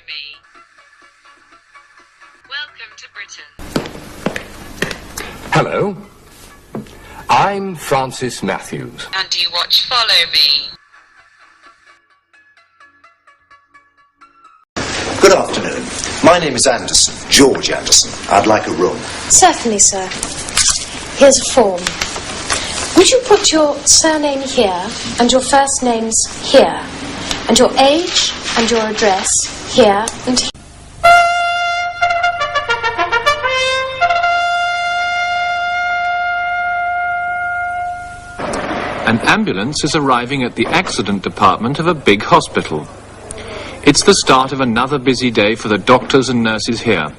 me. Welcome to Britain. Hello. I'm Francis Matthews. And you watch Follow Me. Good afternoon. My name is Anderson, George Anderson. I'd like a room. Certainly, sir. Here's a form. Would you put your surname here and your first names here, and your age and your address here and here? An ambulance is arriving at the accident department of a big hospital. It's the start of another busy day for the doctors and nurses here.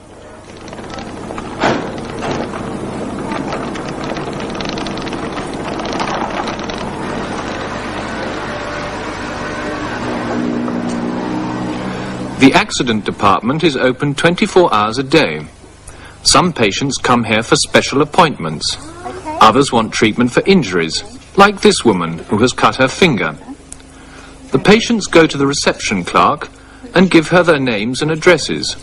The accident department is open 24 hours a day. Some patients come here for special appointments. Others want treatment for injuries, like this woman who has cut her finger. The patients go to the reception clerk and give her their names and addresses.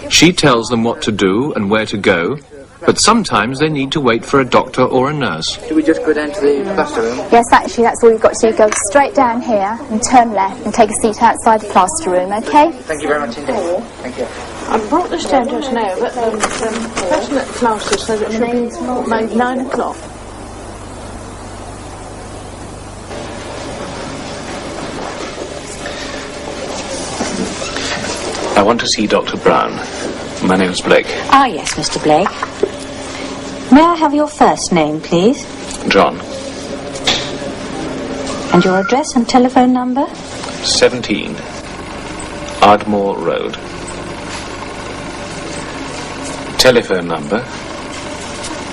She tells them what to do and where to go, but sometimes they need to wait for a doctor or a nurse. Do we just go down to the plaster room? Yes, actually, that's all you've got to do. Go straight down here and turn left and take a seat outside the plaster room, OK? Thank you very much indeed. Thank you. I brought this down to us now, but the person at the plaster says it should be made 9 o'clock. I want to see Dr. Brown. My name's Blake. Ah, yes, Mr. Blake. May I have your first name, please? John. And your address and telephone number? 17 Ardmore Road. Telephone number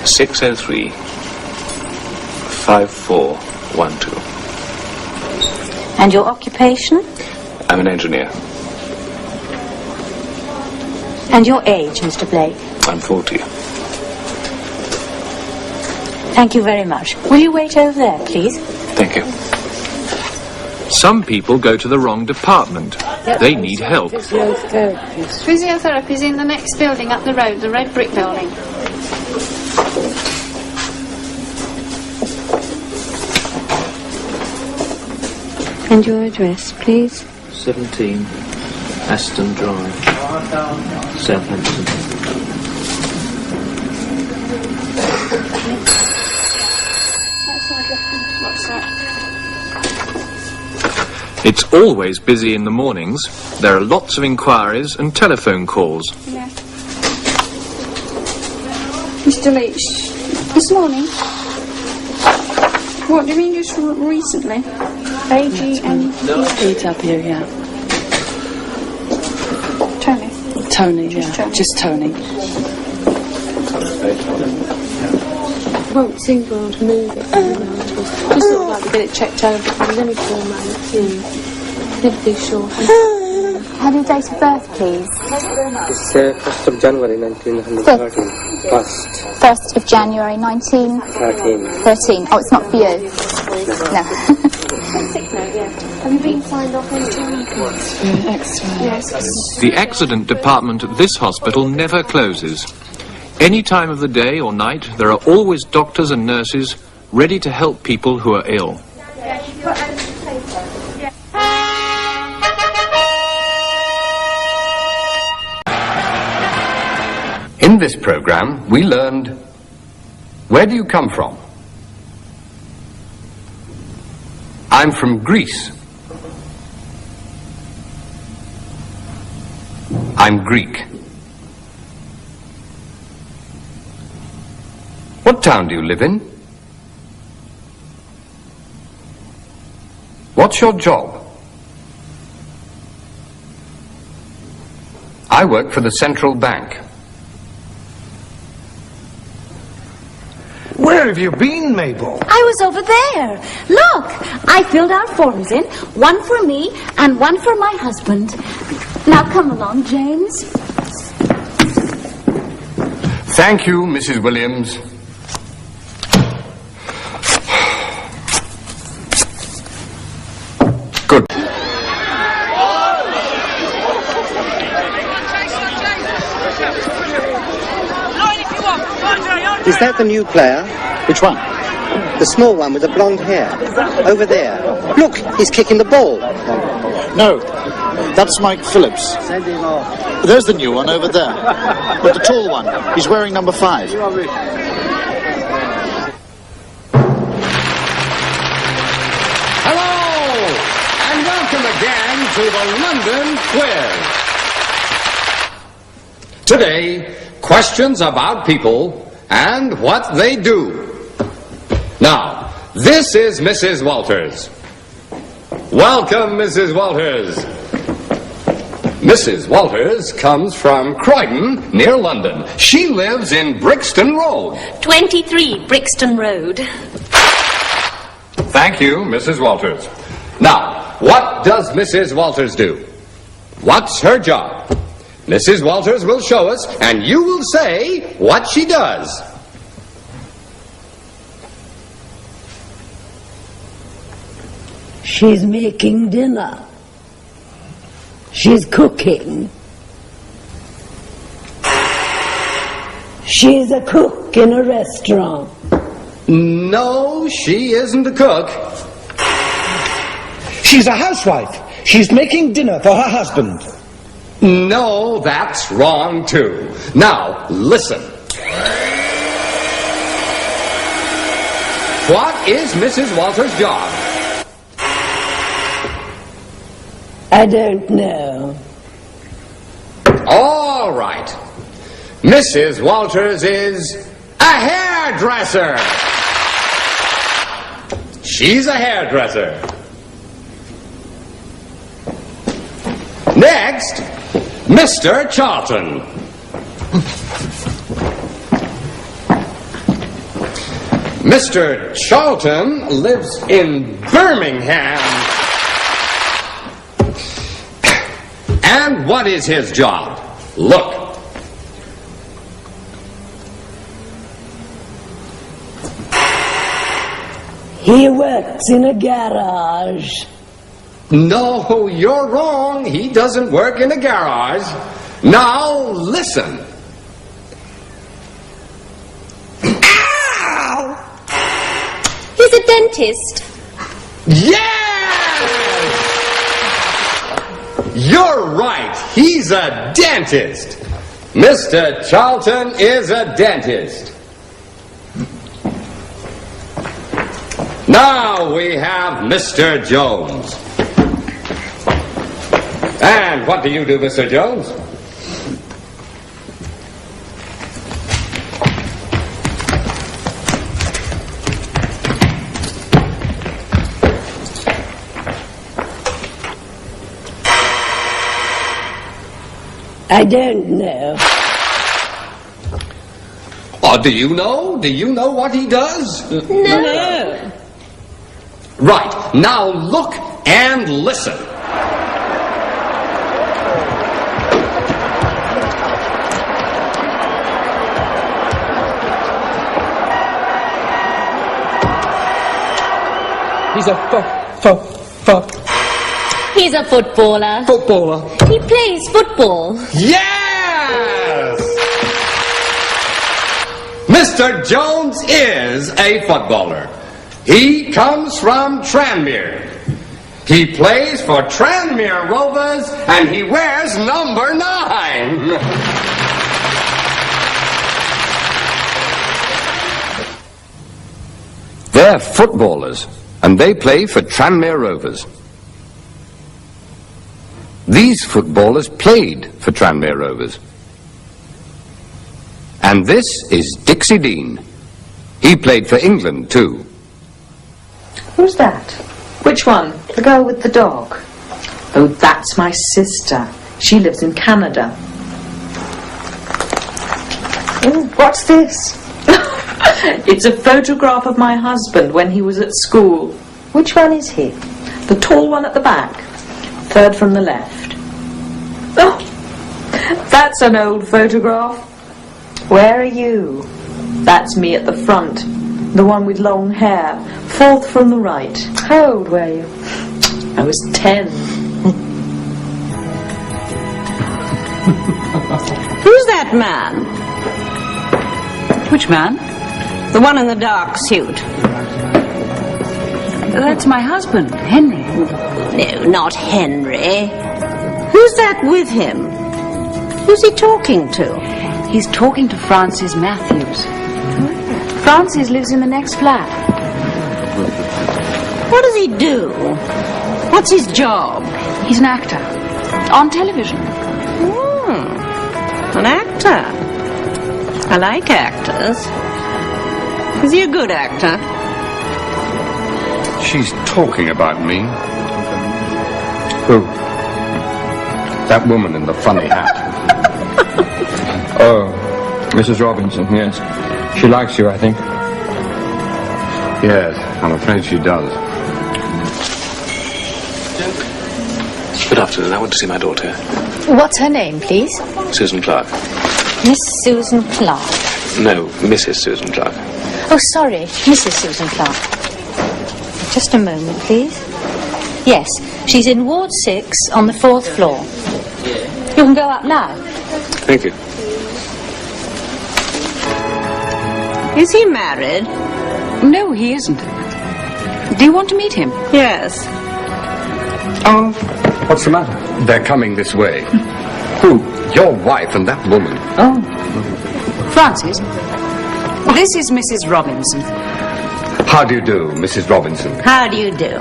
603 5412. And your occupation? I'm an engineer. And your age, Mr. Blake? I'm 40. Thank you very much. Will you wait over there, please? Thank you. Some people go to the wrong department. They need help. Physiotherapy's in the next building up the road, the red brick building. And your address, please? 17 Aston Drive, Southampton. It's always busy in the mornings. There are lots of inquiries and telephone calls. Yeah. Mr. Leach, this morning? What do you mean just recently? AGN? It's up here, yeah. Tony? Tony, yeah. Just Tony. Won't seem to move it. Just sort of like to get it checked over. There's only 4 months. Never be sure. Have your date of birth, please? It's 1st of January 1913. 1st of January 1913. Oh, it's not for you? No. Have you been signed off any time? Yes. The accident department at this hospital never closes. Any time of the day or night, there are always doctors and nurses ready to help people who are ill. In this program, we learned, where do you come from? I'm from Greece. I'm Greek. What town do you live in? What's your job? I work for the central bank. Where have you been, Mabel? I was over there. Look, I filled our forms in, one for me and one for my husband. Now come along, James. Thank you, Mrs. Williams. Good. Is that the new player? Which one? The small one with the blonde hair. Over there. Look, he's kicking the ball. No, that's Mike Phillips. There's the new one over there. But the tall one, he's wearing number 5. Hello, and welcome again to the London Quiz. Today, questions about people and what they do. Now, this is Mrs. Walters. Welcome, Mrs. Walters. Mrs. Walters comes from Croydon, near London. She lives in Brixton Road. 23 Brixton Road. Thank you, Mrs. Walters. Now, what does Mrs. Walters do? What's her job? Mrs. Walters will show us, and you will say what she does. She's making dinner. She's cooking. She's a cook in a restaurant. No, she isn't a cook. She's a housewife. She's making dinner for her husband. No, that's wrong too. Now, listen. What is Mrs. Walters' job? I don't know. All right. Mrs. Walters is a hairdresser. She's a hairdresser. Next, Mr. Charlton. Mr. Charlton lives in Birmingham. And what is his job? Look. He works in a garage. No, you're wrong. He doesn't work in a garage. Now, listen. Ow! He's a dentist. Yes! You're right. He's a dentist. Mr. Charlton is a dentist. Now we have Mr. Jones. And what do you do, Mr. Jones? I don't know. Oh, do you know? Do you know what he does? No. Right. Now look and listen. He's a He's a footballer. footballer. He plays football. Yes! Mr. Jones is a footballer. He comes from Tranmere. He plays for Tranmere Rovers and he wears number 9. They're footballers and they play for Tranmere Rovers. These footballers played for Tranmere Rovers. And this is Dixie Dean. He played for England too. Who's that? Which one? The girl with the dog. Oh, that's my sister. She lives in Canada. Ooh, what's this? It's a photograph of my husband when he was at school. Which one is he? The tall one at the back. Third from the left. Oh, that's an old photograph. Where are you? That's me at the front. The one with long hair. Fourth from the right. How old were you? I was 10. Who's that man? Which man? The one in the dark suit. That's my husband, Henry. No, not Henry. Who's that with him? Who's he talking to? He's talking to Francis Matthews. Francis lives in the next flat. What does he do? What's his job? He's an actor. On television. An actor. I like actors. Is he a good actor? She's talking about me. Who? That woman in the funny hat. Oh, Mrs. Robinson, yes. She likes you, I think. Yes, I'm afraid she does. Good afternoon. I want to see my daughter. What's her name, please? Susan Clark. Miss Susan Clark. No, Mrs. Susan Clark. Oh, sorry, Mrs. Susan Clark. Just a moment, please. Yes, she's in Ward 6 on the 4th floor. You can go up now. Thank you. Is he married? No, he isn't. Do you want to meet him? Yes. Oh, what's the matter? They're coming this way. Who? Your wife and that woman. Oh. Francis, this is Mrs. Robinson. How do you do, Mrs. Robinson? How do you do?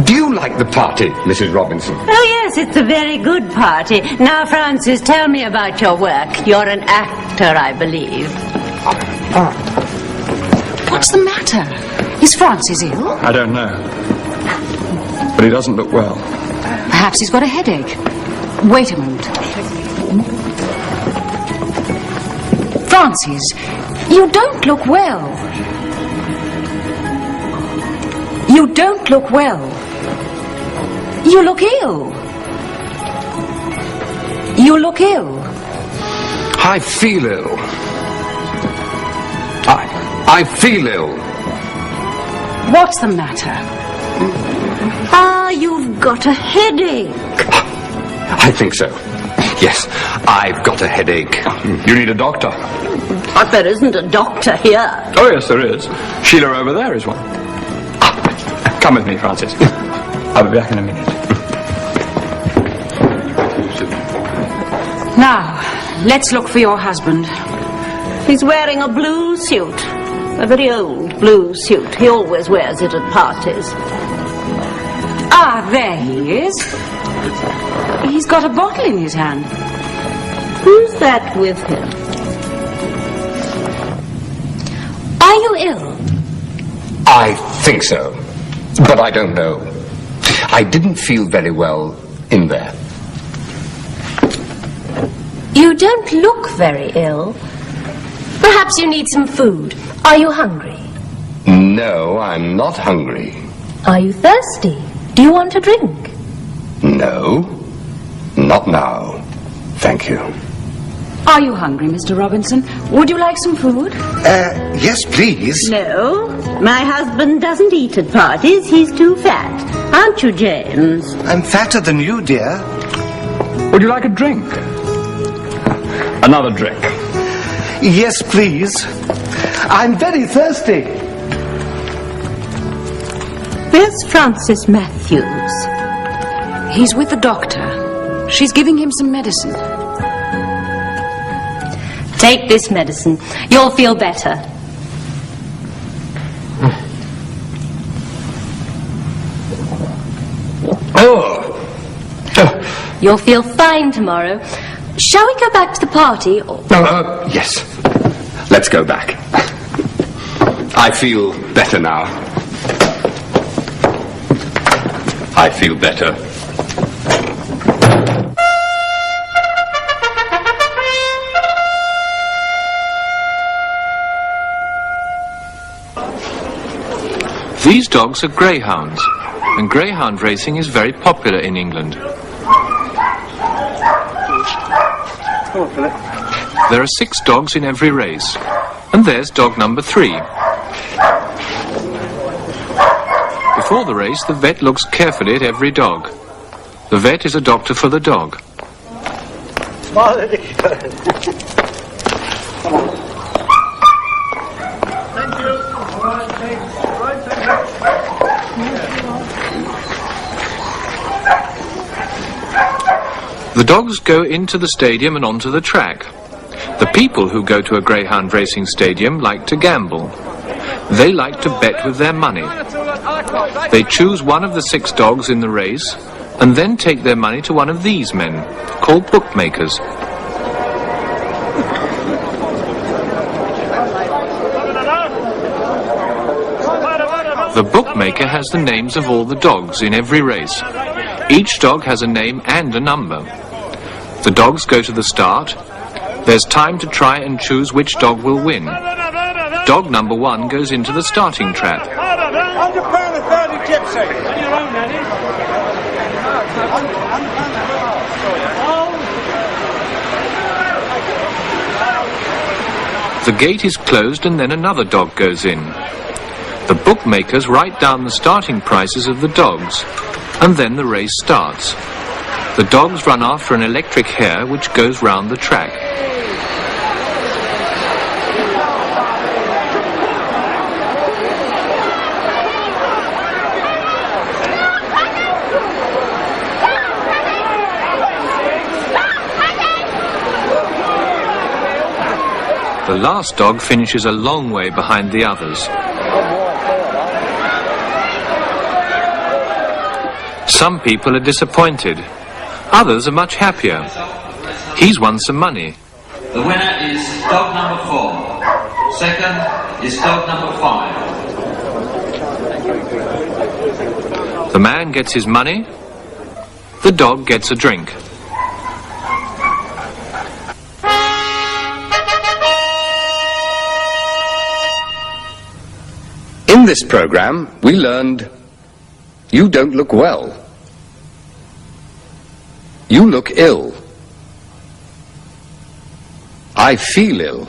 Do you like the party, Mrs. Robinson? Oh, yes, it's a very good party. Now, Francis, tell me about your work. You're an actor, I believe. What's the matter? Is Francis ill? I don't know. But he doesn't look well. Perhaps he's got a headache. Wait a moment. Francis, you don't look well. You don't look well. You look ill. You look ill. I feel ill. I feel ill. What's the matter? Ah, you've got a headache. I think so. Yes, I've got a headache. You need a doctor. But there isn't a doctor here. Oh, yes, there is. Sheila over there is one. Come with me, Francis. I'll be back in a minute. Now, let's look for your husband. He's wearing a blue suit. A very old blue suit. He always wears it at parties. Ah, there he is. He's got a bottle in his hand. Who's that with him? Are you ill? I think so, but I don't know. I didn't feel very well in there. You don't look very ill. Perhaps you need some food. Are you hungry? No, I'm not hungry. Are you thirsty? Do you want a drink? No, not now. Thank you. Are you hungry, Mr. Robinson? Would you like some food? Yes, please. No, my husband doesn't eat at parties. He's too fat. Aren't you, James? I'm fatter than you, dear. Would you like a drink? Another drink. Yes, please. I'm very thirsty. Where's Francis Matthews? He's with the doctor. She's giving him some medicine. Take this medicine. You'll feel better. You'll feel fine tomorrow. Shall we go back to the party? Yes. Let's go back. I feel better now. I feel better. These dogs are greyhounds, and greyhound racing is very popular in England. There are 6 dogs in every race, and there's dog number 3. Before the race, the vet looks carefully at every dog. The vet is a doctor for the dog. Smile at it. Come on. Thank you. The dogs go into the stadium and onto the track. The people who go to a greyhound racing stadium like to gamble. They like to bet with their money. They choose one of the 6 dogs in the race and then take their money to one of these men, called bookmakers. The bookmaker has the names of all the dogs in every race. Each dog has a name and a number. The dogs go to the start. There's time to try and choose which dog will win. Dog number 1 goes into the starting trap. £100.30 gypsy. On your own, Daddy. The gate is closed and then another dog goes in. The bookmakers write down the starting prices of the dogs, and then the race starts. The dogs run after an electric hare which goes round the track. The last dog finishes a long way behind the others. Some people are disappointed. Others are much happier. He's won some money. The winner is dog number 4. Second is dog number 5. The man gets his money. The dog gets a drink. In this program, we learned, you don't look well. You look ill. I feel ill.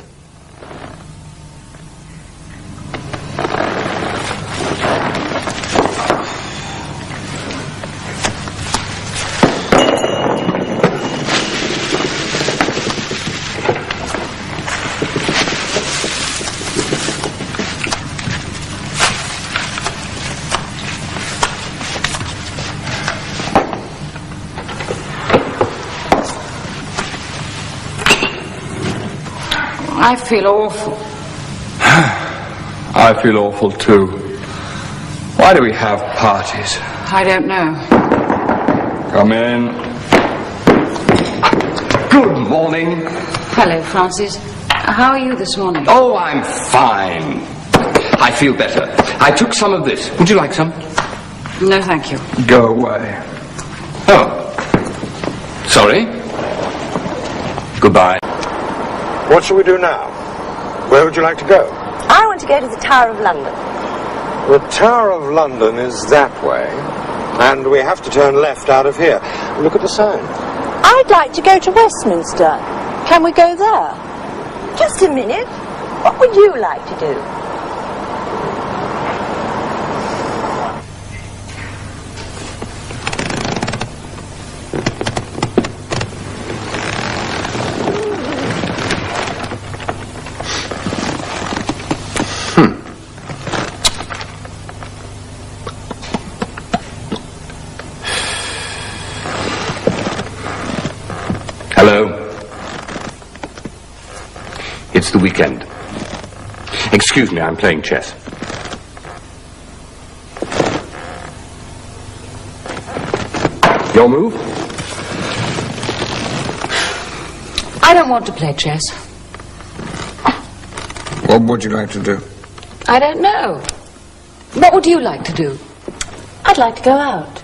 I feel awful. I feel awful too. Why do we have parties? I don't know. Come in. Good morning. Hello, Francis. How are you this morning? Oh, I'm fine. I feel better. I took some of this. Would you like some? No, thank you. Go away. Oh. Sorry. Goodbye. What shall we do now? Where would you like to go? I want to go to the Tower of London. The Tower of London is that way, and we have to turn left out of here. Look at the sign. I'd like to go to Westminster. Can we go there? Just a minute. What would you like to do? Hello. It's the weekend. Excuse me, I'm playing chess. Your move? I don't want to play chess. What would you like to do? I don't know. What would you like to do? I'd like to go out.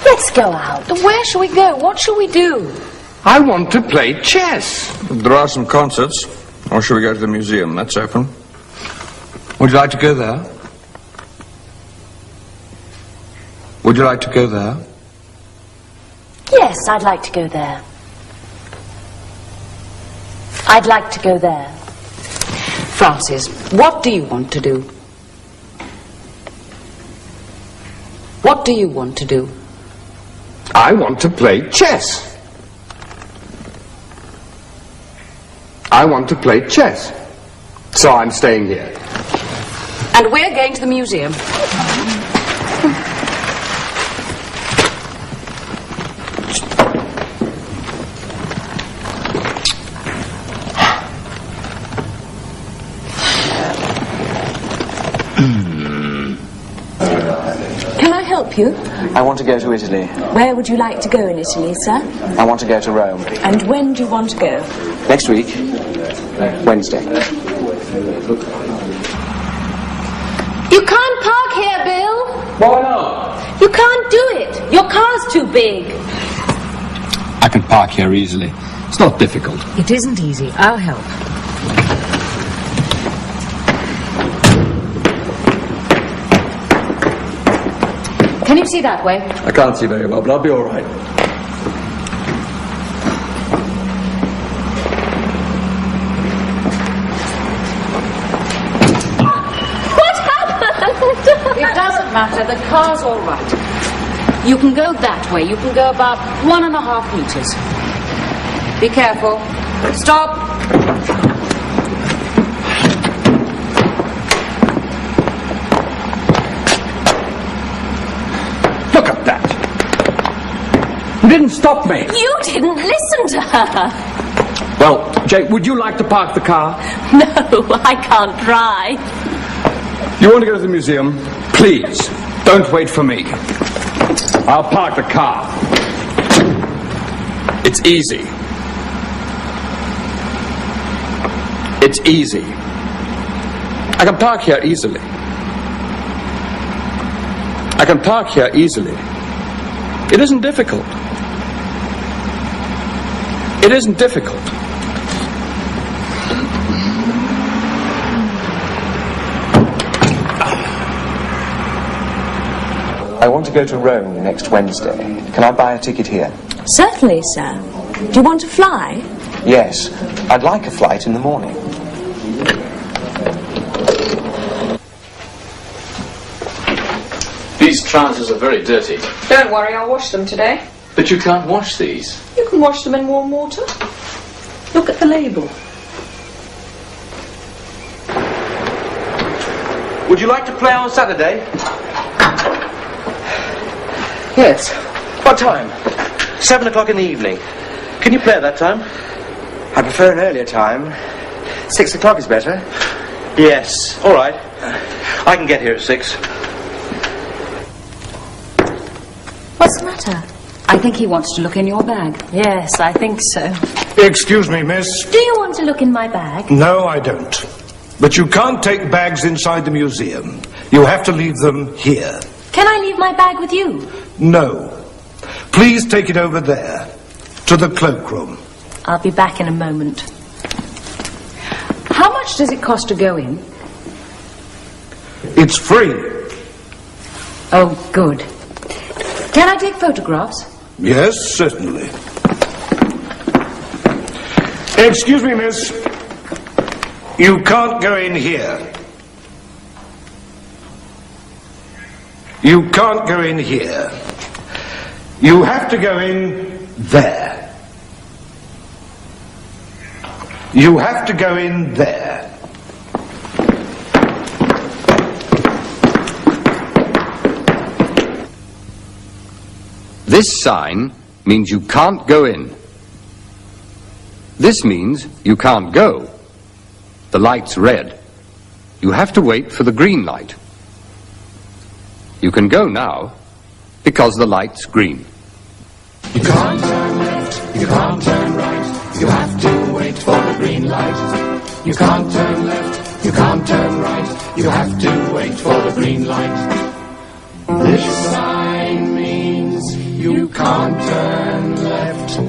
Let's go out. Where shall we go? What shall we do? I want to play chess. There are some concerts. Or shall we go to the museum? That's open. Would you like to go there? Would you like to go there? Yes, I'd like to go there. I'd like to go there. Francis, what do you want to do? What do you want to do? I want to play chess. I want to play chess. So I'm staying here. And we're going to the museum. Can I help you? I want to go to Italy. Where would you like to go in Italy, sir? I want to go to Rome. And when do you want to go? Next week. Wednesday. You can't park here, Bill. Why not? You can't do it. Your car's too big. I can park here easily. It's not difficult. It isn't easy. I'll help. Can you see that way? I can't see very well, but I'll be all right. What happened? It doesn't matter. The car's all right. You can go that way. You can go about 1.5 meters. Be careful. Stop. Look at that. You didn't stop me. You didn't listen to her. Well, Jake, would you like to park the car? No, I can't drive. You want to go to the museum? Please, don't wait for me. I'll park the car. It's easy. It's easy. I can park here easily. I can park here easily. It isn't difficult. It isn't difficult. I want to go to Rome next Wednesday. Can I buy a ticket here? Certainly, sir. Do you want to fly? Yes. I'd like a flight in the morning. These trousers are very dirty. Don't worry, I'll wash them today. But you can't wash these. You can wash them in warm water. Look at the label. Would you like to play on Saturday? Yes. What time? 7 o'clock in the evening. Can you play at that time? I prefer an earlier time. 6 o'clock is better. Yes. All right. I can get here at 6. What's the matter? I think he wants to look in your bag. Yes, I think so. Excuse me, miss. Do you want to look in my bag? No, I don't. But you can't take bags inside the museum. You have to leave them here. Can I leave my bag with you? No. Please take it over there, to the cloakroom. I'll be back in a moment. How much does it cost to go in? It's free. Oh, good. Can I take photographs? Yes, certainly. Excuse me, miss. You can't go in here. You can't go in here. You have to go in there. You have to go in there. This sign means you can't go in. This means you can't go. The light's red. You have to wait for the green light. You can go now because the light's green. You can't turn left, you can't turn right, you have to wait for the green light. You can't turn left, you can't turn right, you have to wait for the green light. This sign means you can't turn left.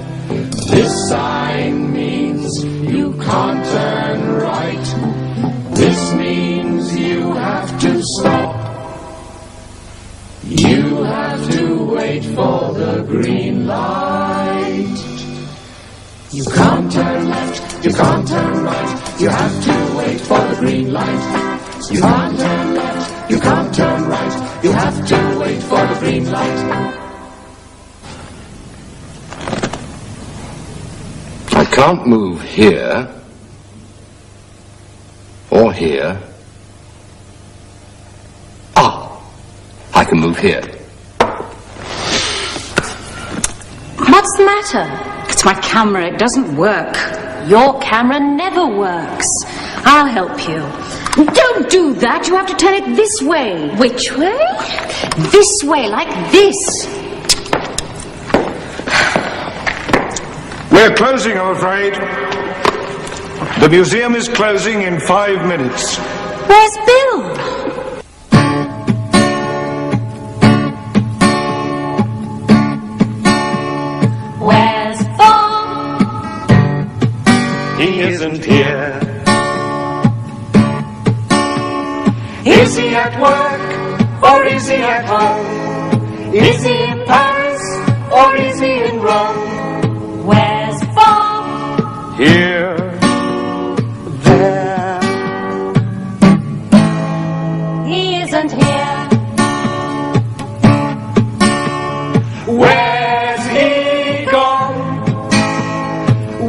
This sign means you can't turn right. This means you have to stop. You have to wait for the green light. You can't turn left, you can't turn right, you have to wait for the green light. You can't turn left, you can't turn right, you have to wait for the green light. I can't move here here. Ah, I can move here. What's the matter? It's my camera. It doesn't work. Your camera never works. I'll help you. Don't do that. You have to turn it this way. Which way? This way, like this. We're closing, I'm afraid. The museum is closing in 5 minutes. Where's Bill? Where's Bob? He isn't here. Is he at work or is he at home? Is he in Paris or is he in Rome? Where's Bob? Here. There. He isn't here. Where's he gone?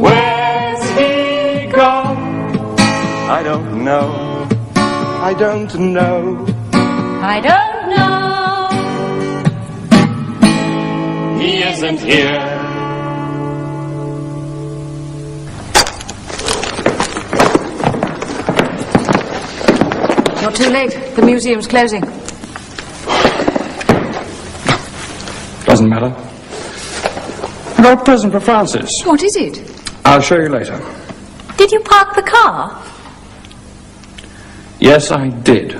Where's he gone? I don't know. I don't know. I don't know. He isn't here. You're too late. The museum's closing. Doesn't matter. I got a present for Francis. What is it? I'll show you later. Did you park the car? Yes, I did.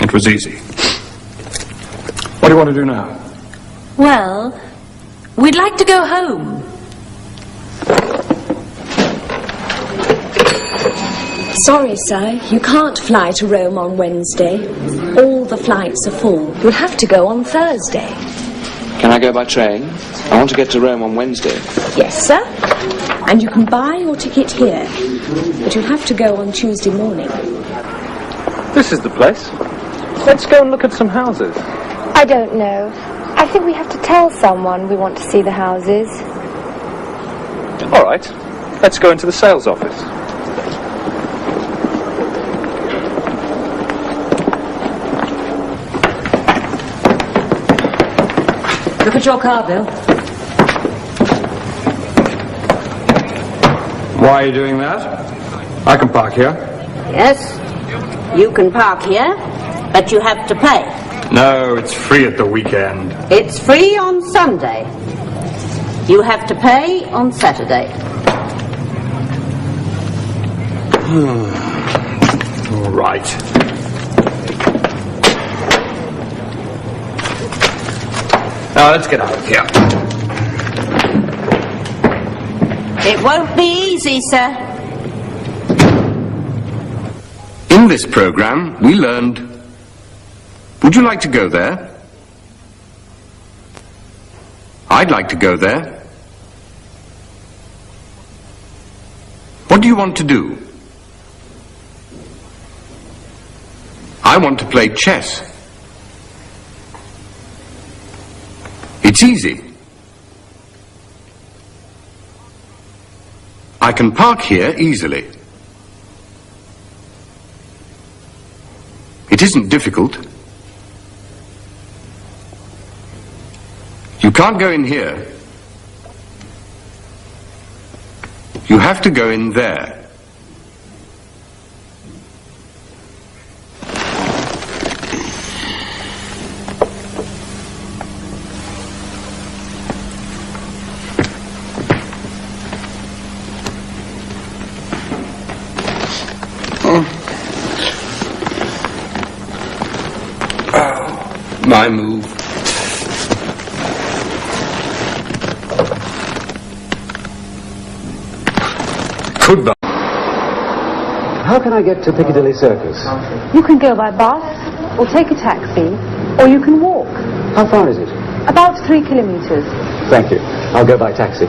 It was easy. What do you want to do now? Well, we'd like to go home. Sorry, sir, you can't fly to Rome on Wednesday. All the flights are full. You'll have to go on Thursday. Can I go by train? I want to get to Rome on Wednesday. Yes, sir. And you can buy your ticket here. But you'll have to go on Tuesday morning. This is the place. Let's go and look at some houses. I don't know. I think we have to tell someone we want to see the houses. All right. Let's go into the sales office. Look at your car, Bill. Why are you doing that? I can park here. Yes, you can park here, but you have to pay. No, it's free at the weekend. It's free on Sunday. You have to pay on Saturday. All right. Now let's get out of here. It won't be easy, sir. In this program, we learned... Would you like to go there? I'd like to go there. What do you want to do? I want to play chess. It's easy. I can park here easily. It isn't difficult. You can't go in here. You have to go in there. My move. Goodbye. How can I get to Piccadilly Circus? You can go by bus, or take a taxi, or you can walk. How far is it? About 3 kilometers. Thank you. I'll go by taxi.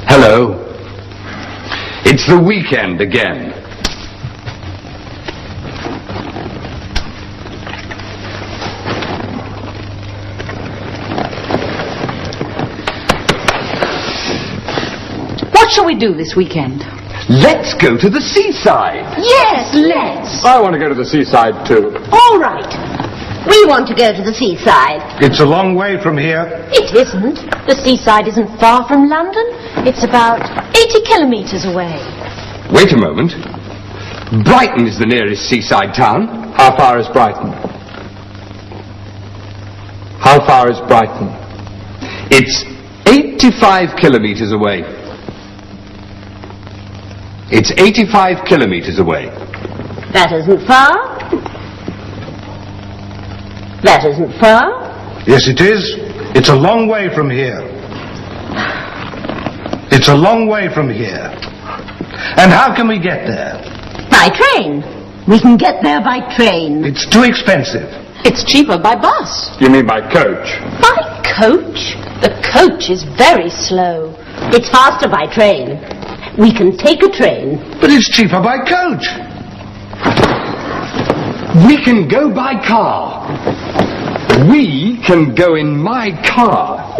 Hello. It's the weekend again. shall we do this weekend? Let's go to the seaside. Yes, let's. I want to go to the seaside too. All right. We want to go to the seaside. It's a long way from here. It isn't. The seaside isn't far from London. It's about 80 kilometres away. Wait a moment. Brighton is the nearest seaside town. How far is Brighton? How far is Brighton? It's 85 kilometres away. It's 85 kilometres away. That isn't far. That isn't far. Yes, it is. It's a long way from here. It's a long way from here. And how can we get there? By train. We can get there by train. It's too expensive. It's cheaper by bus. You mean by coach? By coach? The coach is very slow. It's faster by train. We can take a train. But it's cheaper by coach. We can go by car. We can go in my car.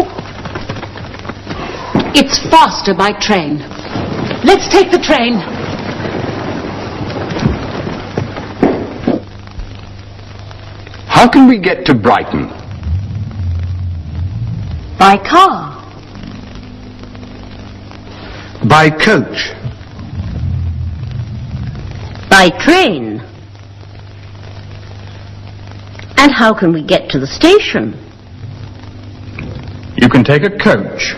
It's faster by train. Let's take the train. How can we get to Brighton? By car. By coach. By train. And how can we get to the station? You can take a coach.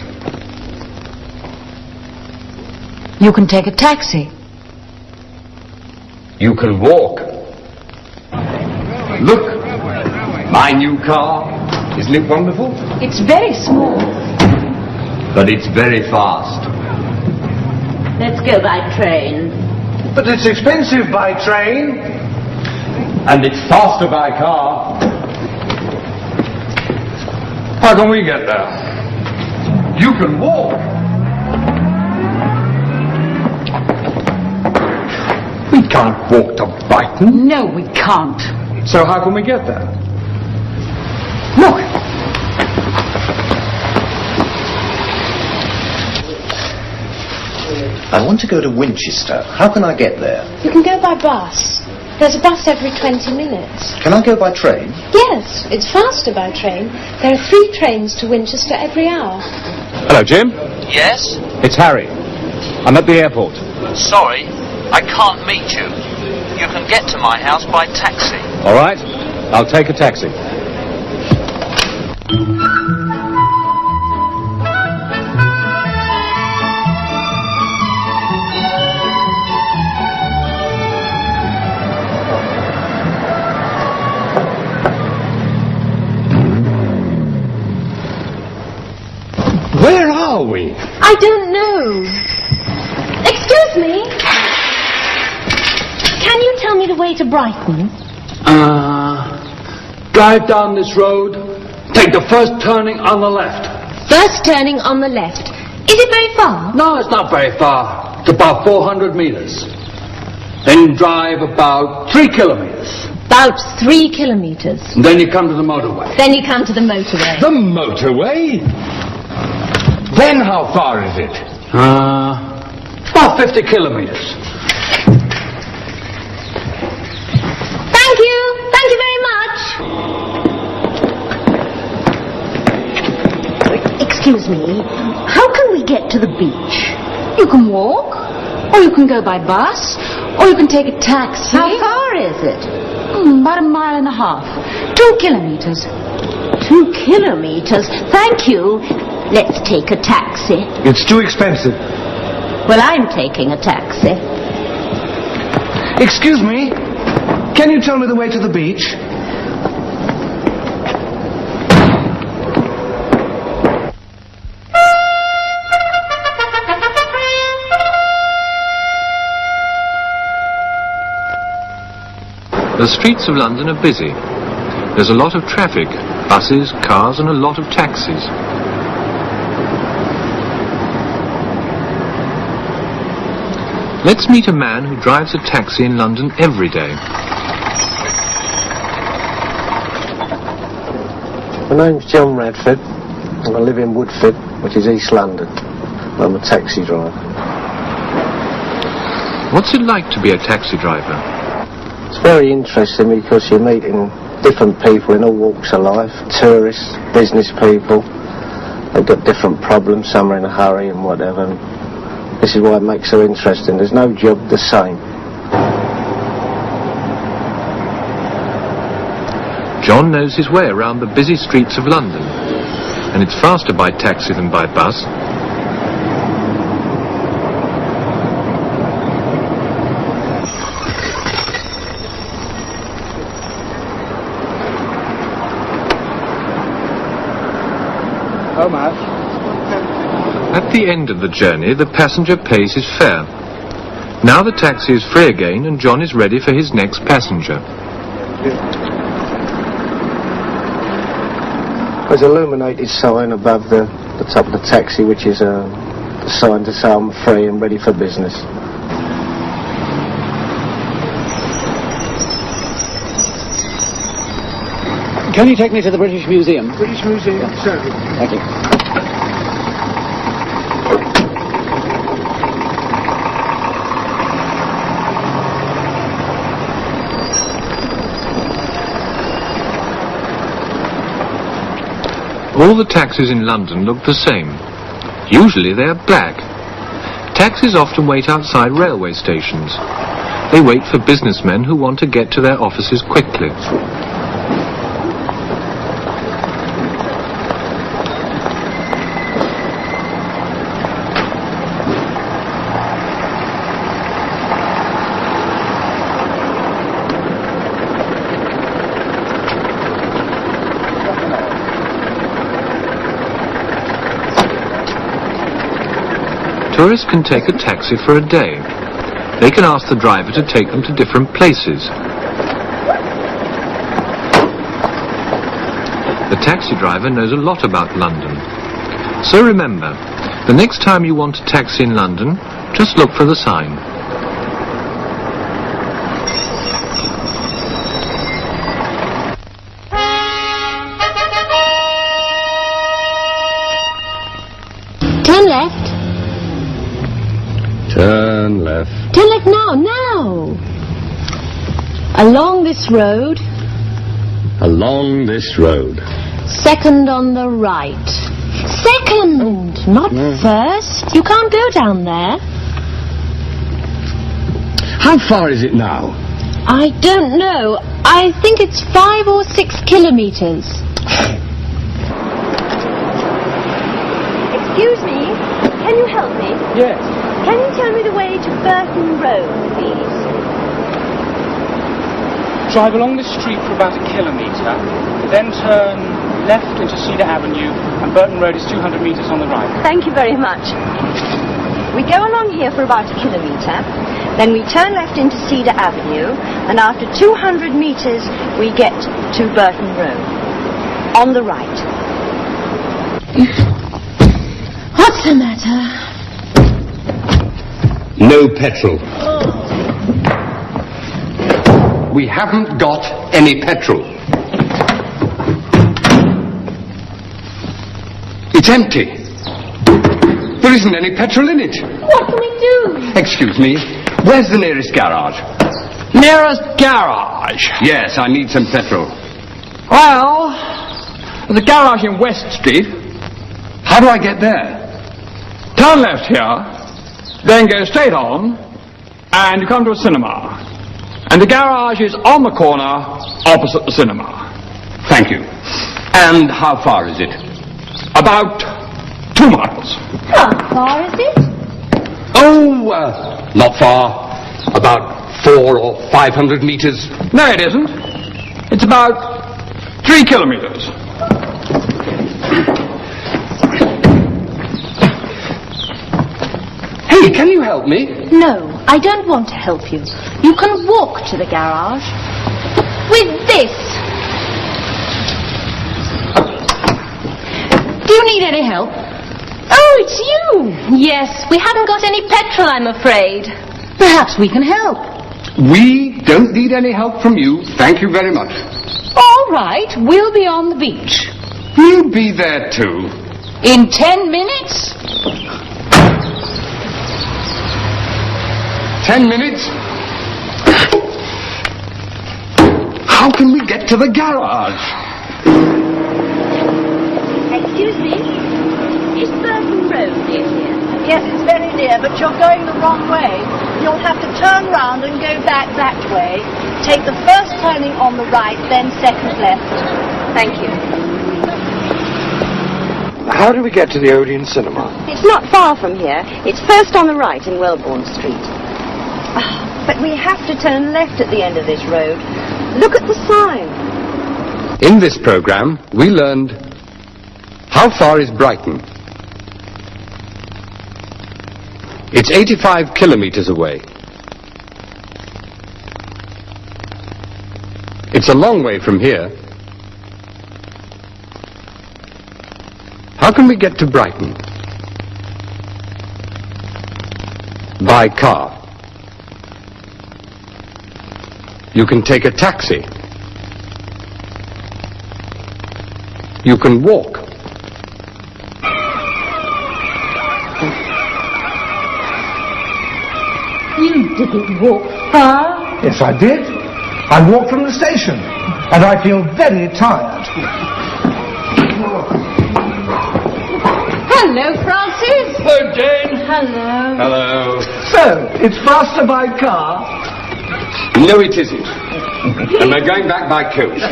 You can take a taxi. You can walk. Look, my new car. Isn't it wonderful? It's very small. But it's very fast. Let's go by train. But it's expensive by train. And it's faster by car. How can we get there? You can walk. We can't walk to Brighton. No, we can't. So how can we get there? Look. I want to go to Winchester. How can I get there? You can go by bus. There's a bus every 20 minutes. Can I go by train? Yes, it's faster by train. There are 3 trains to Winchester every hour. Hello, Jim. Yes? It's Harry. I'm at the airport. Sorry, I can't meet you. You can get to my house by taxi. All right. I'll take a taxi. Where are we? I don't know. Excuse me. Can you tell me the way to Brighton? Drive down this road, take the first turning on the left. First turning on the left. Is it very far? No, it's not very far. It's about 400 meters. Then drive about 3 kilometers. About 3 kilometers. And then you come to the motorway. Then you come to the motorway. The motorway? Then how far is it? About 50 kilometers. Thank you. Thank you very much. Excuse me, how can we get to the beach? You can walk, or you can go by bus, or you can take a taxi. How far is it? About 1.5 miles. 2 kilometers. 2 kilometers? Thank you. Let's take a taxi. It's too expensive. Well, I'm taking a taxi. Excuse me. Can you tell me the way to the beach? The streets of London are busy. There's a lot of traffic, buses, cars, and a lot of taxis. Let's meet a man who drives a taxi in London every day. My name's John Radford, and I live in Woodford, which is East London. I'm a taxi driver. What's it like to be a taxi driver? It's very interesting because you're meeting different people in all walks of life, tourists, business people. They've got different problems, some are in a hurry and whatever. This is why it makes it so interesting. There's no job the same. John knows his way around the busy streets of London, and it's faster by taxi than by bus. How much? At the end of the journey, the passenger pays his fare. Now the taxi is free again, and John is ready for his next passenger. There's an illuminated sign above the top of the taxi, which is a sign to say I'm free and ready for business. Can you take me to the British Museum? British Museum, certainly. Thank you. All the taxis in London look the same. Usually they are black. Taxis often wait outside railway stations. They wait for businessmen who want to get to their offices quickly. Tourists can take a taxi for a day. They can ask the driver to take them to different places. The taxi driver knows a lot about London. So remember, the next time you want a taxi in London, just look for the sign. Turn left. Turn left. Turn left now. Along this road. Along this road. Second on the right. Second, not first. You can't go down there. How far is it now? I don't know. I think it's 5 or 6 kilometres. Excuse me, can you help me? Yes. Can you tell me the way to Burton Road, please? Drive along this street for about 1 kilometre, then turn left into Cedar Avenue, and Burton Road is 200 metres on the right. Thank you very much. We go along here for about 1 kilometre, then we turn left into Cedar Avenue, and after 200 metres we get to Burton Road. On the right. What's the matter? No petrol. We haven't got any petrol. It's empty. There isn't any petrol in it. What can we do? Excuse me, where's the nearest garage? Nearest garage? Yes, I need some petrol. Well, there's a garage in West Street. How do I get there? Turn left here, then go straight on, and you come to a cinema. And the garage is on the corner, opposite the cinema. Thank you. And how far is it? About 2 miles. How far is it? Oh, not far. About 400 or 500 metres. No, it isn't. It's about 3 kilometres. Hey, can you help me? No, I don't want to help you. You can walk to the garage. With this. Do you need any help? Oh, it's you. Yes, we haven't got any petrol, I'm afraid. Perhaps we can help. We don't need any help from you. Thank you very much. All right, we'll be on the beach. We'll be there too. In 10 minutes? 10 minutes. How can we get to the garage? Excuse me? Is Burton Road near here? Yes, it's very near, but you're going the wrong way. You'll have to turn round and go back that way. Take the first turning on the right, then second left. Thank you. How do we get to the Odeon Cinema? It's not far from here. It's first on the right in Wellbourne Street. But we have to turn left at the end of this road. Look at the sign. In this program, we learned how far is Brighton. It's 85 kilometers away. It's a long way from here. How can we get to Brighton? By car. You can take a taxi. You can walk. You didn't walk far. Yes, I did. I walked from the station, and I feel very tired. Hello, Francis. Hello, Jane. Hello. Hello. So, it's faster by car? No, it isn't. And we're going back by coach.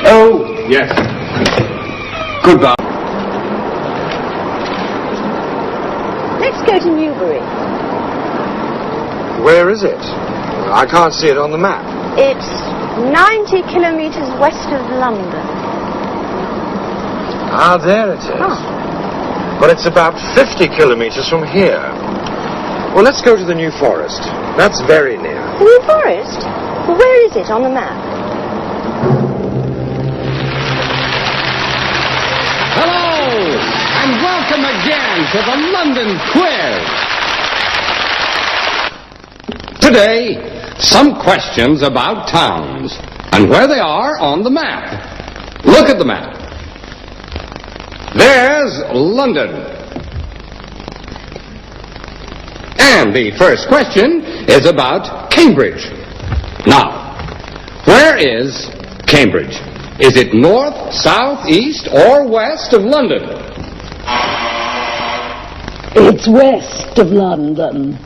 Oh, yes. Goodbye. Let's go to Newbury. Where is it? I can't see it on the map. It's 90 kilometres west of London. Ah, there it is. But it's about 50 kilometres from here. Well, let's go to the New Forest. That's very near. The New Forest? Well, where is it on the map? Hello, and welcome again to the London Quiz. Today, some questions about towns and where they are on the map. Look at the map. There's London. And the first question is about Cambridge. Now, where is Cambridge? Is it north, south, east, or west of London? It's west of London.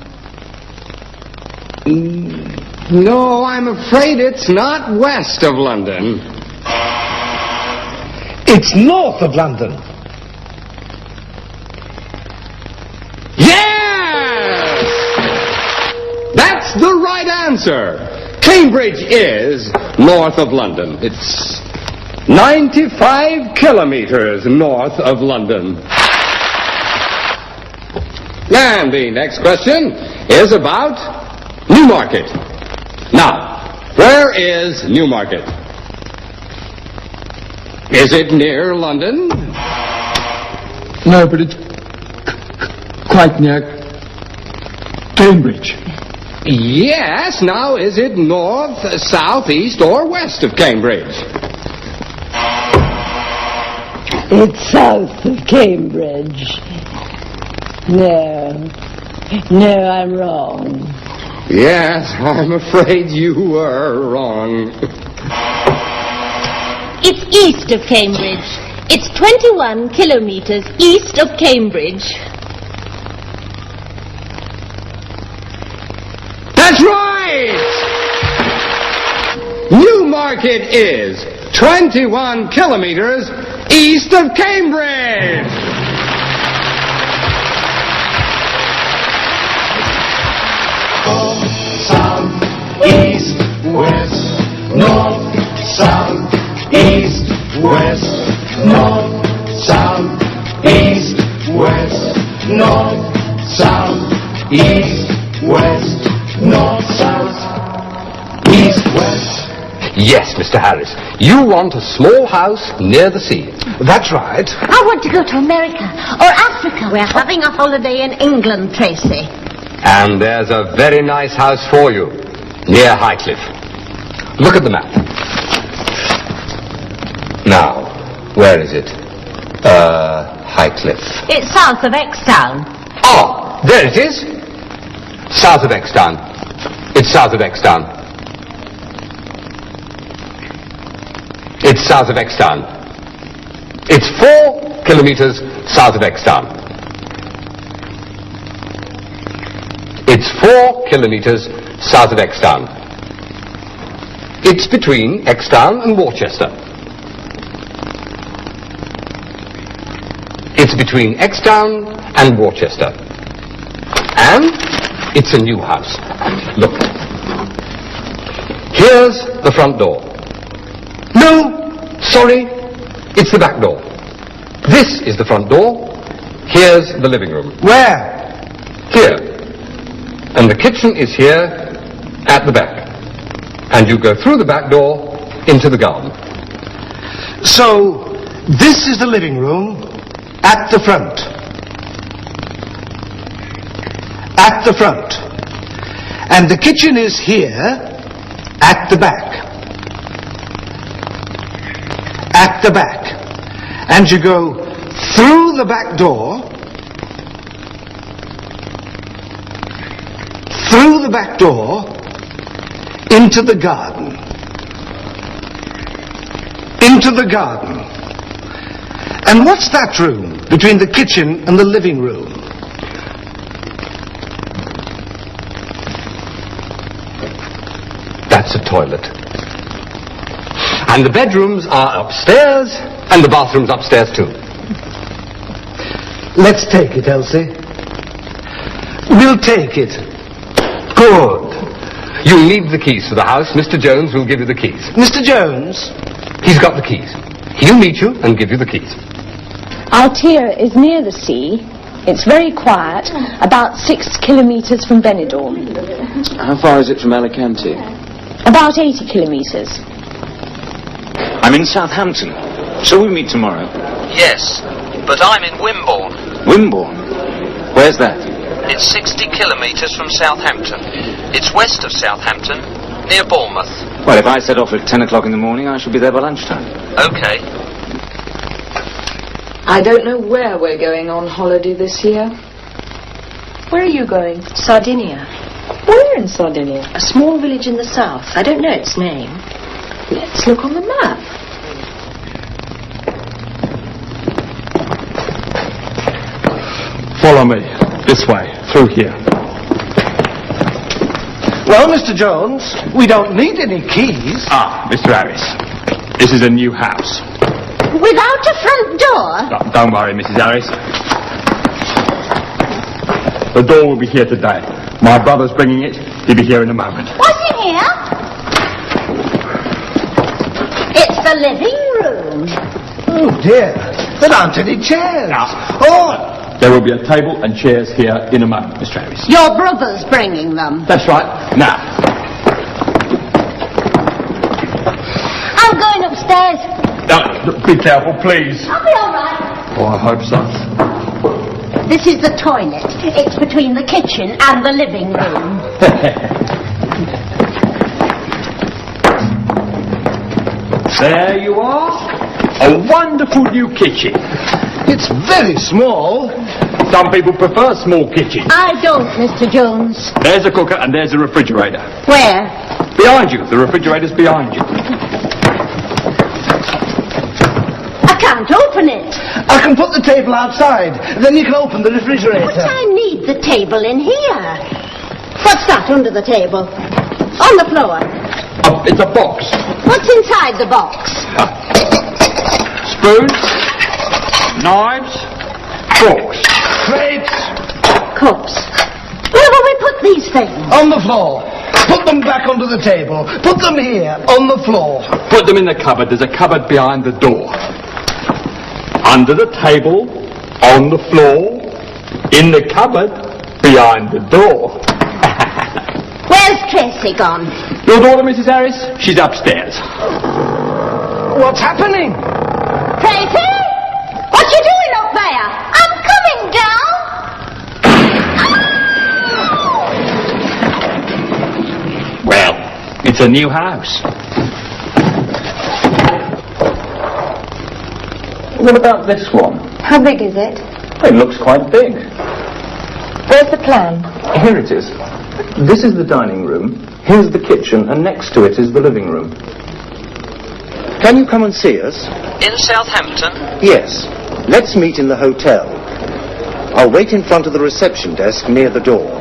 No, I'm afraid it's not west of London. It's north of London. Yes! That's the right answer. Cambridge is north of London. It's 95 kilometers north of London. And the next question is about Newmarket. Now, where is Newmarket? Is it near London? No, but it's quite near Cambridge. Yes, now is it north, south, east, or west of Cambridge? It's south of Cambridge. No, I'm wrong. Yes, I'm afraid you were wrong. It's east of Cambridge. It's 21 kilometers east of Cambridge. That's right! Newmarket is 21 kilometers east of Cambridge. South, east, west, north, south, east, west, north, south, east, west, north, south, east, west, north, south, east, west. Yes, Mr. Harris. You want a small house near the sea. That's right. I want to go to America or Africa. We're having a holiday in England, Tracy. And there's a very nice house for you near Highcliffe. Look at the map. Now, where is it? Highcliffe? It's south of Extown. Oh, there it is. South of Extown. It's south of Extown. It's south of Extown. It's 4 kilometres south of Extown. It's 4 kilometres south of Extown. It's between Extown and Worcester. It's between Extown and Worcester. And it's a new house. Look. Here's the front door. No, sorry, it's the back door. This is the front door. Here's the living room. Where? Here. And the kitchen is here at the back. And you go through the back door into the garden. So, this is the living room at the front. At the front. And the kitchen is here at the back. At the back. And you go through the back door, through the back door, into the garden. Into the garden. And what's that room between the kitchen and the living room? That's a toilet. And the bedrooms are upstairs, and the bathroom's upstairs too. Let's take it, Elsie. We'll take it. Good. You'll need the keys to the house. Mr. Jones will give you the keys. Mr. Jones? He's got the keys. He'll meet you and give you the keys. Altea is near the sea. It's very quiet, about 6 kilometres from Benidorm. How far is it from Alicante? About 80 kilometres. I'm in Southampton. Shall we meet tomorrow? Yes, but I'm in Wimborne. Wimborne? Where's that? It's 60 kilometres from Southampton. It's west of Southampton, near Bournemouth. Well, if I set off at 10 o'clock in the morning, I shall be there by lunchtime. OK. I don't know where we're going on holiday this year. Where are you going? Sardinia. Where in Sardinia? A small village in the south. I don't know its name. Let's look on the map. Follow me. This way. Through here. Well, Mr. Jones, we don't need any keys. Ah, Mr. Harris. This is a new house. Without a front door? Don't worry, Mrs. Harris. The door will be here today. My brother's bringing it. He'll be here in a moment. What's in here? It's the living room. Oh, dear. There aren't any chairs. No. Oh! There will be a table and chairs here in a moment, Mr. Harris. Your brother's bringing them. That's right. Now. I'm going upstairs. Be careful, please. I'll be all right. Oh, I hope so. This is the toilet. It's between the kitchen and the living room. There you are. A wonderful new kitchen. It's very small. Some people prefer small kitchens. I don't, Mr. Jones. There's a cooker and there's a refrigerator. Where? Behind you. The refrigerator's behind you. I can't open it. I can put the table outside. Then you can open the refrigerator. But I need the table in here. What's that under the table? On the floor. It's a box. What's inside the box? Spoons, knives, forks, plates, cups. Where will we put these things? On the floor. Put them back onto the table. Put them here, on the floor. Put them in the cupboard. There's a cupboard behind the door. Under the table, on the floor, in the cupboard, behind the door. Where's Tracy gone? Your daughter, Mrs. Harris? She's upstairs. What's happening? Tracy? What you doing up there? I'm coming down. Well, it's a new house. What about this one? How big is it? It looks quite big. Where's the plan? Here it is. This is the dining room, here's the kitchen, and next to it is the living room. Can you come and see us? In Southampton? Yes. Let's meet in the hotel. I'll wait in front of the reception desk near the door.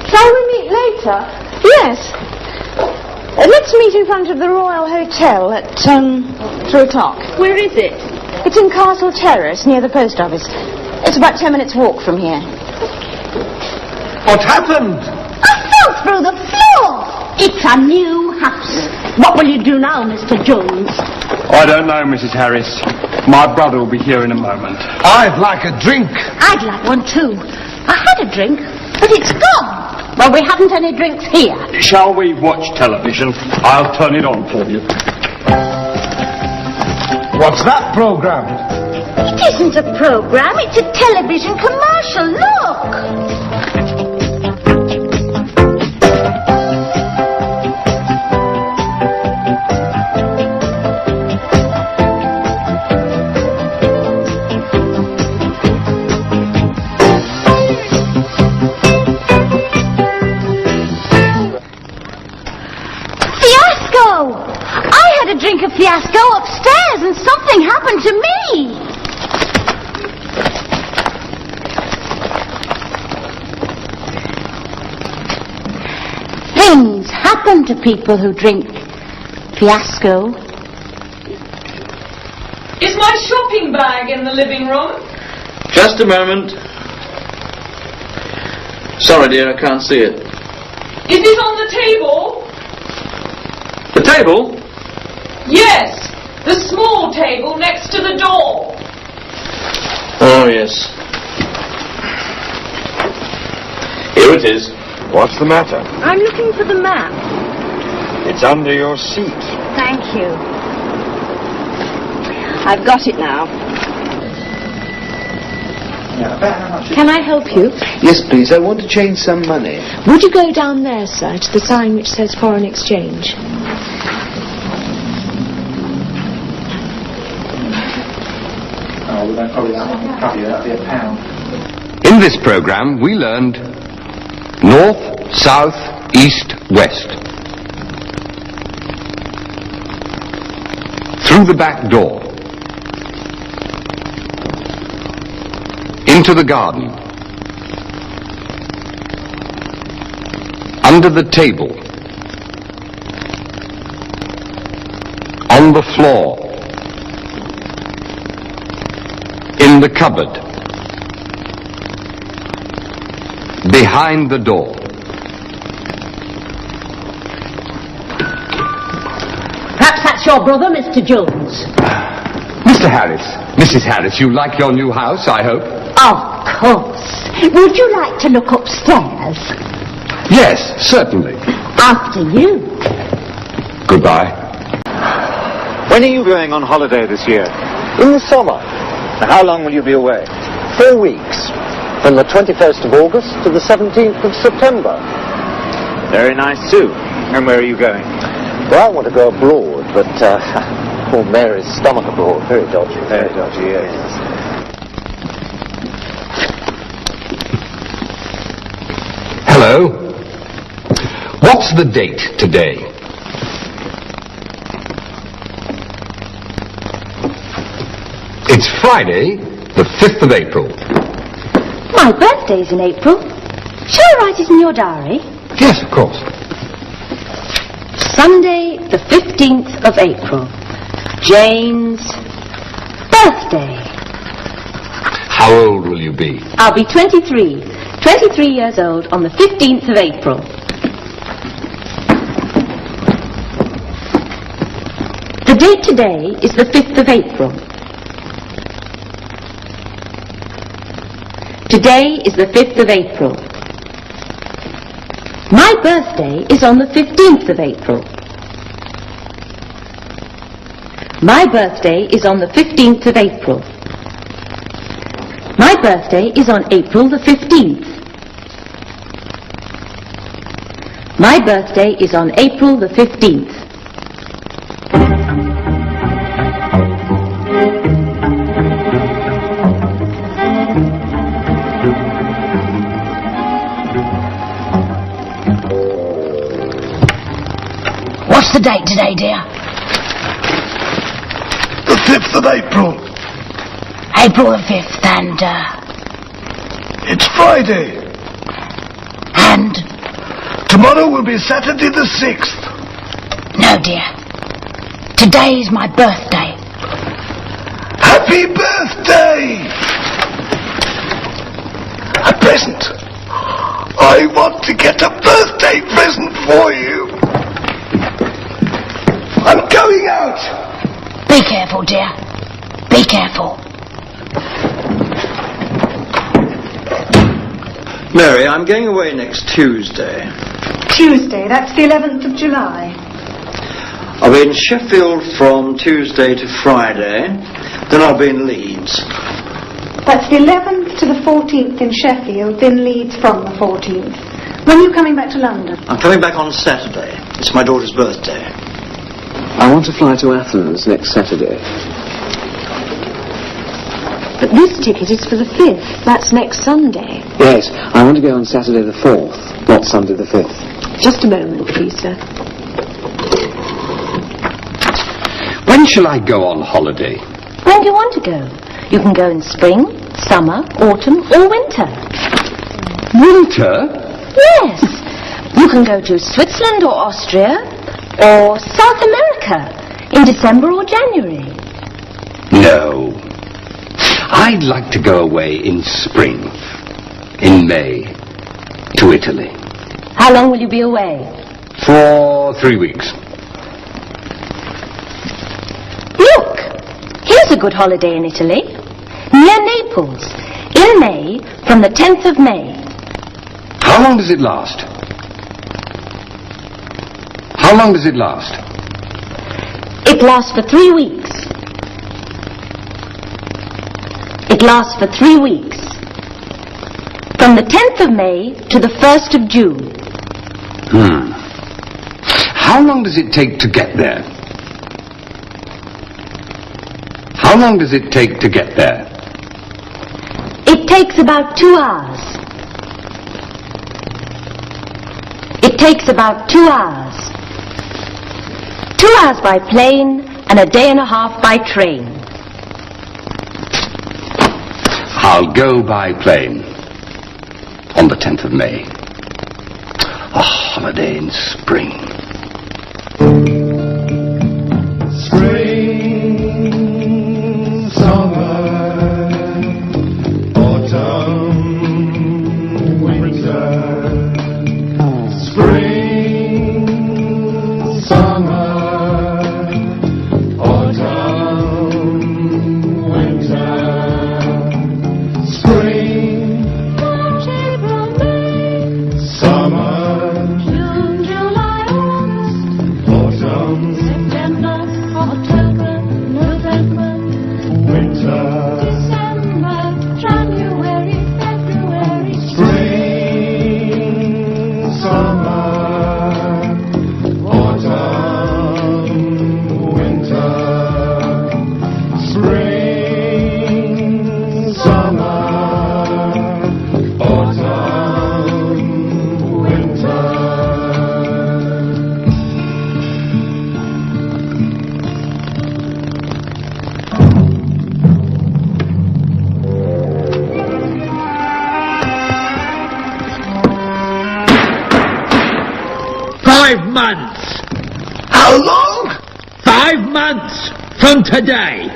Shall we meet later? Yes. Let's meet in front of the Royal Hotel at 3 o'clock. Where is it? It's in Castle Terrace, near the post office. It's about 10 minutes' walk from here. What happened? I fell through the floor. It's a new house. What will you do now, Mr. Jones? I don't know, Mrs. Harris. My brother will be here in a moment. I'd like a drink. I'd like one too. I had a drink, but it's gone. Well, we haven't any drinks here. Shall we watch television? I'll turn it on for you. What's that program? It isn't a program, it's a television commercial. Look! Drink a fiasco upstairs and something happened to me. Things happen to people who drink fiasco. Is my shopping bag in the living room? Just a moment. Sorry, dear, I can't see it. Is it on the table? The table? Yes, the small table next to the door. Oh, yes. Here it is. What's the matter? I'm looking for the map. It's under your seat. Thank you. I've got it now. Can I help you? Yes, please. I want to change some money. Would you go down there, sir, to the sign which says foreign exchange? In this program, we learned north, south, east, west. Through the back door. Into the garden. Under the table. On the floor. In the cupboard. Behind the door. Perhaps that's your brother, Mr. Jones. Mr. Harris, Mrs. Harris, you like your new house, I hope? Of course. Would you like to look upstairs? Yes, certainly. After you. Goodbye. When are you going on holiday this year? In the summer. Now, how long will you be away? 4 weeks. From the 21st of August to the 17th of September. Very nice too. And where are you going? Well, I want to go abroad, but poor Mary's stomach abroad. Very dodgy. Very dodgy, yes. Hello. What's the date today? It's Friday, the 5th of April. My birthday's in April. Shall I write it in your diary? Yes, of course. Sunday, the 15th of April. Jane's birthday. How old will you be? I'll be 23. 23 years old on the 15th of April. The date today is the 5th of April. Today is the 5th of April. My birthday is on the 15th of April. My birthday is on the 15th of April. My birthday is on April the 15th. My birthday is on April the 15th. the date today, dear? The 5th of April. April the 5th, and, It's Friday. And? Tomorrow will be Saturday the 6th. No, dear. Today is my birthday. Happy birthday! A present. I want to get a birthday present for you. I'm going out. Be careful, dear. Be careful. Mary, I'm going away next Tuesday. Tuesday, that's the 11th of July. I'll be in Sheffield from Tuesday to Friday, then I'll be in Leeds. That's the 11th to the 14th in Sheffield, then Leeds from the 14th. When are you coming back to London? I'm coming back on Saturday. It's my daughter's birthday. I want to fly to Athens next Saturday. But this ticket is for the 5th. That's next Sunday. Yes, I want to go on Saturday the 4th, not Sunday the 5th. Just a moment, please, sir. When shall I go on holiday? When do you want to go? You can go in spring, summer, autumn, or winter. Winter? Yes. You can go to Switzerland or Austria, or South America in December or January. No. I'd like to go away in spring, in May, to Italy. How long will you be away? For 3 weeks. Look, here's a good holiday in Italy, near Naples, in May, from the 10th of May. How long does it last? How long does it last? It lasts for 3 weeks. It lasts for 3 weeks. From the 10th of May to the 1st of June. How long does it take to get there? How long does it take to get there? It takes about 2 hours. It takes about 2 hours. 2 hours by plane and a day and a half by train. I'll go by plane on the 10th of May. A holiday in spring. Spring, summer, autumn, winter. Spring, summer, autumn, winter. Spring, March, April, May, summer, June, July, August, autumn, September, October, November, winter, December, January, February, spring, summer, autumn, winter, spring, summer, autumn, winter. Five months. How long? 5 months from today.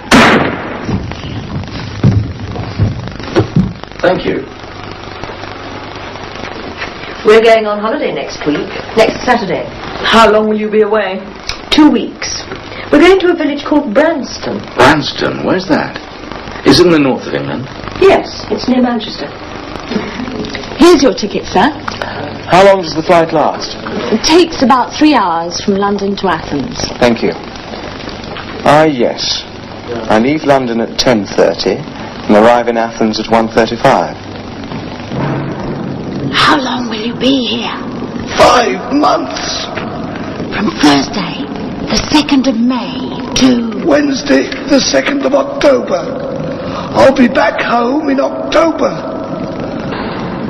Thank you. We're going on holiday next week, next Saturday. How long will you be away? 2 weeks. We're going to a village called Branston. Branston, where's that? Is it in the north of England? Yes, it's near Manchester. Here's your ticket, sir. How long does the flight last? It takes about 3 hours from London to Athens. Thank you. Ah, yes. I leave London at 10:30 and arrive in Athens at 1:35. How long will you be here? 5 months. From Thursday, the 2nd of May, to... Wednesday, the 2nd of October. I'll be back home in October.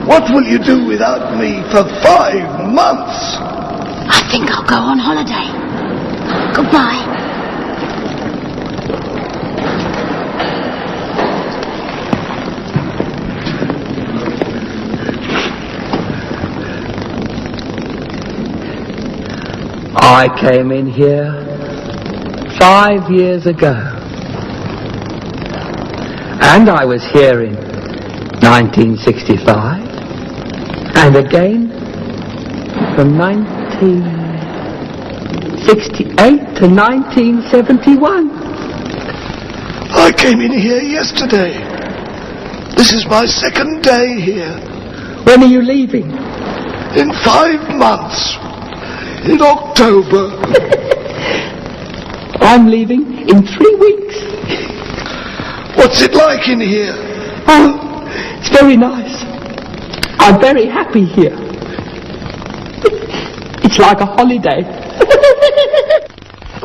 What will you do without me for 5 months? I think I'll go on holiday. Goodbye. I came in here 5 years ago. And I was here in 1965. And again from 1968 to 1971. I came in here yesterday. This is my second day here. When are you leaving? In 5 months. In October. I'm leaving in 3 weeks. What's it like in here? Oh, it's very nice. I'm very happy here. It's like a holiday.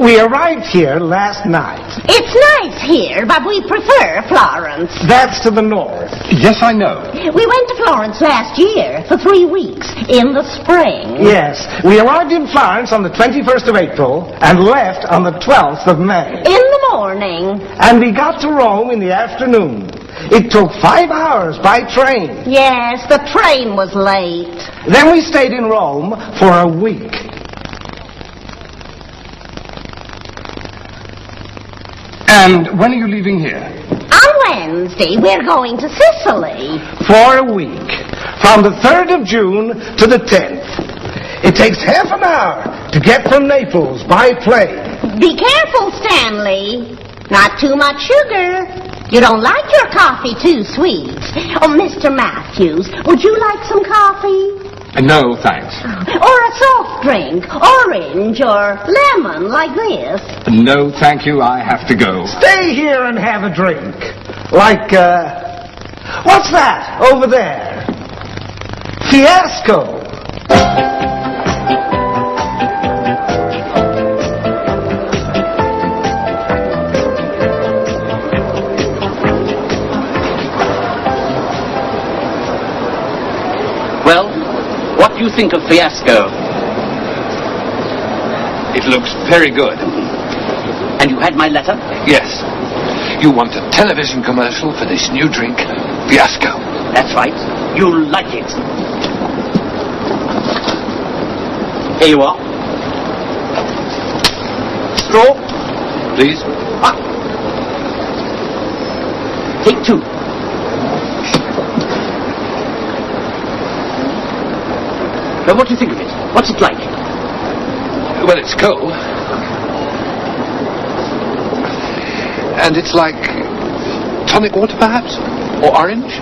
We arrived here last night. It's nice here, but we prefer Florence. That's to the north. Yes, I know. We went to Florence last year for 3 weeks in the spring. Yes, we arrived in Florence on the 21st of April and left on the 12th of May. In the morning. And we got to Rome in the afternoon. It took 5 hours by train. Yes, the train was late. Then we stayed in Rome for a week. And when are you leaving here? On Wednesday, we're going to Sicily. For a week. From the 3rd of June to the 10th. It takes half an hour to get from Naples by plane. Be careful, Stanley. Not too much sugar. You don't like your coffee too sweet. Oh, Mr. Matthews, would you like some coffee? No, thanks. Or a soft drink, orange or lemon like this? No, thank you, I have to go. Stay here and have a drink. Like, what's that over there? Fiasco. Well, what do you think of Fiasco? It looks very good. And you had my letter? Yes. You want a television commercial for this new drink, Fiasco. That's right. You'll like it. Here you are. Straw? Please. Ah. Take 2. Now, what do you think of it? What's it like? Well, it's cold. And it's like tonic water, perhaps? Or orange?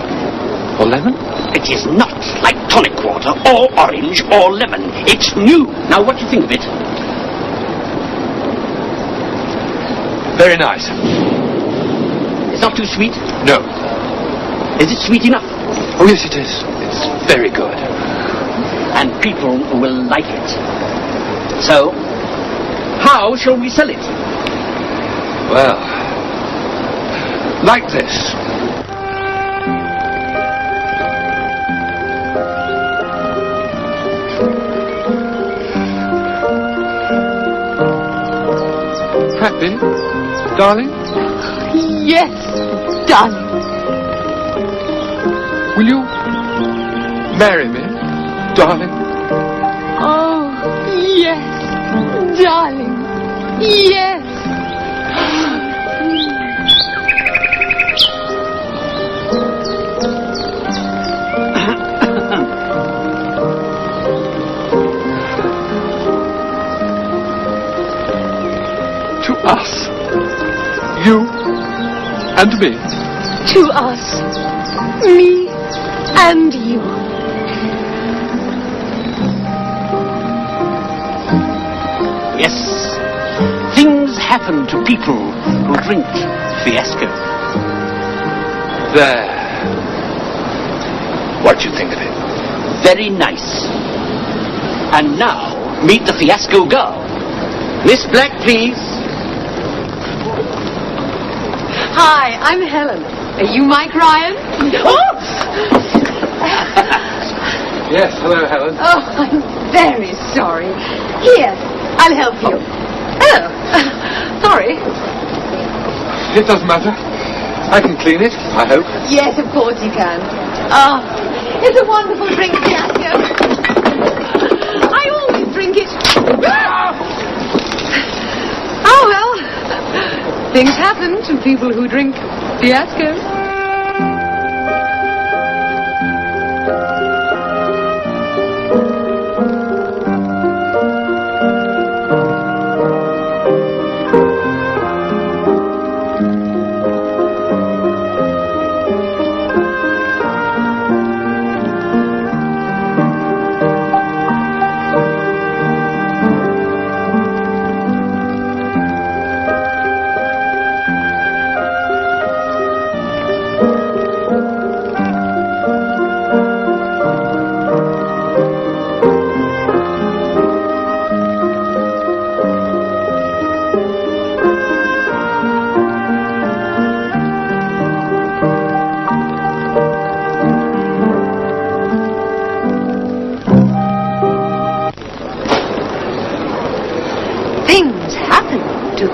Or lemon? It is not like tonic water, or orange, or lemon. It's new. Now, what do you think of it? Very nice. It's not too sweet? No. Is it sweet enough? Oh, yes, it is. It's very good. And people will like it. So, how shall we sell it? Well, like this. Happy, darling? Yes, darling. Will you marry me, darling? Oh, yes, darling. Yes. To us. You and me. To us. Me and you. Yes. Things happen to people who drink Fiasco. There. What do you think of it? Very nice. And now, meet the Fiasco girl. Miss Black, please. Hi, I'm Helen. Are you Mike Ryan? Oh! Yes, hello, Helen. Oh, I'm very sorry. Here, I'll help you. Oh, sorry. It doesn't matter. I can clean it, I hope. Yes, of course you can. Ah, it's a wonderful drink, fiasco. I always drink it. Oh, well. Things happen to people who drink fiasco.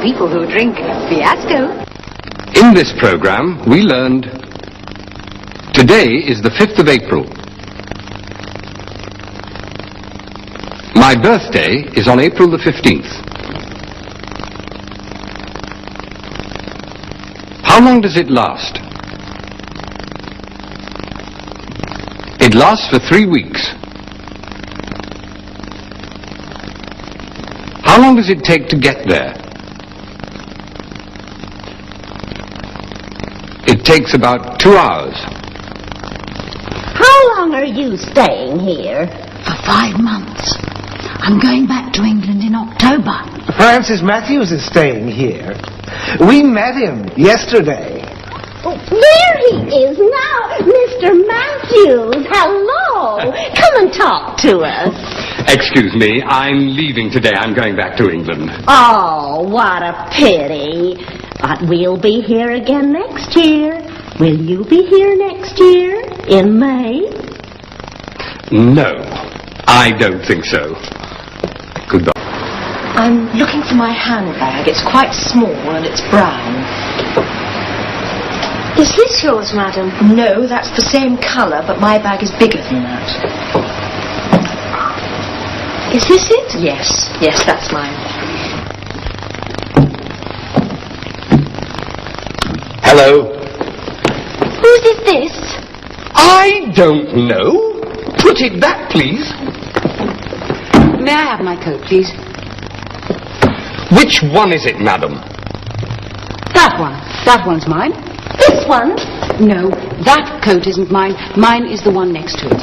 People who drink fiasco. In this program, we learned today is the 5th of April. My birthday is on April the 15th. How long does it last? It lasts for 3 weeks. How long does it take to get there? It takes about 2 hours. How long are you staying here? For 5 months. I'm going back to England in October. Francis Matthews is staying here. We met him yesterday. Oh, there he is now, Mr. Matthews. Hello. Come and talk to us. Excuse me, I'm leaving today. I'm going back to England. Oh, what a pity. But we'll be here again next year. Will you be here next year? In May? No, I don't think so. Goodbye. I'm looking for my handbag. It's quite small and it's brown. Is this yours, madam? No, that's the same colour, but my bag is bigger than that. Is this it? Yes, yes, that's mine. Hello. Whose is this? I don't know. Put it back, please. May I have my coat, please? Which one is it, madam? That one. That one's mine. This one? No, that coat isn't mine. Mine is the one next to it.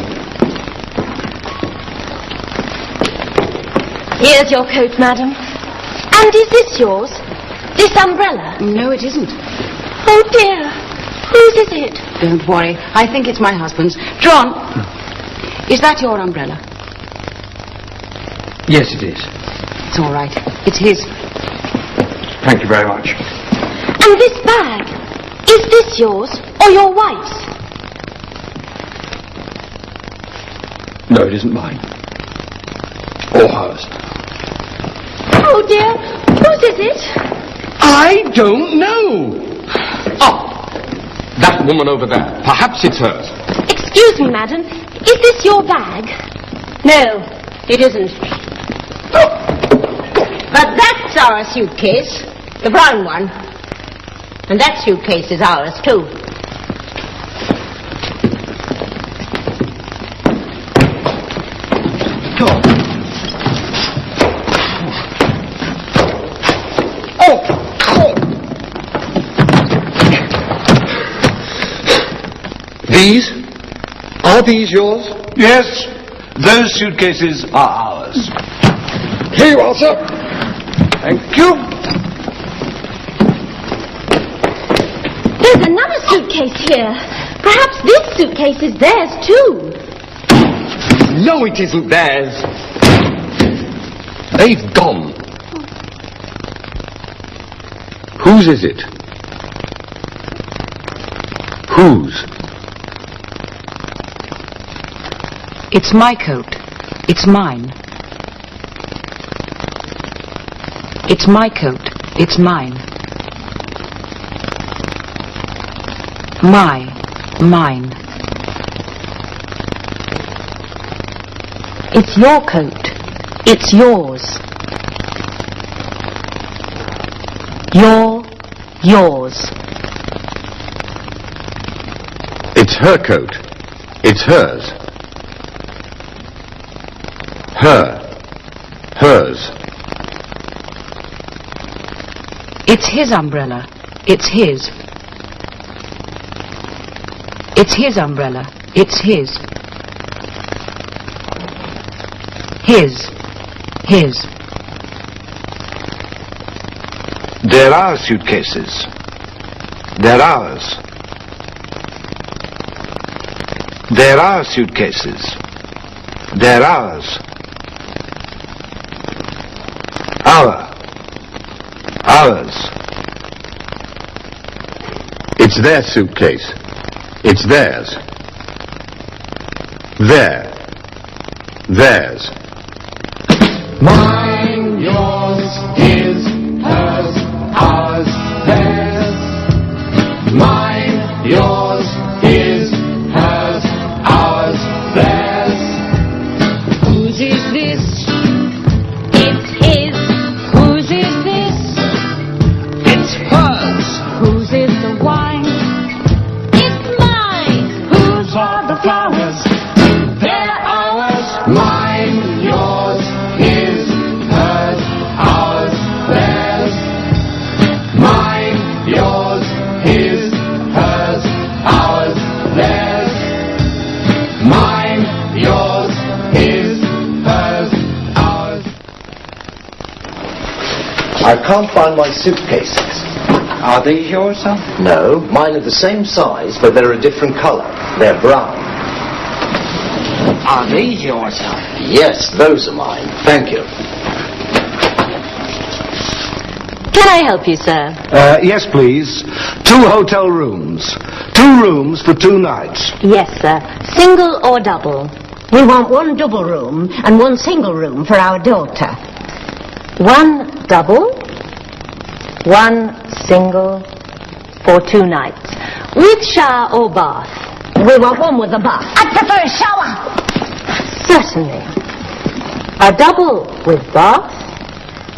Here's your coat, madam. And is this yours? This umbrella? No, it isn't. Oh, dear. Whose is it? Don't worry. I think it's my husband's. John, is that your umbrella? Yes, it is. It's all right. It's his. Thank you very much. And this bag, is this yours or your wife's? No, it isn't mine. Or hers. Oh, dear. Whose is it? I don't know. Oh, that woman over there. Perhaps it's hers. Excuse me, madam. Is this your bag? No, it isn't. But that's our suitcase, the brown one. And that suitcase is ours, too. These? Are these yours? Yes, those suitcases are ours. Here you are, sir. Thank you. There's another suitcase here. Perhaps this suitcase is theirs, too. No, it isn't theirs. They've gone. Whose is it? Whose? It's my coat. It's mine. It's my coat. It's mine. Mine. It's your coat. It's yours. Yours. It's her coat. It's hers. Hers. It's his umbrella. It's his. It's his umbrella. It's his. His. They're our suitcases. They're ours. They're our suitcases. They're ours. Ours. It's their suitcase. It's theirs. Theirs. Mine, yours, his, hers, ours, theirs. Mine, yours, his, hers, ours, theirs. Whose is this? It's his. Whose is this? It's hers. Whose is the wine? It's mine. Whose are the flowers? They're ours. Mine, yours, his, hers, ours, theirs. Mine, yours, his, hers, ours, theirs. Mine, yours, his, hers, ours. I can't find my suitcases. Are these yours, sir? No, mine are the same size, but they're a different colour. They're brown. Are these yours, sir? Yes, those are mine. Thank you. Can I help you, sir? Yes, please. 2 hotel rooms. 2 rooms for 2 nights. Yes, sir. Single or double? We want 1 double room and 1 single room for our daughter. 1 double, 1 single for 2 nights. With shower or bath? We want 1 with a bath. I prefer a shower. Certainly. A double with bath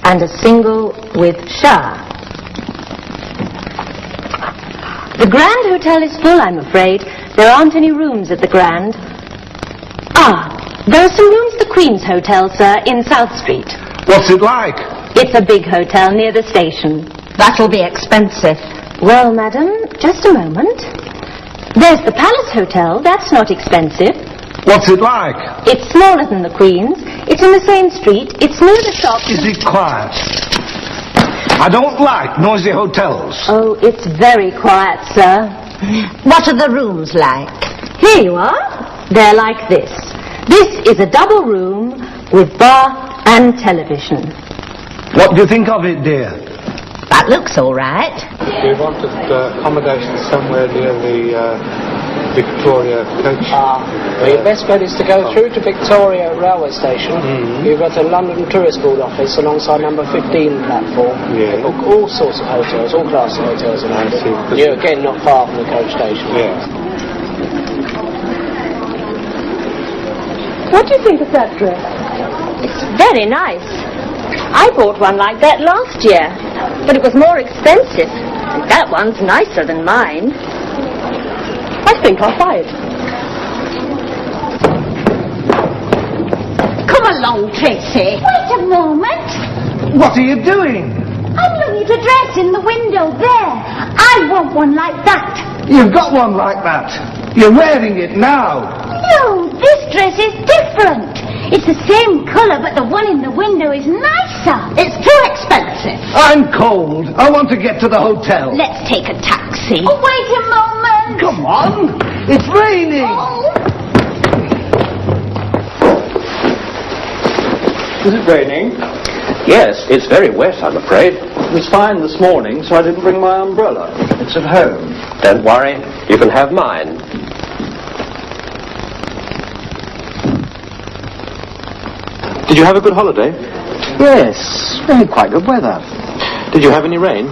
and a single with shower. The Grand Hotel is full, I'm afraid. There aren't any rooms at the Grand. There are some rooms at the Queen's Hotel, sir, in South Street. What's it like? It's a big hotel near the station. That'll be expensive. Well, madam, just a moment. There's the Palace Hotel. That's not expensive. What's it like? It's smaller than the Queen's. It's in the same street. It's near the shops. Is it quiet? I don't like noisy hotels. Oh, it's very quiet, sir. What are the rooms like? Here you are. They're like this. This is a double room with bath and television. What do you think of it, dear? That looks all right. We wanted accommodation somewhere near the Victoria coach. Well, your best bet is to go through to Victoria railway station. You've got the London Tourist Board office alongside number 15 platform. They book all sorts of hotels, all classes of hotels in London. You're again not far from the coach station. What do you think of that dress? It's very nice. I bought one like that last year, but it was more expensive. And that one's nicer than mine. I think I'll buy it. Come along, Tracy. Wait a moment. What are you doing? I'm looking at a dress in the window there. I want one like that. You've got one like that. You're wearing it now. No, this dress is different. It's the same colour, but the one in the window is nicer. It's too expensive. I'm cold. I want to get to the hotel. Let's take a taxi. Oh, wait a moment. Come on. It's raining. Is it raining? Yes, it's very wet, I'm afraid. It was fine this morning, so I didn't bring my umbrella. It's at home. Don't worry, you can have mine. Did you have a good holiday? Yes, really quite good weather. Did you have any rain?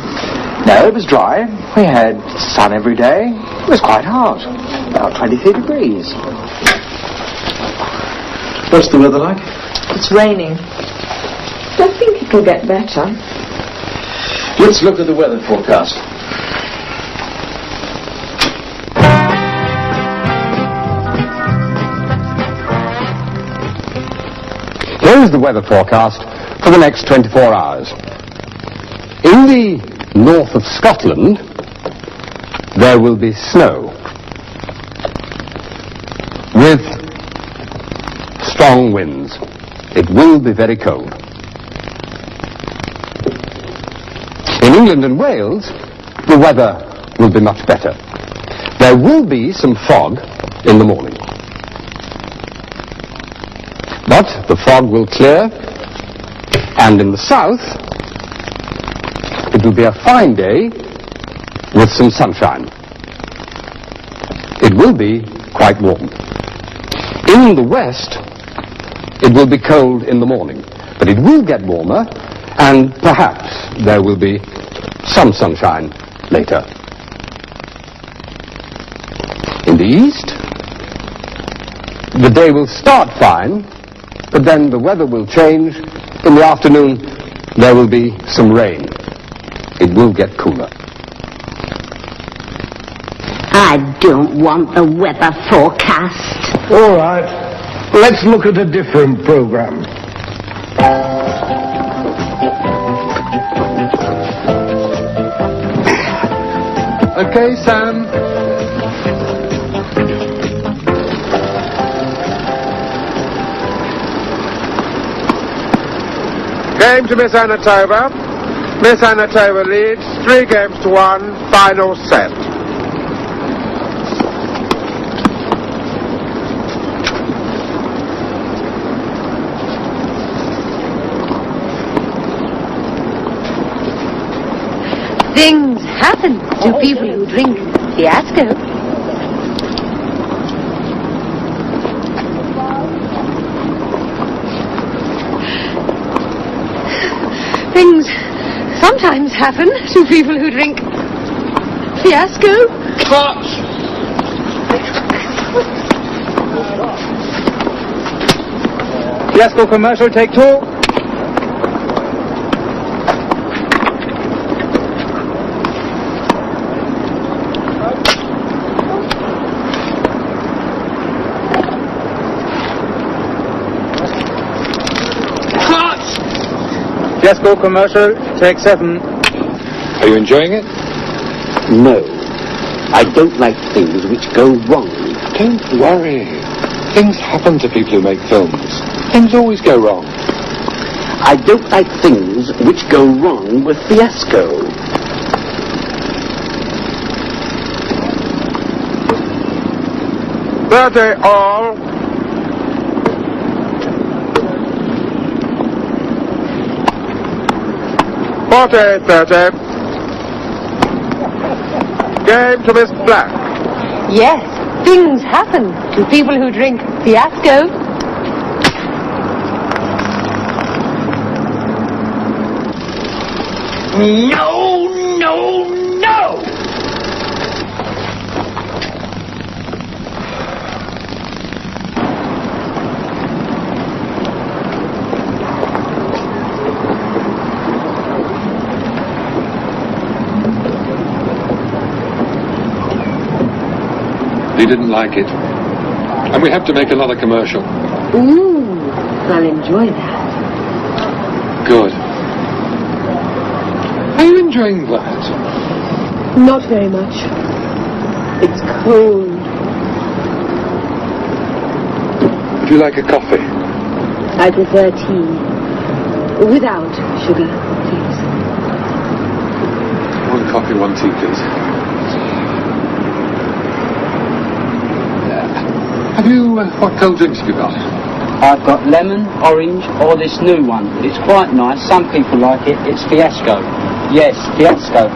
No, it was dry. We had sun every day. It was quite hot, about 23 degrees. What's the weather like? It's raining. I think it'll get better. Let's look at the weather forecast. Here is the weather forecast for the next 24 hours. In the north of Scotland, there will be snow with strong winds. It will be very cold. In England and Wales, the weather will be much better. There will be some fog in the morning. But the fog will clear, and in the south, it will be a fine day with some sunshine. It will be quite warm. In the west, it will be cold in the morning, but it will get warmer, and perhaps there will be some sunshine later. In the east, the day will start fine, but then the weather will change. In the afternoon, there will be some rain. It will get cooler. I don't want the weather forecast. All right. Let's look at a different program. Okay, Sam. Game to Miss Anatova. Miss Anatova leads 3-1, final set. Things happen to people who drink fiasco. Things sometimes happen to people who drink fiasco. Cut! Fiasco commercial, take 2. Fiasco commercial, take 7. Are you enjoying it? No. I don't like things which go wrong. Don't worry. Things happen to people who make films. Things always go wrong. I don't like things which go wrong with fiasco. Birthday all. Thirty. Game to Miss Black. Yes, things happen to people who drink fiasco. No, no, no! He didn't like it. And we have to make another commercial. Ooh, I'll enjoy that. Good. Are you enjoying that? Not very much. It's cold. Would you like a coffee? I prefer tea. Without sugar, please. One coffee, one tea, please. Have you, what cold drinks have you got? I've got lemon, orange, or this new one. It's quite nice. Some people like it. It's fiasco. Yes, fiasco.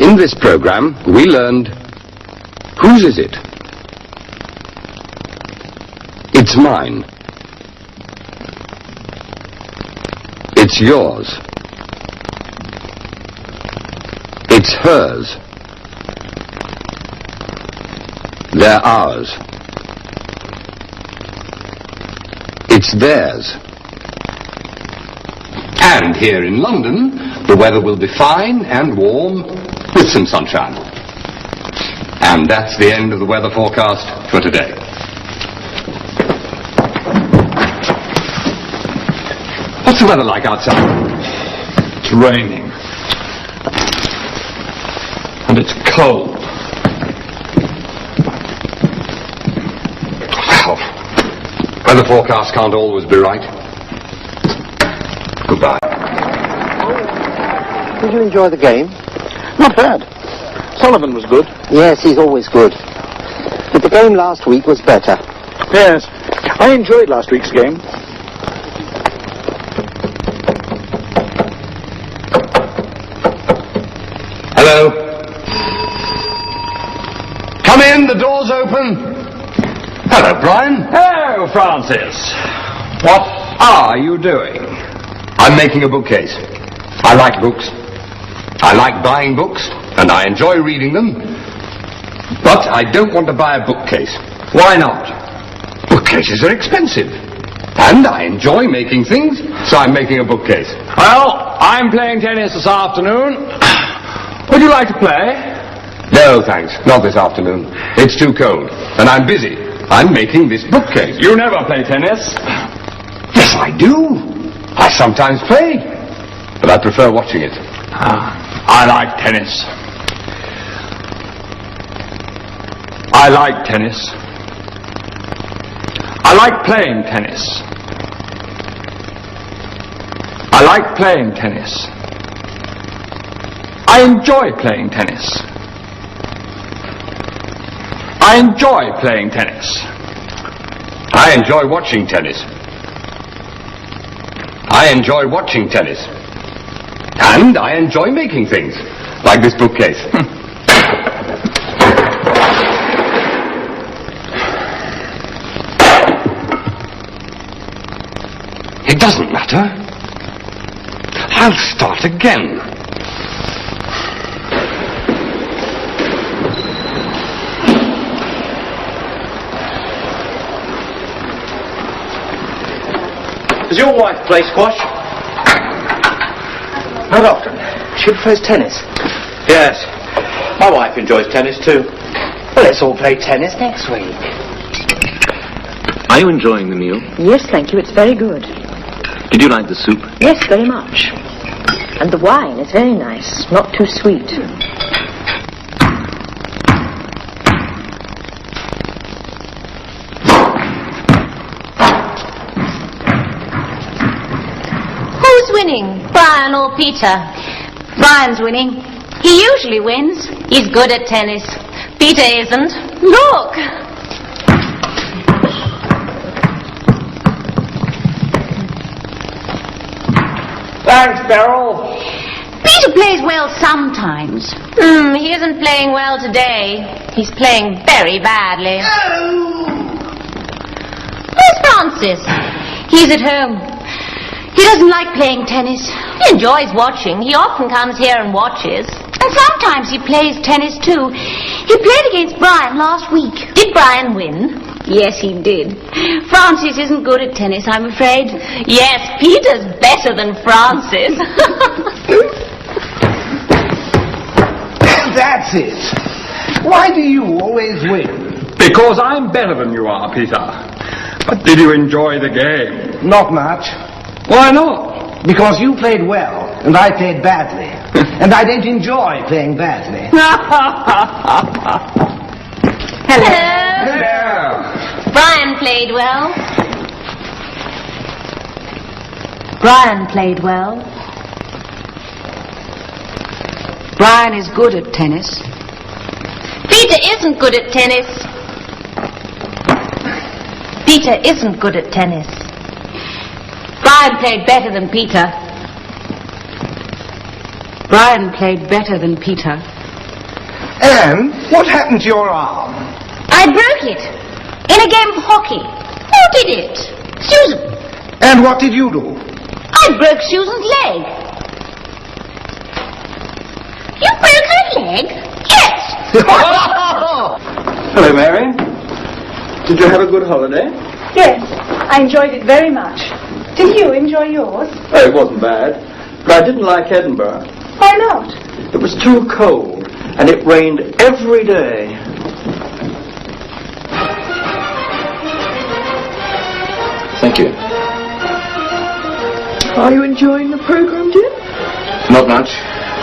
In this program, we learned whose is it? It's mine. It's yours. It's hers. They're ours. It's theirs. And here in London, the weather will be fine and warm with some sunshine. And that's the end of the weather forecast for today. What's the weather like outside? It's raining. And it's cold. Well, weather forecasts can't always be right. Goodbye. Did you enjoy the game? Not bad. Sullivan was good. Yes, he's always good. But the game last week was better. Yes. I enjoyed last week's game. Hello? Come in, the door's open. Hello, Brian. Hello, Francis. What are you doing? I'm making a bookcase. I like books. I like buying books, and I enjoy reading them. But I don't want to buy a bookcase. Why not? Bookcases are expensive. And I enjoy making things, so I'm making a bookcase. Well, I'm playing tennis this afternoon. Would you like to play? No, thanks. Not this afternoon. It's too cold. And I'm busy. I'm making this bookcase. You never play tennis. Yes, I do. I sometimes play. But I prefer watching it. I like tennis. I like tennis. I like playing tennis. I like playing tennis. I enjoy playing tennis. I enjoy playing tennis. I enjoy watching tennis. I enjoy watching tennis. And I enjoy making things, like this bookcase. It doesn't matter. I'll start again. Does your wife play squash? Not often. She prefers tennis. Yes. My wife enjoys tennis too. Well, let's all play tennis next week. Are you enjoying the meal? Yes, thank you. It's very good. Did you like the soup? Yes, very much. And the wine is very nice, not too sweet. Who's winning, Brian or Peter? Brian's winning. He usually wins. He's good at tennis. Peter isn't. Look! Thanks, Beryl. Peter plays well sometimes. He isn't playing well today. He's playing very badly. Where's Francis? He's at home. He doesn't like playing tennis. He enjoys watching. He often comes here and watches. And sometimes he plays tennis too. He played against Brian last week. Did Brian win? Yes, he did. Francis isn't good at tennis, I'm afraid. Yes, Peter's better than Francis. That's it. Why do you always win? Because I'm better than you are, Peter. But did you enjoy the game? Not much. Why not? Because you played well, and I played badly. And I don't enjoy playing badly. Hello. Brian played well. Brian played well. Brian is good at tennis. Peter isn't good at tennis. Peter isn't good at tennis. Brian played better than Peter. Brian played better than Peter. Anne, what happened to your arm? I broke it in a game of hockey. Oh, did it? Susan. And what did you do? I broke Susan's leg. You broke her leg? Yes. Hello, Mary. Did you have a good holiday? Yes, I enjoyed it very much. Did you enjoy yours? Oh, it wasn't bad. But I didn't like Edinburgh. Why not? It was too cold, and it rained every day. Thank you. Are you enjoying the programme, dear? Not much.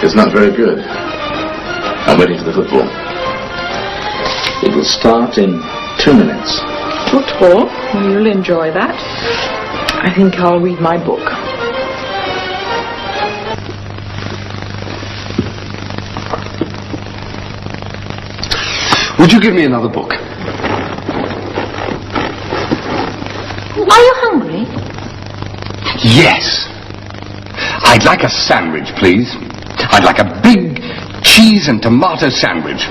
It's not very good. I'm waiting for the football. It will start in 2 minutes. Football? Well, you'll enjoy that. I think I'll read my book. Would you give me another book? Are you hungry? Yes. I'd like a sandwich, please. I'd like a big cheese and tomato sandwich.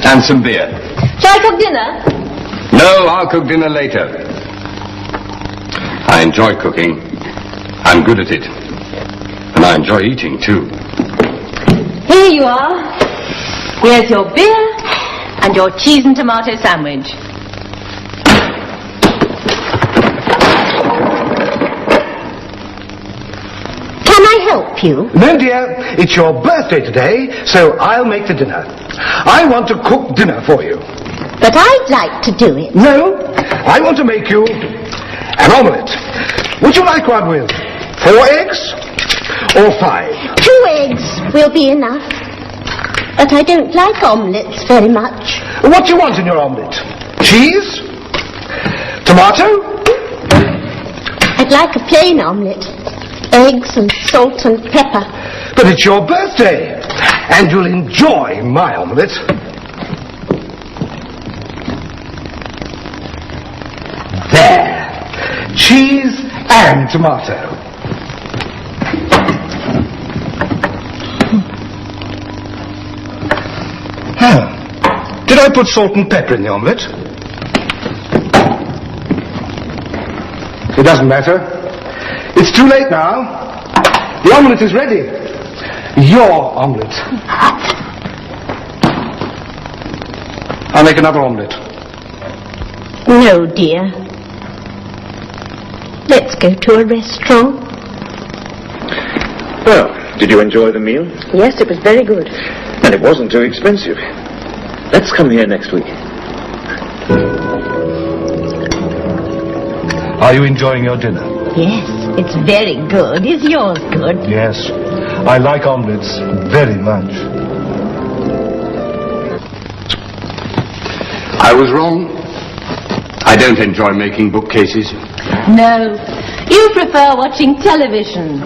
And some beer. Shall I cook dinner? No, I'll cook dinner later. I enjoy cooking. I'm good at it. And I enjoy eating, too. Here you are. Here's your beer and your cheese and tomato sandwich. Can I help you? No, dear. It's your birthday today, so I'll make the dinner. I want to cook dinner for you. But I'd like to do it. No, I want to make you an omelette. Would you like one with 4 eggs or 5? 2 eggs will be enough. But I don't like omelettes very much. What do you want in your omelette? Cheese? Tomato? I'd like a plain omelette. Eggs and salt and pepper. But it's your birthday, and you'll enjoy my omelette. There. Cheese and tomato. Did I put salt and pepper in the omelette? It doesn't matter. It's too late now. The omelette is ready. Your omelette. I'll make another omelette. No, dear. Let's go to a restaurant. Well, did you enjoy the meal? Yes, it was very good. And it wasn't too expensive. Let's come here next week. Are you enjoying your dinner? Yes, it's very good. Is yours good? Yes. I like omelettes very much. I was wrong. I don't enjoy making bookcases. No, you prefer watching television.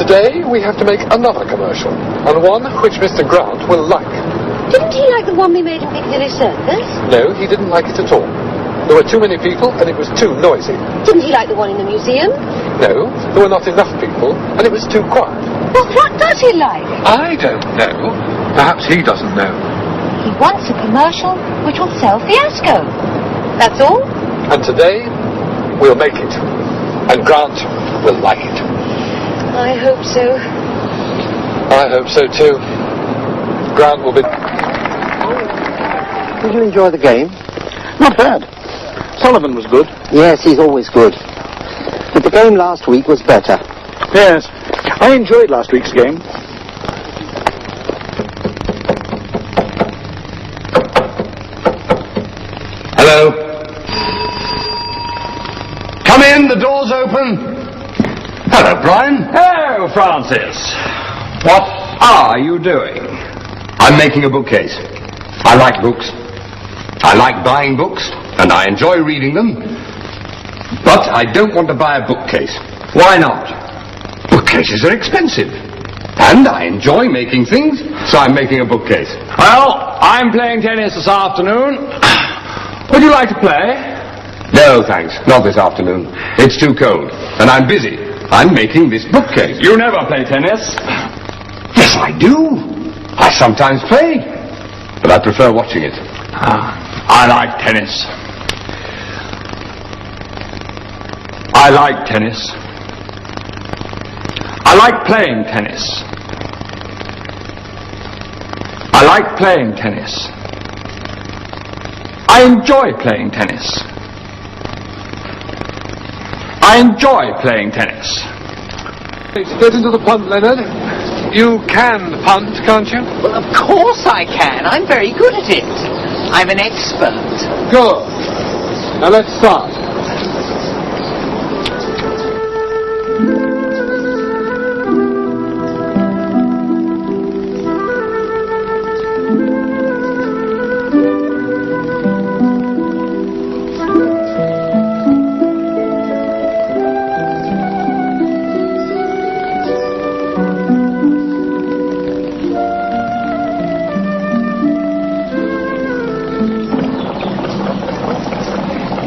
Today we have to make another commercial, and one which Mr. Grant will like. Didn't he like the one we made in Piccadilly Circus? No, he didn't like it at all. There were too many people and it was too noisy. Didn't he like the one in the museum? No, there were not enough people and it was too quiet. Well, what does he like? I don't know. Perhaps he doesn't know. He wants a commercial which will sell fiasco. That's all? And today, we'll make it. And Grant will like it. I hope so. I hope so too. Grant will be... Did you enjoy the game? Not bad. Sullivan was good. Yes, he's always good. But the game last week was better. Yes. I enjoyed last week's game. Hello? Come in, the door's open. Hello, Brian. Hello, Francis. What are you doing? I'm making a bookcase. I like books. I like buying books, and I enjoy reading them. But I don't want to buy a bookcase. Why not? Bookcases are expensive. And I enjoy making things, so I'm making a bookcase. Well, I'm playing tennis this afternoon. Would you like to play? No, thanks. Not this afternoon. It's too cold. And I'm busy. I'm making this bookcase. You never play tennis? Yes, I do. I sometimes play. But I prefer watching it. I like tennis. I like tennis. I like playing tennis. I like playing tennis. I enjoy playing tennis. I enjoy playing tennis. Get into the punt, Leonard. You can punt, can't you? Well, of course I can. I'm very good at it. I'm an expert. Good. Now let's start.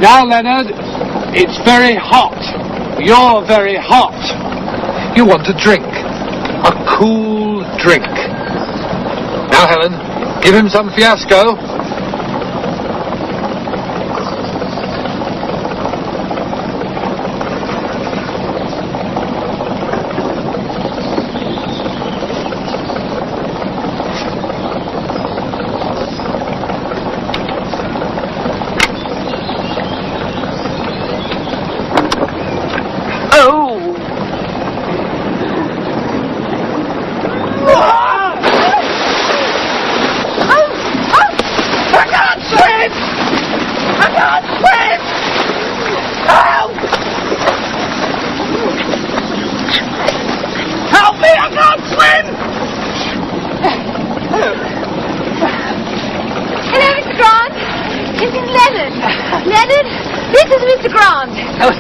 Now, Leonard, it's very hot. You're very hot. You want a drink. A cool drink. Now, Helen, give him some fiasco.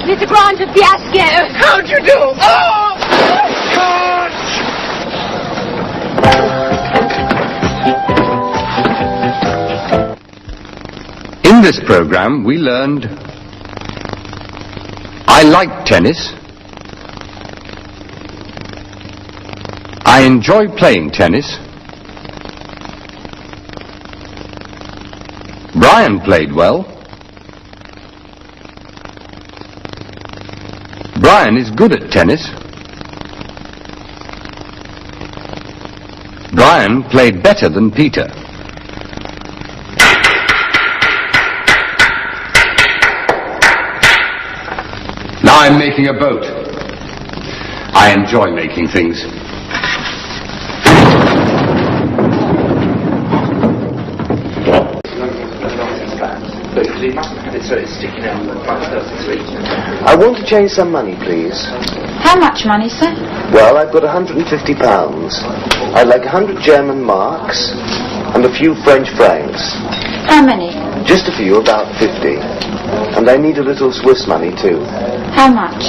Mr. Grant of Fiasco. How'd you do? Oh! In this program, we learned I like tennis. I enjoy playing tennis. Brian played well. Brian is good at tennis. Brian played better than Peter. Now I'm making a boat. I enjoy making things. I want to change some money, please. How much money, sir? Well, I've got £150. I'd like 100 German marks and a few French francs. How many? Just a few, about 50. And I need a little Swiss money, too. How much?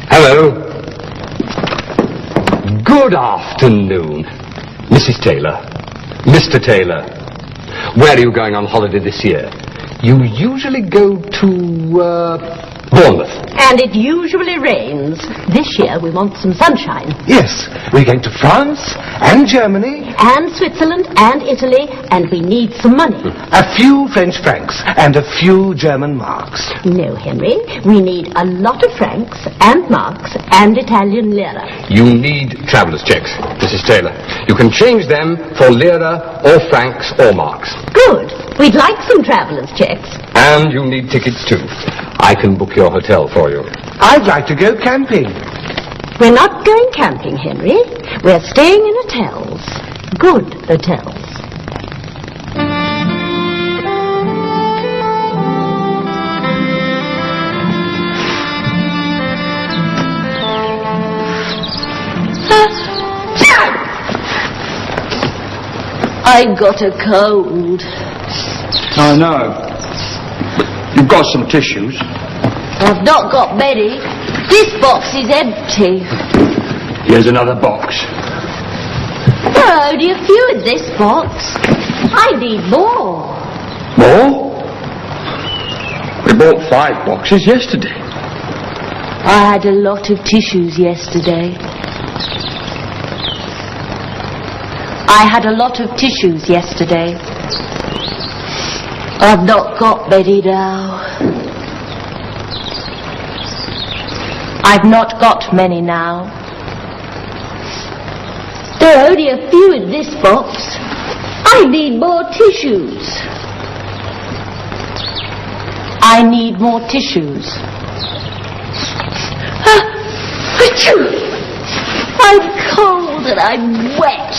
Hello. Good afternoon, Mrs. Taylor. Mr. Taylor. Where are you going on holiday this year? You usually go to, Bournemouth. And it usually rains. This year we want some sunshine. Yes, we're going to France and Germany. And Switzerland and Italy, and we need some money. A few French francs and a few German marks. No, Henry, we need a lot of francs and marks and Italian lira. You need traveller's checks, Mrs. Taylor. You can change them for lira or francs or marks. Good. We'd like some traveller's checks. And you need tickets too. I can book your hotel for you. I'd like to go camping. We're not going camping, Henry. We're staying in hotels. Good hotels. I got a cold. I know. You've got some tissues. I've not got many. This box is empty. Here's another box. There are only a few in this box. I need more. More? We bought 5 boxes yesterday. I had a lot of tissues yesterday. I had a lot of tissues yesterday. I've not got many now. I've not got many now. There are only a few in this box. I need more tissues. I need more tissues. I'm cold and I'm wet.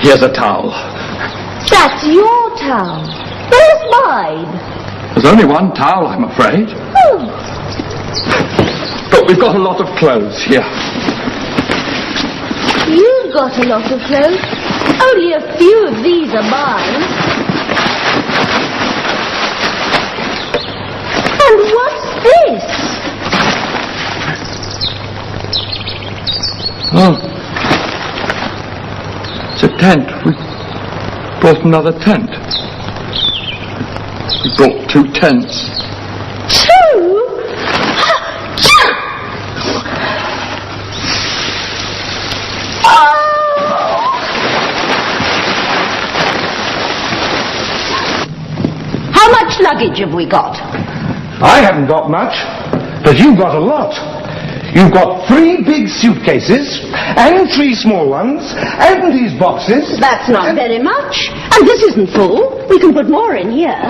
Here's a towel. That's your towel. Where's mine? There's only one towel, I'm afraid. Oh. But we've got a lot of clothes here. You've got a lot of clothes. Only a few of these are mine. And what's this? Oh. It's a tent. We brought another tent. We brought 2 tents. 2? How much luggage have we got? I haven't got much, but you've got a lot. You've got 3 big suitcases, and 3 small ones, and these boxes. That's not very much. And this isn't full. We can put more in here.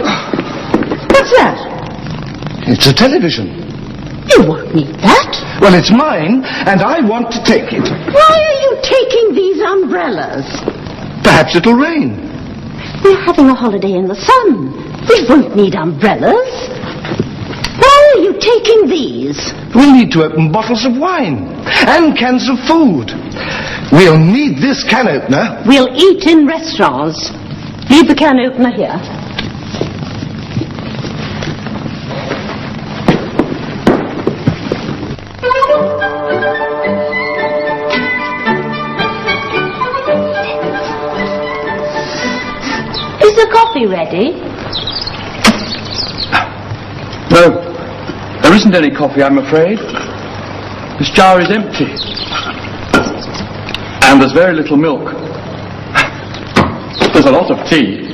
What's that? It's a television. You won't need that. Well, it's mine, and I want to take it. Why are you taking these umbrellas? Perhaps it'll rain. We're having a holiday in the sun. We won't need umbrellas. Why are you taking these? We'll need to open bottles of wine and cans of food. We'll need this can opener. We'll eat in restaurants. Leave the can opener here. Is the coffee ready? No. There isn't any coffee, I'm afraid. This jar is empty. And there's very little milk. There's a lot of tea.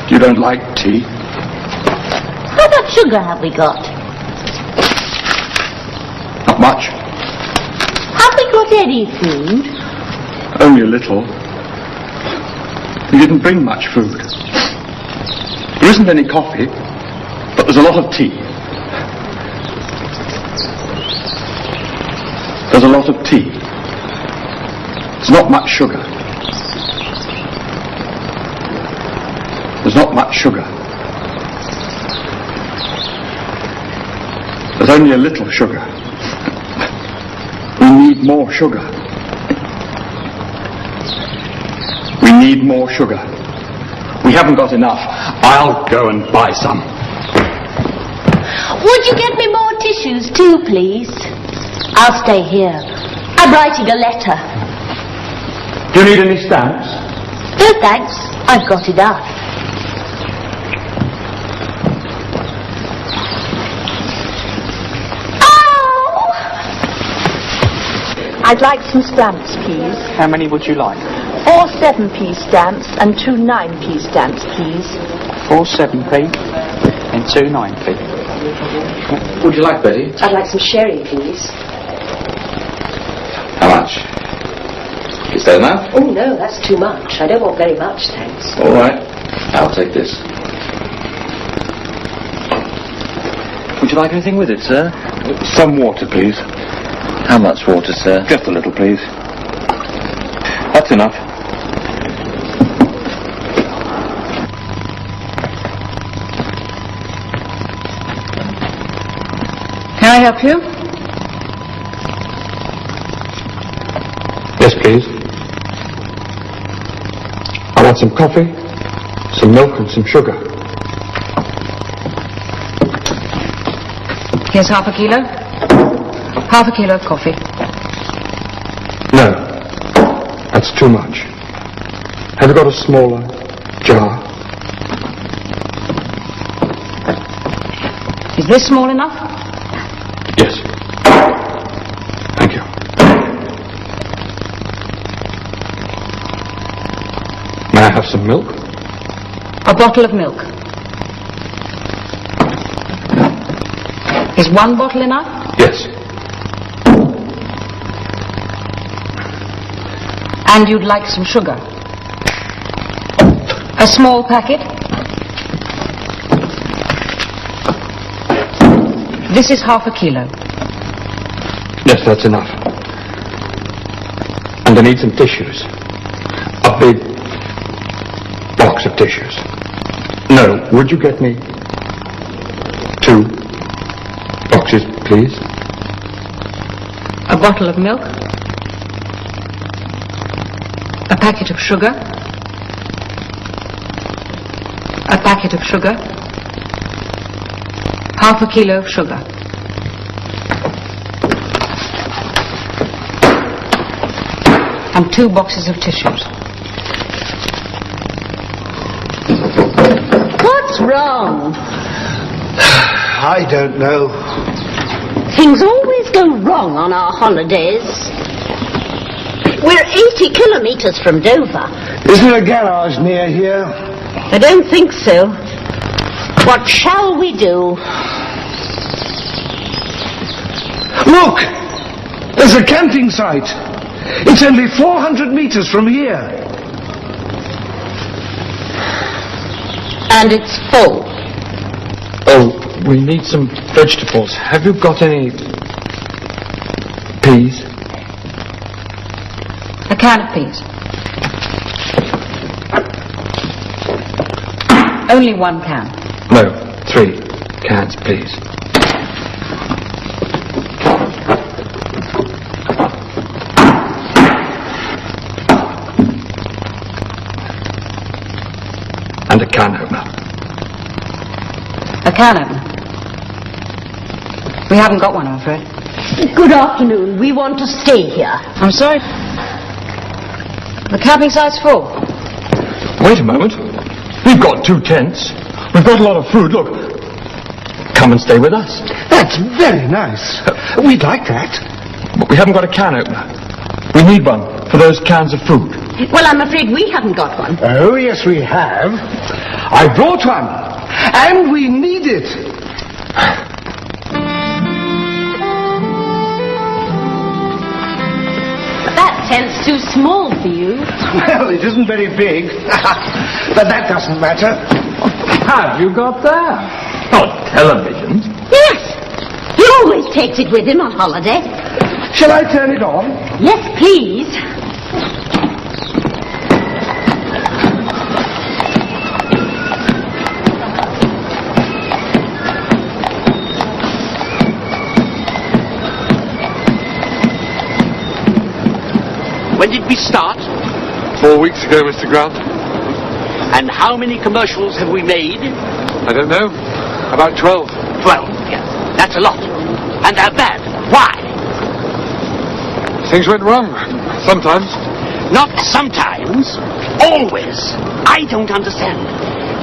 You don't like tea? How much sugar have we got? Not much. Have we got any food? Only a little. We didn't bring much food. There isn't any coffee, but there's a lot of tea. There's a lot of tea. There's not much sugar. There's not much sugar. There's only a little sugar. We need more sugar. We need more sugar. We haven't got enough. I'll go and buy some. Would you get me more tissues too, please? I'll stay here. I'm writing a letter. Do you need any stamps? No thanks. I've got enough. I'd like some stamps, please. How many would you like? 4 7p stamps and 2 9p stamps, please. 4 7p and 2 9p. What would you like, Betty? I'd like some sherry, please. How much? Is that enough? Oh, no, that's too much. I don't want very much, thanks. All right. I'll take this. Would you like anything with it, sir? Some water, please. How much water, sir? Just a little, please. That's enough. Can I help you? Yes, please. I want some coffee, some milk and some sugar. Here's half a kilo. Half a kilo of coffee. No, that's too much. Have you got a smaller jar? Is this small enough? Yes. Thank you. May I have some milk? A bottle of milk. Is one bottle enough? Yes. And you'd like some sugar? A small packet? This is half a kilo. Yes, that's enough. And I need some tissues. A big box of tissues. No, would you get me 2 boxes, please? A bottle of milk? A packet of sugar? A packet of sugar? Half a kilo of sugar. And 2 boxes of tissues. What's wrong? I don't know. Things always go wrong on our holidays. We're 80 kilometres from Dover. Is there a garage near here? I don't think so. What shall we do? Look! There's a camping site. It's only 400 metres from here. And it's full. Oh, we need some vegetables. Have you got any peas? A can of peas. Only 1 can. No, 3 cans, please. And a can opener. A can opener? We haven't got one, I'm afraid. Good afternoon. We want to stay here. I'm sorry. The camping site's full. Wait a moment. We've got 2 tents. We've got a lot of food. Look. Come and stay with us. That's very nice. We'd like that. But we haven't got a can opener. We need one for those cans of food. Well, I'm afraid we haven't got one. Oh, yes, we have. I brought one. And we need it. That tent's too small for you. Well, it isn't very big. But that doesn't matter. Have you got that? Oh, television. Yes. He always takes it with him on holiday. Shall I turn it on? Yes, please. When did we start? 4 weeks ago, Mr. Grant. And how many commercials have we made? I don't know. About 12. 12, yes. That's a lot. And they're bad. Why? Things went wrong. Sometimes. Not sometimes. Always. I don't understand.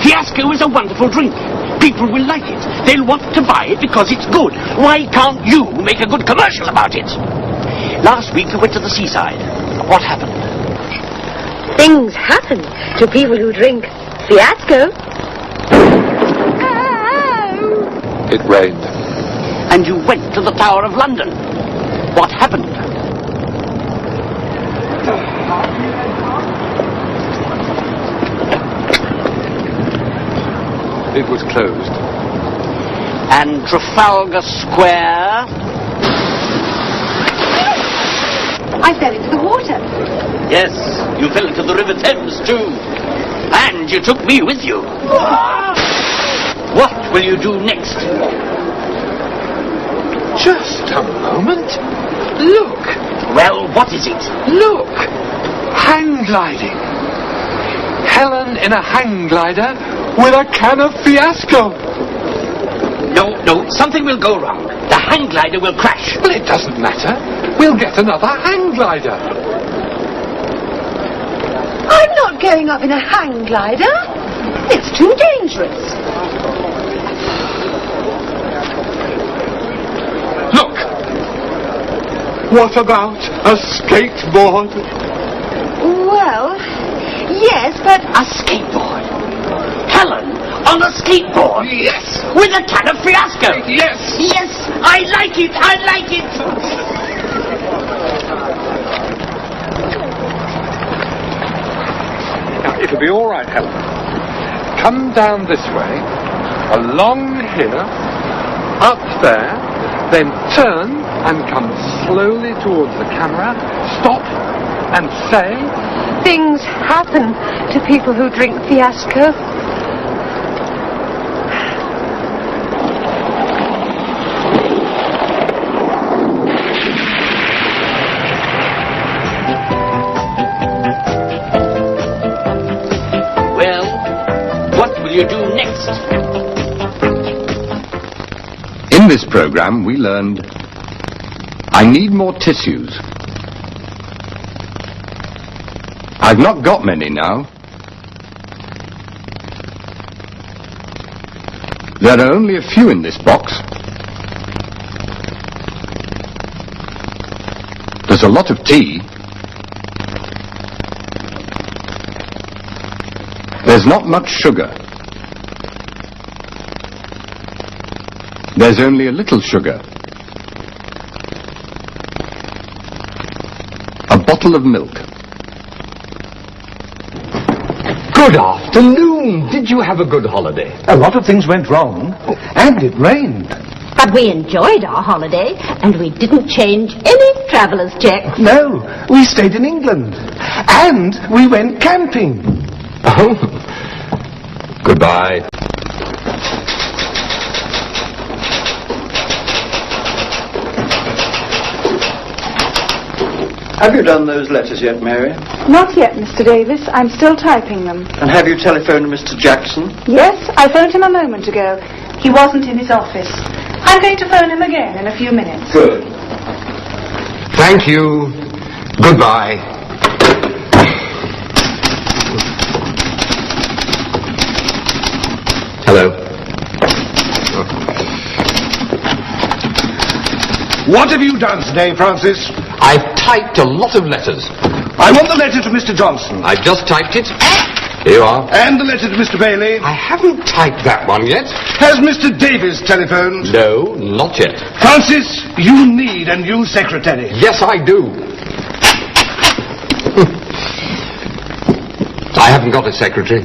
Fiasco is a wonderful drink. People will like it. They'll want to buy it because it's good. Why can't you make a good commercial about it? Last week we went to the seaside. What happened? Things happen to people who drink Fiasco. It rained. And you went to the Tower of London. What happened? It was closed. And Trafalgar Square? I fell into the water. Yes, you fell into the River Thames too. And you took me with you. What will you do next? Just a moment. Look. Well, what is it? Look. Hang gliding. Helen in a hang glider with a can of Fiasco. No, something will go wrong. The hang glider will crash. Well, it doesn't matter. We'll get another hang glider. I'm not going up in a hang glider. It's too dangerous. Look. What about a skateboard? Well, yes, but... A skateboard? Helen, on a skateboard? Yes. With a can of fiasco? Yes. Yes, I like it. Now, it'll be all right, Helen. Come down this way, along here, up there, then turn and come slowly towards the camera, stop and say... Things happen to people who drink fiasco. You do next? In this program we learned I need more tissues. I've not got many now. There are only a few in this box. There's a lot of tea. There's not much sugar. There's only a little sugar. A bottle of milk. Good afternoon. Did you have a good holiday? A lot of things went wrong, and it rained. But we enjoyed our holiday, and we didn't change any traveller's check. No, we stayed in England, and we went camping. Oh, goodbye. Have you done those letters yet, Mary? Not yet, Mr. Davis. I'm still typing them. And have you telephoned Mr. Jackson? Yes, I phoned him a moment ago. He wasn't in his office. I'm going to phone him again in a few minutes. Good. Thank you. Goodbye. Hello. What have you done today, Francis? I've typed a lot of letters. I want the letter to Mr. Johnson. I've just typed it. Here you are. And the letter to Mr. Bailey. I haven't typed that one yet. Has Mr. Davis telephoned? No, not yet. Francis, you need a new secretary. Yes, I do. I haven't got a secretary.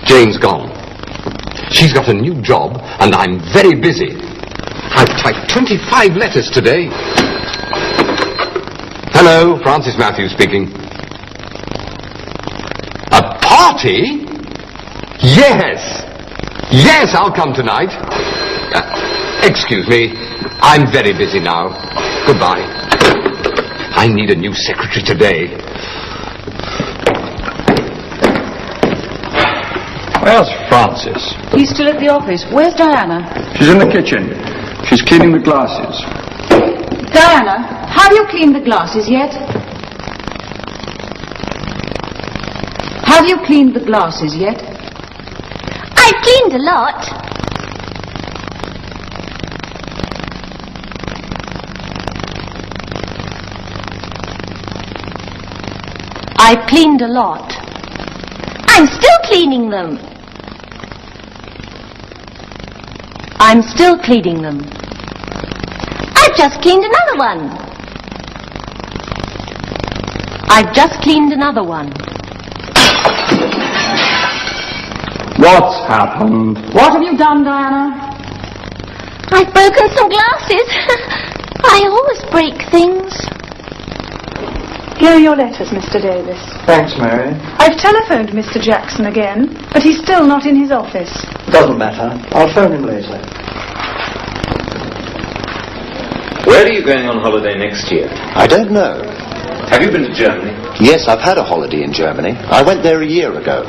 Jane's gone. She's got a new job, and I'm very busy. I've typed 25 letters today. Hello, Francis Matthews speaking. A party? Yes. Yes, I'll come tonight. Excuse me. I'm very busy now. Goodbye. I need a new secretary today. Where's Francis? He's still at the office. Where's Diana? She's in the kitchen. She's cleaning the glasses. Diana, have you cleaned the glasses yet? Have you cleaned the glasses yet? I've cleaned a lot. I've cleaned a lot. I'm still cleaning them. I'm still cleaning them. I've just cleaned another one. I've just cleaned another one. What's happened? What have you done, Diana? I've broken some glasses. I always break things. Here are your letters, Mr. Davis. Thanks, Mary. I've telephoned Mr. Jackson again, but he's still not in his office. Doesn't matter. I'll phone him later. Where are you going on holiday next year? I don't know. Have you been to Germany? Yes, I've had a holiday in Germany. I went there a year ago.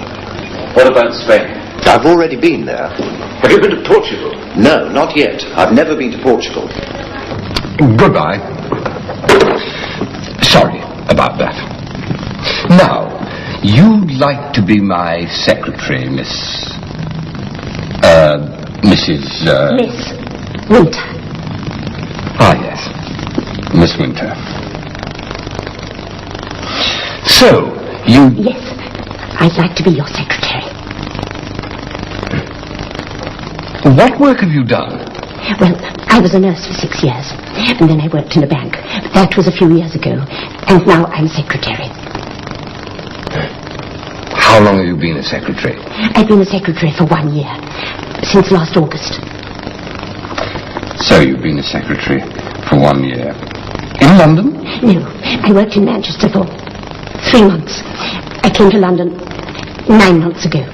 What about Spain? I've already been there. Have you been to Portugal? No, not yet. I've never been to Portugal. Goodbye. Sorry about that. Now, you'd like to be my secretary, Mrs. Miss Winter. Ah, yes. Miss Winter. So, you... Yes, I'd like to be your secretary. What work have you done? Well, I was a nurse for 6 years, and then I worked in a bank. But that was a few years ago, and now I'm secretary. How long have you been a secretary? I've been a secretary for 1 year, since last August. So you've been a secretary for 1 year. In London? No, I worked in Manchester for 3 months. I came to London 9 months ago.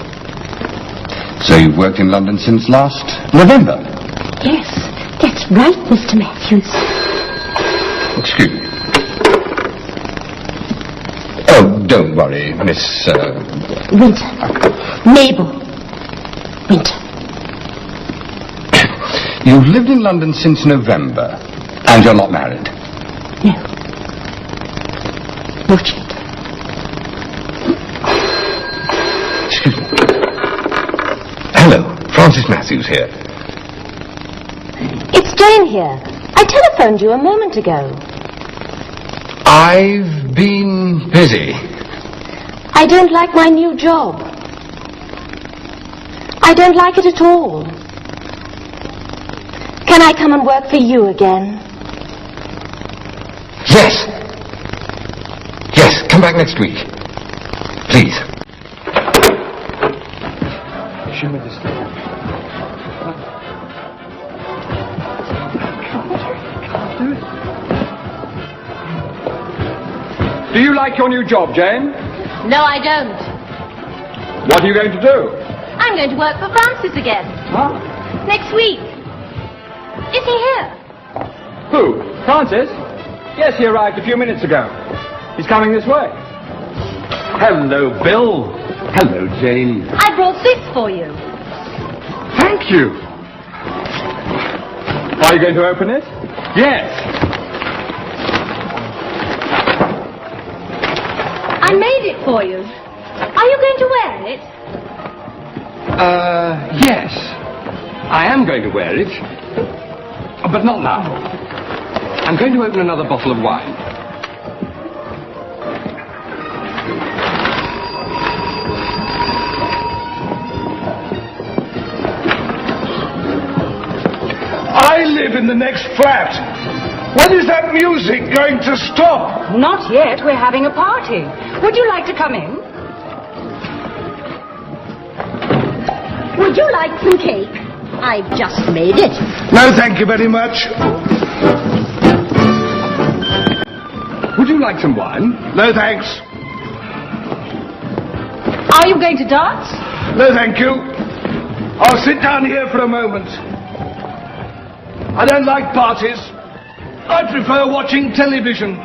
So you've worked in London since last November? Yes, that's right, Mr. Matthews. Excuse me. Oh, don't worry, Miss... Winter. Mabel. Winter. You've lived in London since November, and you're not married? No. Not yet. Excuse me. Hello, Francis Matthews here. It's Jane here. I telephoned you a moment ago. I've been busy. I don't like my new job. I don't like it at all. Can I come and work for you again? Yes. Yes, come back next week. Please. Do you like your new job, Jane? No, I don't. What are you going to do? I'm going to work for Francis again. Huh? Next week. Is he here? Who? Francis? Yes, he arrived a few minutes ago. He's coming this way. Hello, Bill. Hello, Jane. I brought this for you. Thank you. Are you going to open it? Yes. I made it for you. Are you going to wear it? Yes. I am going to wear it. But not now. I'm going to open another bottle of wine. I live in the next flat. When is that music going to stop? Not yet. We're having a party. Would you like to come in? Would you like some cake? I've just made it. No, thank you very much. Would you like some wine? No, thanks. Are you going to dance? No, thank you. I'll sit down here for a moment. I don't like parties. I prefer watching television.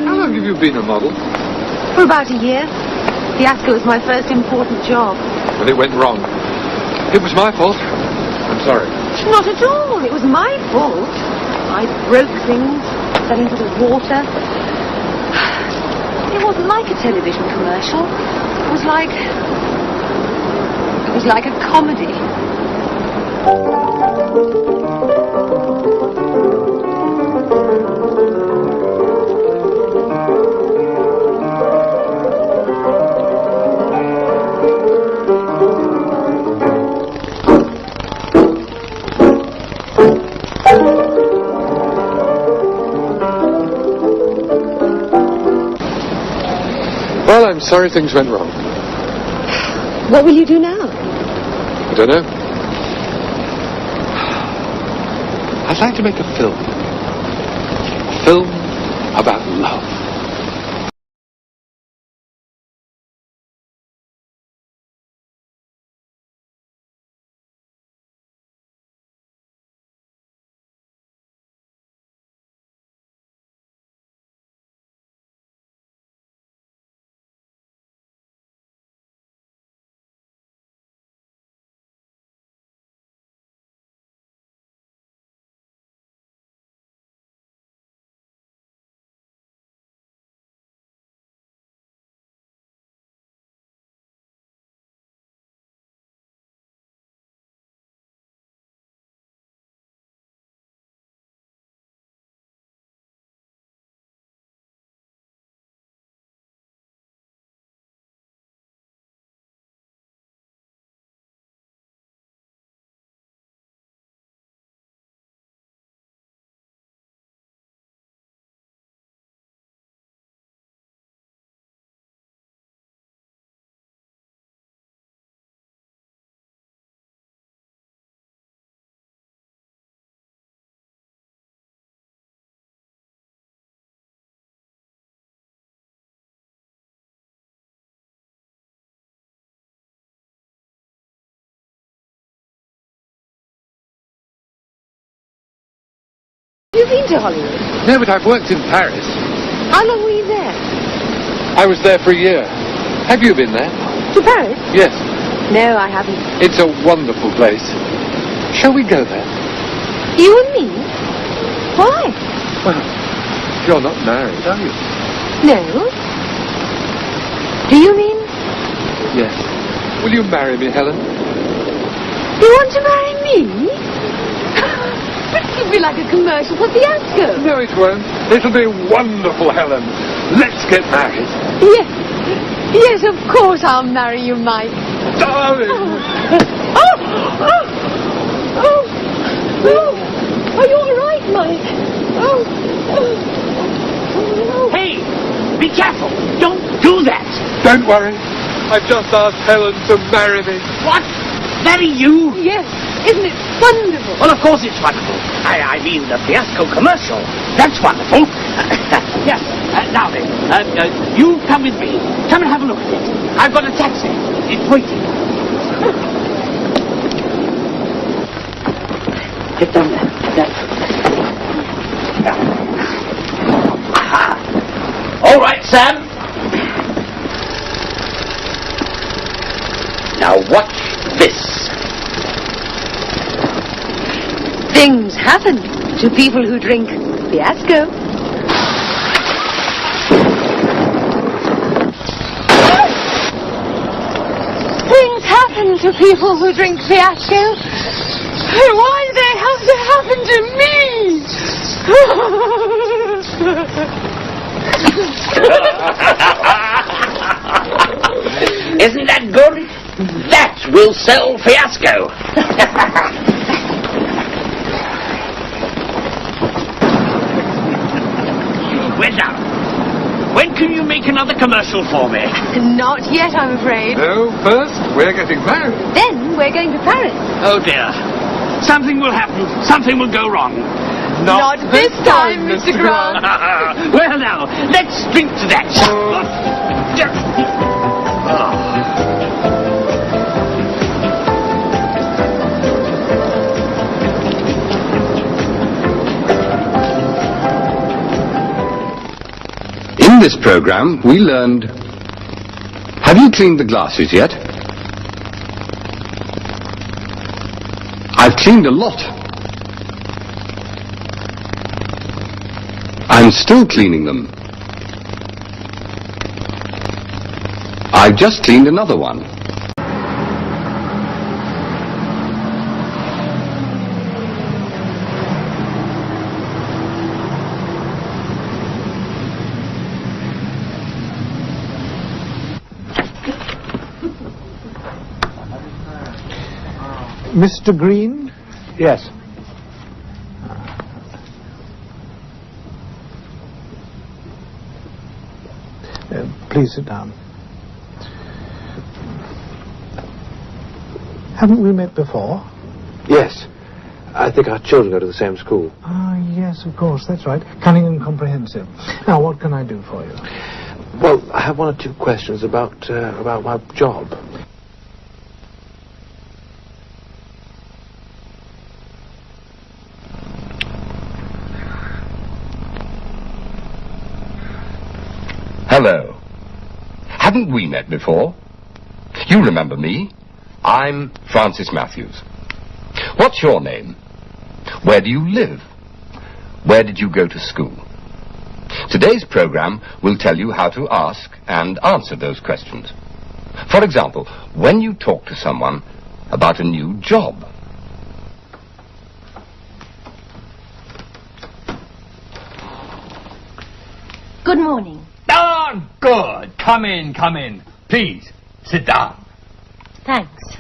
How long have you been a model? For about a year. Fiasco was my first important job. And it went wrong. It was my fault. I'm sorry. Not at all. It was my fault. I broke things, fell into the water. It wasn't like a television commercial. It was like a comedy. Well, I'm sorry things went wrong. What will you do now? I don't know. I'd like to make a film. A film about love. Have you been to Hollywood? No, but I've worked in Paris. How long were you there? I was there for a year. Have you been there? To Paris? Yes. No, I haven't. It's a wonderful place. Shall we go there? You and me? Why? Well, you're not married, are you? No. Do you mean? Yes. Will you marry me, Helen? You want to marry me? It'll be like a commercial for fiasco. No, it won't. It'll be wonderful, Helen. Let's get married. Yes. Yes, of course I'll marry you, Mike. Darling! Are you all right, Mike? Hey! Be careful! Don't do that! Don't worry. I've just asked Helen to marry me. What? Marry you? Yes. Isn't it wonderful? Well, of course it's wonderful. I mean the fiasco commercial. That's wonderful. Yes. Now then, you come with me. Come and have a look at it. I've got a taxi. It's waiting. Get down there. All right, Sam. Now watch this. Things happen to people who drink fiasco. Things happen to people who drink fiasco. Why do they have to happen to me? Isn't that good? That will sell fiasco. Well now, when can you make another commercial for me? Not yet, I'm afraid. No, first we're getting married. Then we're going to Paris. Oh dear. Something will happen. Something will go wrong. Not this time, Mr. Grant. Well now, let's drink to that. In this program, we learned... Have you cleaned the glasses yet? I've cleaned a lot. I'm still cleaning them. I've just cleaned another one. Mr. Green? Yes. Please sit down. Haven't we met before? Yes. I think our children go to the same school. Ah, yes, of course, that's right. Cunningham Comprehensive. Now, what can I do for you? Well, I have one or two questions about my job. Hello. Haven't we met before? You remember me. I'm Francis Matthews. What's your name? Where do you live? Where did you go to school? Today's program will tell you how to ask and answer those questions. For example, when you talk to someone about a new job. Good morning. Ah, good. Come in, come in. Please, sit down. Thanks.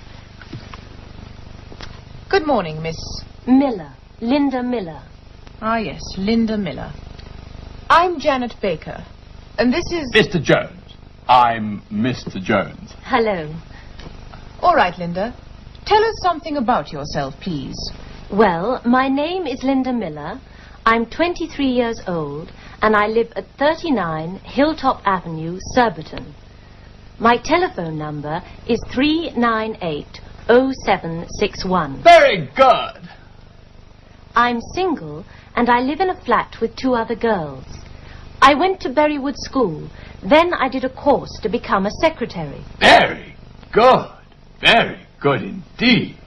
Good morning, Miss... Miller. Linda Miller. Ah, yes, Linda Miller. I'm Janet Baker, and this is... Mr. Jones. I'm Mr. Jones. Hello. All right, Linda. Tell us something about yourself, please. Well, my name is Linda Miller. I'm 23 years old, and I live at 39 Hilltop Avenue, Surbiton. My telephone number is 398-0761. Very good. I'm single and I live in a flat with 2 other girls. I went to Berrywood School. Then I did a course to become a secretary. Very good. Very good indeed.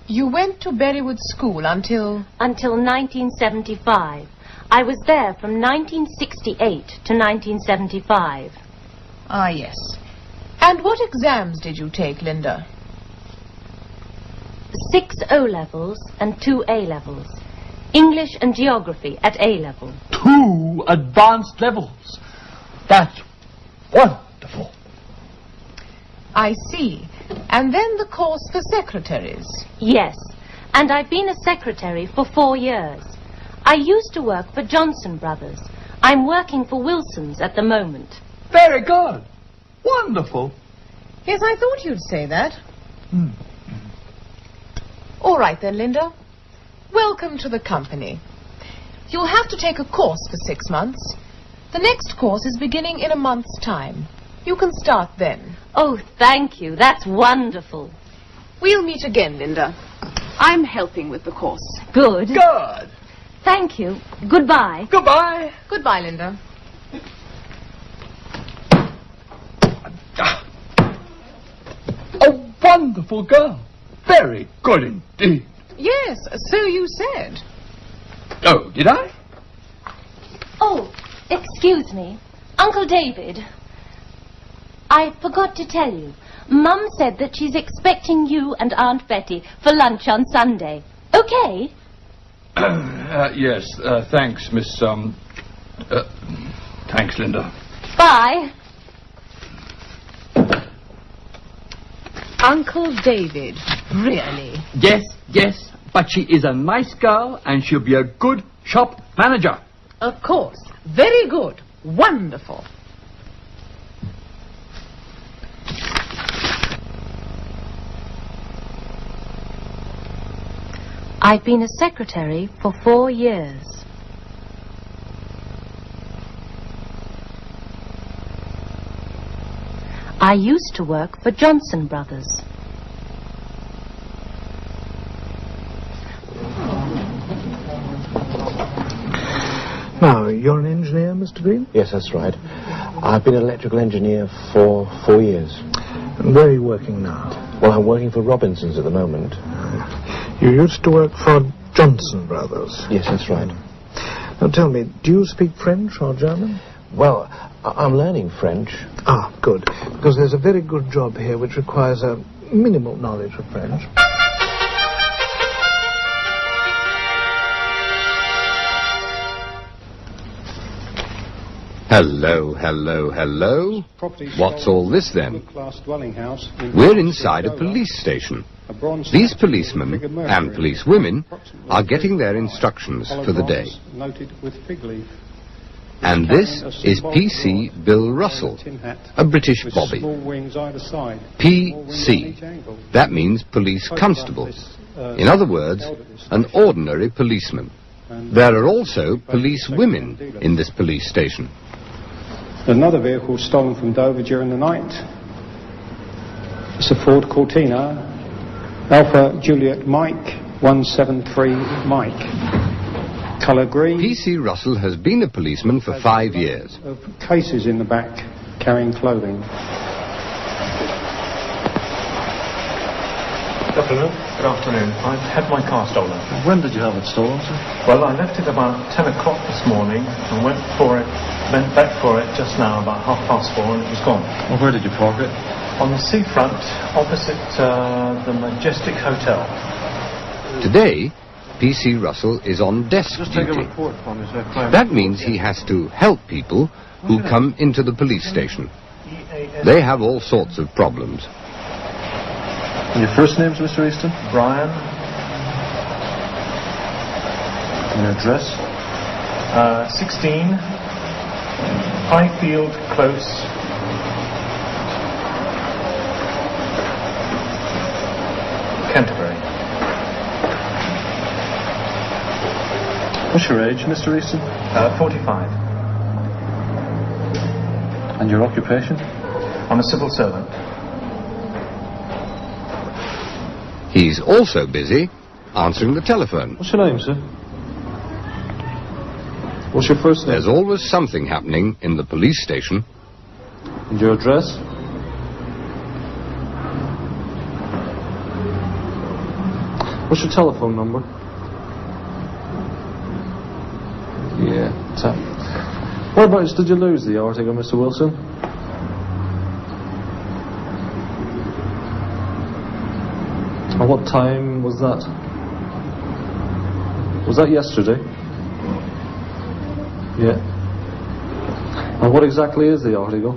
You went to Berrywood School until... Until 1975. I was there from 1968 to 1975. Ah, yes. And what exams did you take, Linda? 6 O-levels and 2 A-levels. English and geography at A-level. 2 advanced levels. That's wonderful. I see. And then the course for secretaries. Yes, and I've been a secretary for 4 years. I used to work for Johnson Brothers. I'm working for Wilson's at the moment. Very good. Wonderful. Yes, I thought you'd say that. All right then, Linda. Welcome to the company. You'll have to take a course for 6 months. The next course is beginning in a month's time. You can start then. Oh, thank you. That's wonderful. We'll meet again, Linda. I'm helping with the course. Good. Good. Thank you. Goodbye. Goodbye. Goodbye, Linda. A wonderful girl. Very good indeed. Yes, so you said. Oh, did I? Oh, excuse me. Uncle David. I forgot to tell you. Mum said that she's expecting you and Aunt Betty for lunch on Sunday. Okay? Yes, thanks, Miss, thanks, Linda. Bye. Uncle David, really? Yes, but she is a nice girl and she'll be a good shop manager. Of course. Very good. Wonderful. I've been a secretary for 4 years. I used to work for Johnson Brothers. Now, you're an engineer, Mr. Green? Yes, that's right. I've been an electrical engineer for 4 years. And where are you working now? Well, I'm working for Robinson's at the moment. You used to work for Johnson Brothers? Yes, that's right. Now, tell me, do you speak French or German? Well, I'm learning French. Ah, good. Because there's a very good job here which requires a minimal knowledge of French. Hello, hello, hello. What's all this then? We're inside a police station. These policemen and policewomen are getting their instructions for the day. And this is PC Bill Russell, a British bobby. PC, that means police constable. In other words, an ordinary policeman. There are also police women in this police station. Another vehicle stolen from Dover during the night. It's a Ford Cortina, Alpha Juliet Mike 173 Mike. Colour green. PC Russell has been a policeman for 5 years. Of cases in the back carrying clothing. Good afternoon. Good afternoon. I've had my car stolen. When did you have it stolen, sir? Well, I left it about 10 o'clock this morning and went back for it just now about 4:30 and it was gone. Well, where did you park it? On the seafront opposite the Majestic Hotel. Today, PC Russell is on desk Just duty. take a report for me, sir. That means he has to help people who come into the police station. They have all sorts of problems. And your first name's Mr. Easton? Brian. And your address? 16 Highfield Close, Canterbury. What's your age, Mr. Easton? 45. And your occupation? I'm a civil servant. He's also busy answering the telephone. What's your name, sir? What's your first name? There's always something happening in the police station. And your address? What's your telephone number? Yeah, tap. Whereabouts did you lose the article, Mr. Wilson? And what time was that? Was that yesterday? Yeah. And what exactly is the article?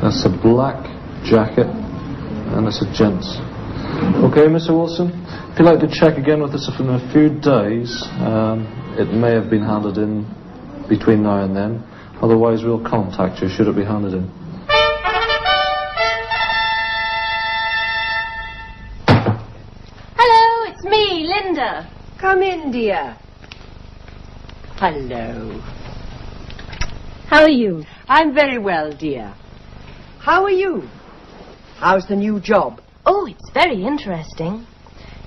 That's a black jacket and it's a gents. Okay, Mr. Wilson, if you'd like to check again with us in a few days, it may have been handed in between now and then. Otherwise, we'll contact you should it be handed in. Hello, it's me, Linda. Come in, dear. Hello. How are you? I'm very well, dear. How are you? How's the new job? Oh, it's very interesting.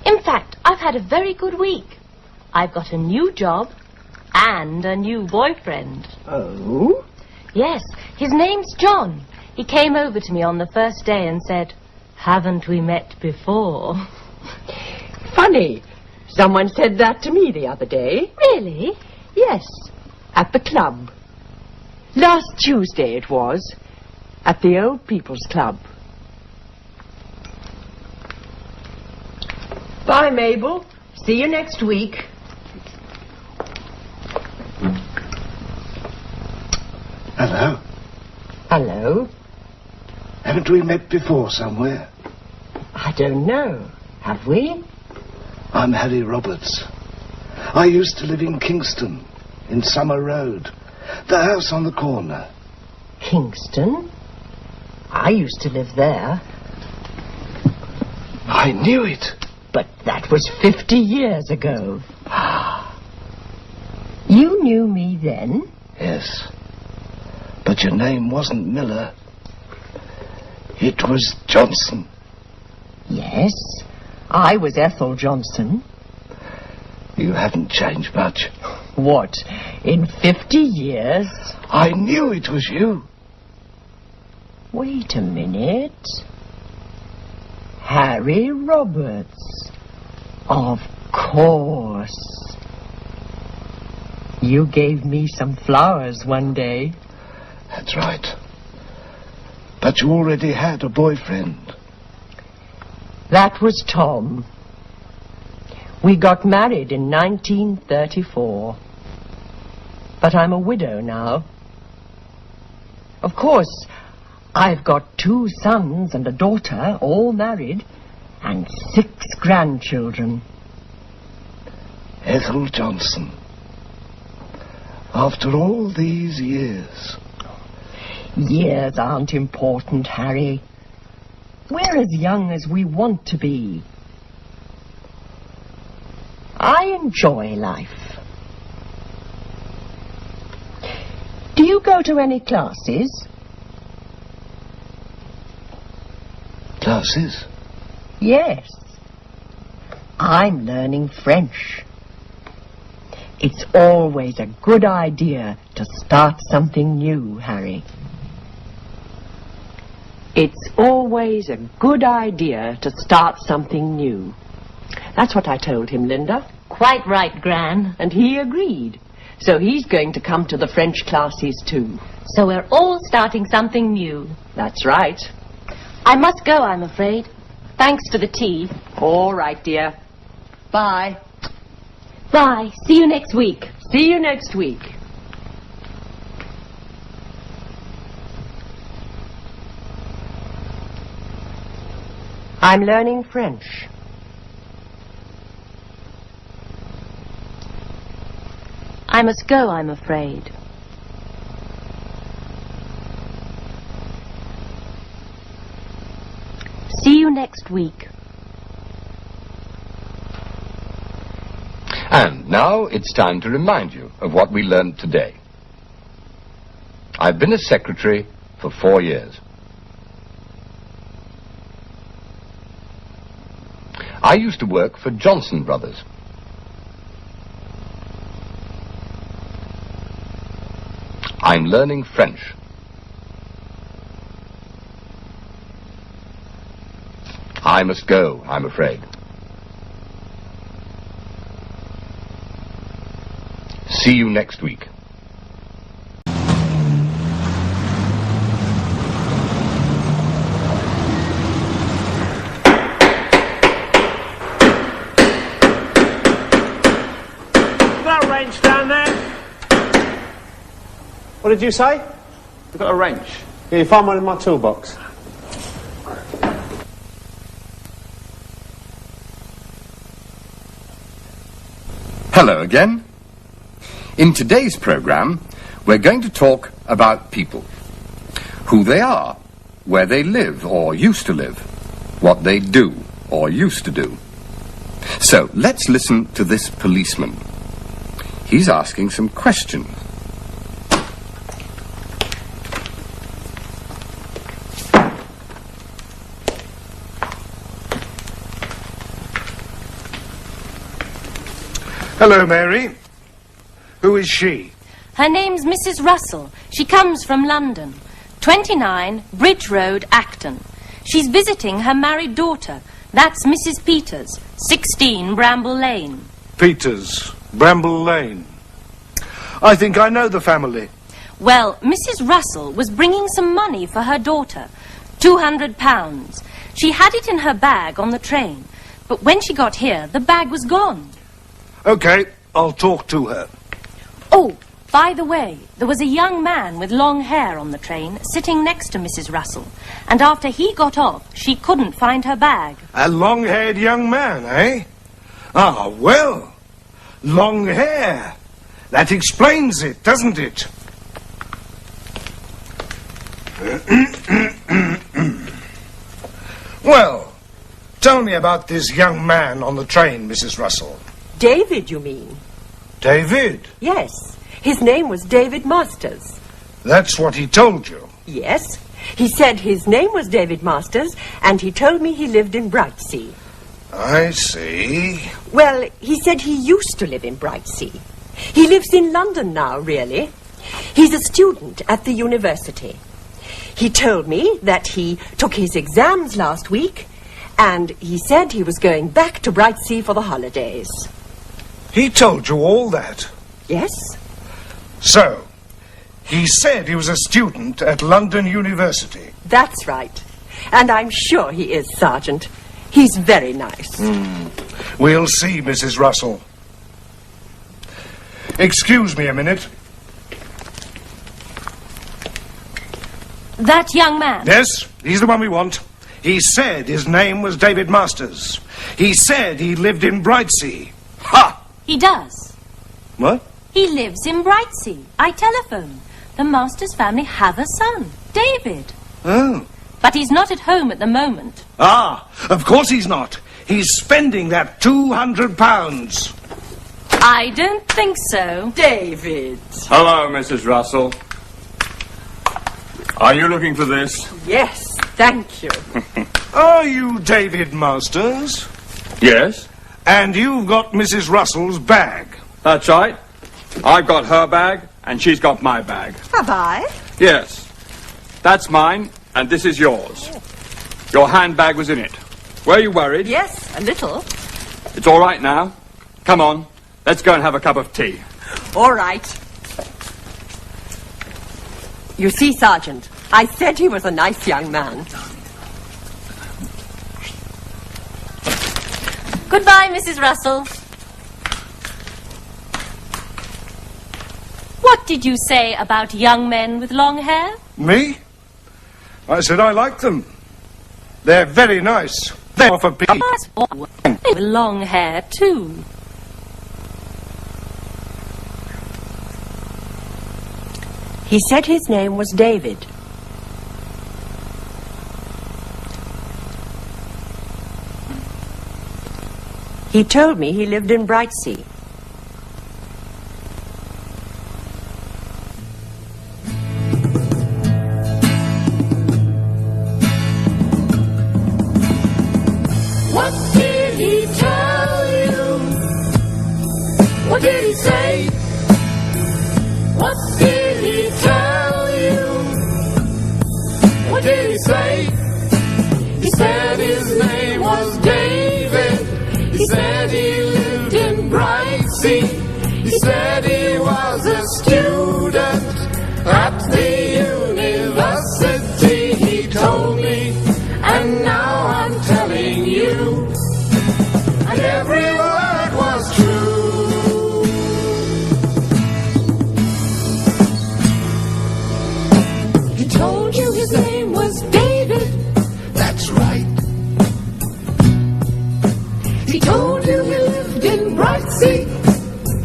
In fact, I've had a very good week. I've got a new job and a new boyfriend. Oh? Yes, his name's John. He came over to me on the first day and said, "Haven't we met before?" Funny. Someone said that to me the other day. Really? Yes, at the club. Last Tuesday it was, at the Old People's Club. Bye, Mabel. See you next week. Hello. Hello. Haven't we met before somewhere? I don't know. Have we? I'm Harry Roberts. I used to live in Kingston, in Summer Road. The house on the corner. Kingston? I used to live there. I knew it. But that was 50 years ago. You knew me then? Yes. But your name wasn't Miller. It was Johnson. Yes, I was Ethel Johnson. You haven't changed much. What, in 50 years? I knew it was you. Wait a minute. Harry Roberts. Of course. You gave me some flowers one day. That's right. But you already had a boyfriend. That was Tom. We got married in 1934. But I'm a widow now. Of course, I've got 2 sons and a daughter, all married, and 6 grandchildren. Ethel Johnson. After all these years. Years aren't important, Harry. We're as young as we want to be. I enjoy life. Do you go to any classes? Classes? Yes. I'm learning French. It's always a good idea to start something new, Harry. It's always a good idea to start something new. That's what I told him, Linda. Quite right, Gran. And he agreed. So he's going to come to the French classes too. So we're all starting something new. That's right. I must go, I'm afraid. Thanks for the tea. All right, dear. Bye. Bye. See you next week. See you next week. I'm learning French. I must go, I'm afraid. See you next week. And now it's time to remind you of what we learned today. I've been a secretary for 4 years. I used to work for Johnson Brothers. I'm learning French. I must go, I'm afraid. See you next week. Got a wrench down there? What did you say? We've got a wrench. Yeah, you find one in my toolbox. Hello again. In today's program, we're going to talk about people. Who they are, where they live or used to live, what they do or used to do. So, let's listen to this policeman. He's asking some questions. Hello, Mary. Who is she? Her name's Mrs. Russell. She comes from London. 29, Bridge Road, Acton. She's visiting her married daughter. That's Mrs. Peters, 16, Bramble Lane. Peters, Bramble Lane. I think I know the family. Well, Mrs. Russell was bringing some money for her daughter, £200. She had it in her bag on the train, but when she got here, the bag was gone. Okay, I'll talk to her. Oh, by the way, there was a young man with long hair on the train sitting next to Mrs. Russell, and after he got off, she couldn't find her bag. A long-haired young man, eh? Ah, well, long hair. That explains it, doesn't it? Well, tell me about this young man on the train, Mrs. Russell. David, you mean? David? Yes. His name was David Masters. That's what he told you? Yes. He said his name was David Masters, and he told me he lived in Brightsea. I see. Well, he said he used to live in Brightsea. He lives in London now, really. He's a student at the university. He told me that he took his exams last week, and he said he was going back to Brightsea for the holidays. He told you all that? Yes. So, he said he was a student at London University? That's right. And I'm sure he is, Sergeant. He's very nice. We'll see, Mrs. Russell. Excuse me a minute. That young man? Yes, he's the one we want. He said his name was David Masters. He said he lived in Brightsea. Ha! He does. What? He lives in Brightsea. I telephoned. The Masters family have a son, David. Oh. But he's not at home at the moment. Ah, of course he's not. He's spending that £200. I don't think so. David. Hello, Mrs. Russell. Are you looking for this? Yes, thank you. Are you David Masters? Yes. And you've got Mrs. Russell's bag? That's right. I've got her bag, and she's got my bag. Have I? Yes. That's mine, and this is yours. Your handbag was in it. Were you worried? Yes, a little. It's all right now. Come on, let's go and have a cup of tea. All right. You see, Sergeant, I said he was a nice young man. Goodbye, Mrs. Russell. What did you say about young men with long hair? Me? I said I like them. They're very nice. They're for people. With long hair, too. He said his name was David. He told me he lived in Brightsea. What did he did he say? What did he tell you? What did he say? He said his name was David. He said he lived in Brightsea. He said he was a student at the university. He told me, and now I'm telling you, and every word was true. He told you his name was David. That's right. He told you he lived in Brightsea.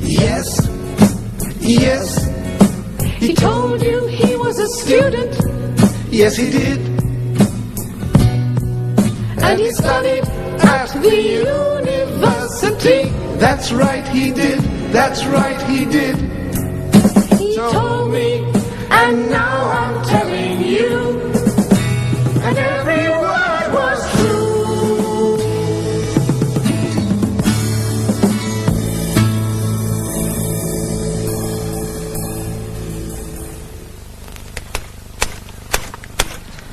Yes, yes. He told you he was a student. Yes, he did. And he studied at the university. That's right, he did. That's right, he did. He told me, and now I'm telling you, and every word was true.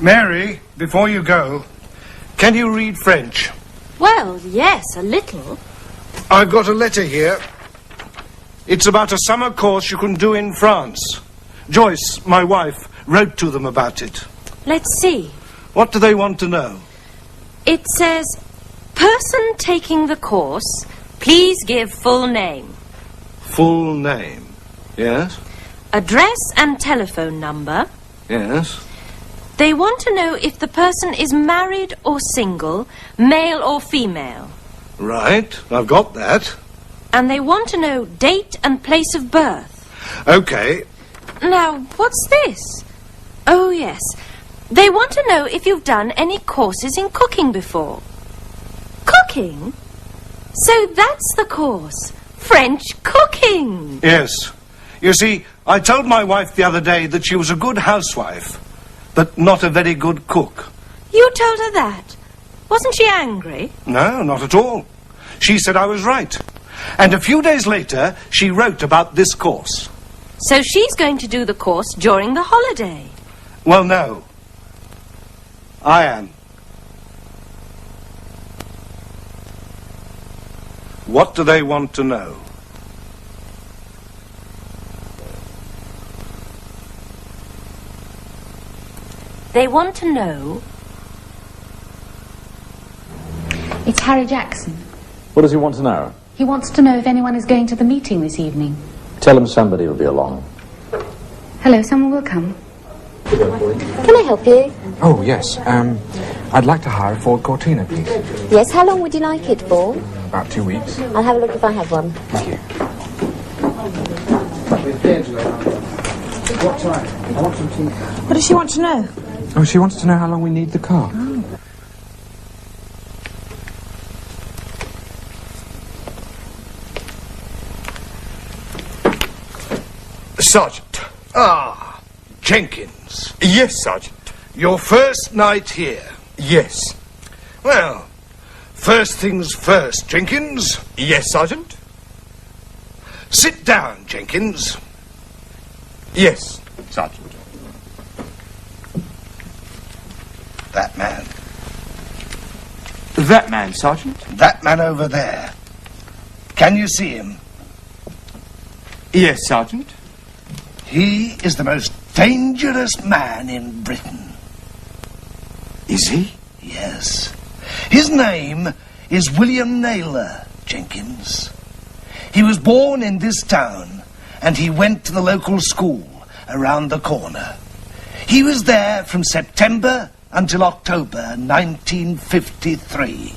Mary, before you go, can you read French? Well, yes, a little. I've got a letter here. It's about a summer course you can do in France. Joyce, my wife, wrote to them about it. Let's see. What do they want to know? It says, person taking the course, please give full name. Full name. Yes? Address and telephone number. Yes. They want to know if the person is married or single, male or female. Right, I've got that. And they want to know date and place of birth. Okay. Now, what's this? Oh, yes. They want to know if you've done any courses in cooking before. Cooking? So that's the course. French cooking. Yes. You see, I told my wife the other day that she was a good housewife, but not a very good cook. You told her that? Wasn't she angry? No, not at all. She said I was right. And a few days later, she wrote about this course. So she's going to do the course during the holiday? Well, no. I am. What do they want to know? They want to know... It's Harry Jackson. What does he want to know? He wants to know if anyone is going to the meeting this evening. Tell him somebody will be along. Hello, someone will come. Can I help you? Oh, yes. I'd like to hire a Ford Cortina, please. Yes, how long would you like it for? About 2 weeks. I'll have a look if I have one. Thank you. What time? I want some tea. What does she want to know? Oh, she wants to know how long we need the car. Sergeant. Ah, Jenkins. Yes, Sergeant. Your first night here. Yes. Well, first things first, Jenkins. Yes, Sergeant. Sit down, Jenkins. Yes, Sergeant. That man. That man, Sergeant? That man over there. Can you see him? Yes, Sergeant. He is the most dangerous man in Britain. Is he? Yes. His name is William Naylor, Jenkins. He was born in this town, and he went to the local school around the corner. He was there from September until October 1953.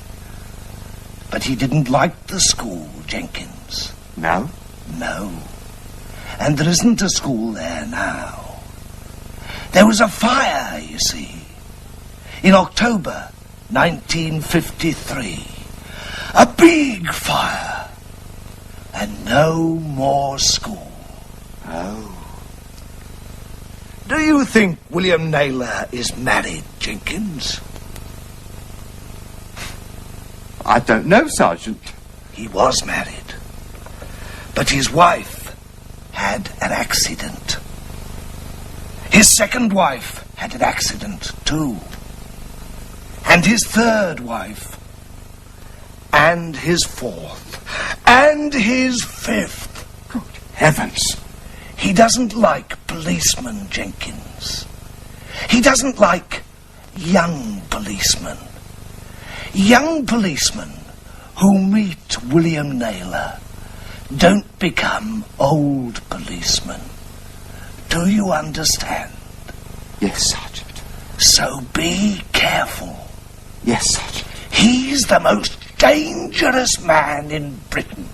But he didn't like the school, Jenkins. No? No. And there isn't a school there now. There was a fire, you see, in October 1953. A big fire. And no more school. Oh. Do you think William Naylor is married, Jenkins? I don't know, Sergeant. He was married. But his wife had an accident. His second wife had an accident too. And his third wife. And his fourth. And his fifth. Good heavens. He doesn't like policemen, Jenkins. He doesn't like young policemen. Young policemen who meet William Naylor don't become old policemen. Do you understand? Yes, Sergeant. So be careful. Yes, Sergeant. He's the most dangerous man in Britain.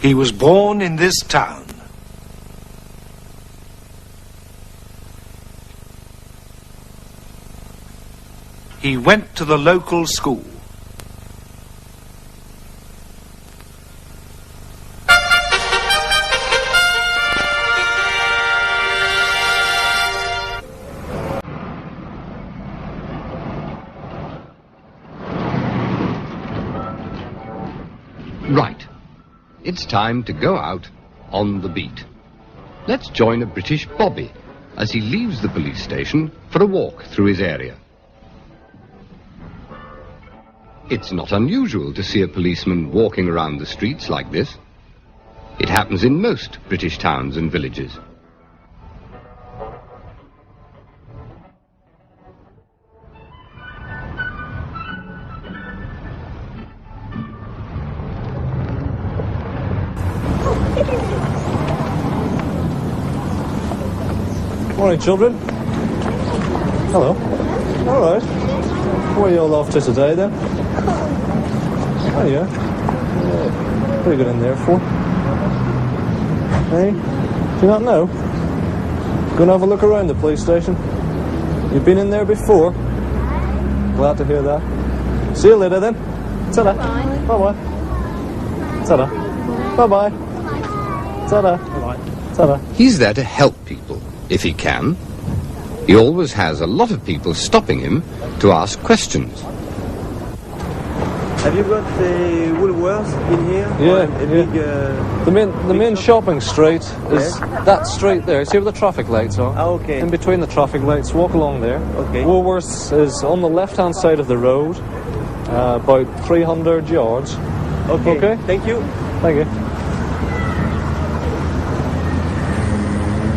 He was born in this town. He went to the local school. Right. It's time to go out on the beat. Let's join a British bobby as he leaves the police station for a walk through his area. It's not unusual to see a policeman walking around the streets like this. It happens in most British towns and villages. Morning, children. Hello. All right. Where are you all off to today, then? Oh, yeah. Pretty good in there for. Hey, do you not know? Go and have a look around the police station. You've been in there before. Glad to hear that. See you later, then. Ta-da. Bye-bye. Ta-da. Bye-bye. Ta-da. Bye-bye. Ta-da. He's there to help people, if he can. He always has a lot of people stopping him to ask questions. Have you got the Woolworths in here? Yeah, Big, the main shopping street is that street there. See where the traffic lights are? Oh, okay. In between the traffic lights, walk along there. Okay. Woolworths is on the left-hand side of the road, about 300 yards. Okay. Okay. Thank you. Thank you.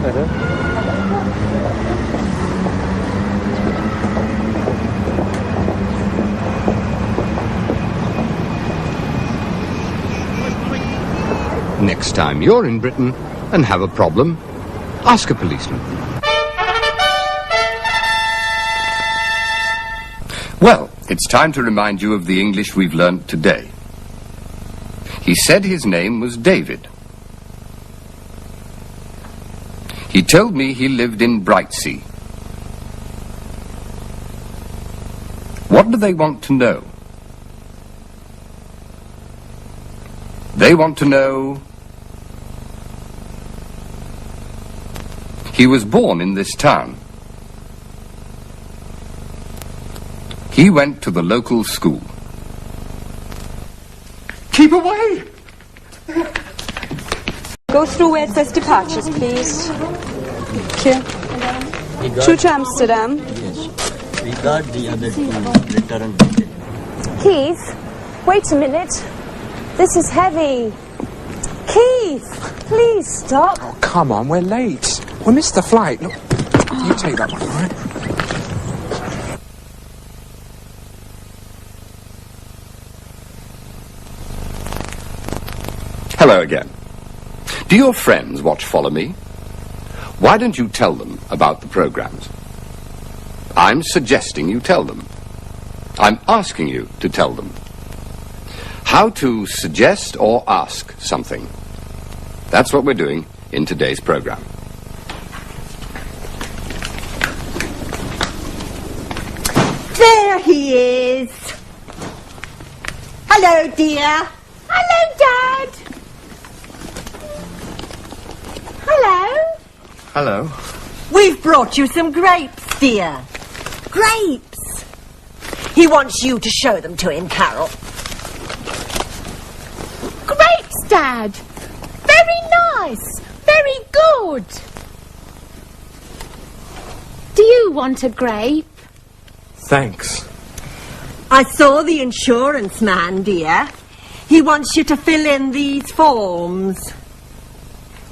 Right. Next time you're in Britain and have a problem, ask a policeman. Well, it's time to remind you of the English we've learnt today. He said his name was David. He told me he lived in Brightsea. What do they want to know? They want to know he was born in this town. He went to the local school. Keep away! Go through where it says departures, please. Thank you. Through to Amsterdam. Yes. We got the other two return. Keith, wait a minute. This is heavy. Keith, please stop. Oh, come on, we're late. We missed the flight. Look, you take that one, all right? Hello again. Do your friends watch Follow Me? Why don't you tell them about the programs? I'm suggesting you tell them. I'm asking you to tell them. How to suggest or ask something. That's what we're doing in today's program. There he is. Hello, dear. Hello, Dad. Hello. Hello. We've brought you some grapes, dear. Grapes. He wants you to show them to him, Carol. Grapes, Dad. Very nice. Very good. Do you want a grape? Thanks. I saw the insurance man, dear. He wants you to fill in these forms.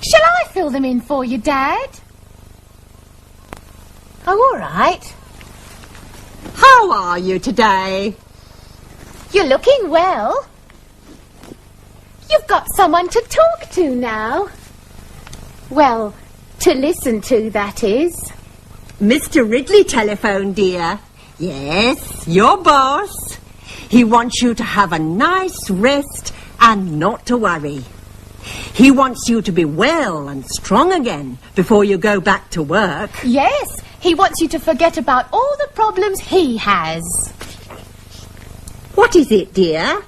Shall I fill them in for you, Dad? Oh, all right. How are you today? You're looking well. You've got someone to talk to now. Well, to listen to, that is. Mr. Ridley telephoned, dear. Yes, your boss. He wants you to have a nice rest and not to worry. He wants you to be well and strong again before you go back to work. Yes, he wants you to forget about all the problems he has. What is it, dear?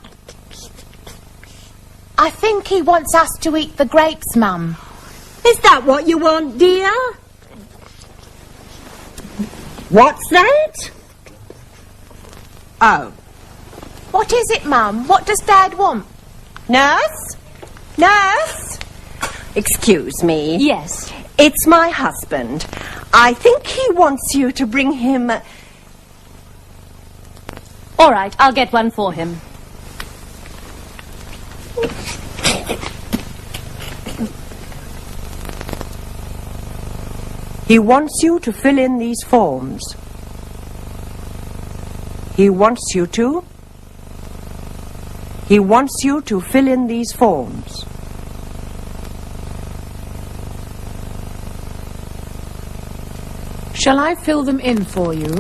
I think he wants us to eat the grapes, Mum. Is that what you want, dear? What's that? Oh. What is it, Mum? What does Dad want? Nurse? Nurse? Excuse me. Yes. It's my husband. I think he wants you to bring him... All right, I'll get one for him. He wants you to fill in these forms. He wants you to... He wants you to fill in these forms. Shall I fill them in for you?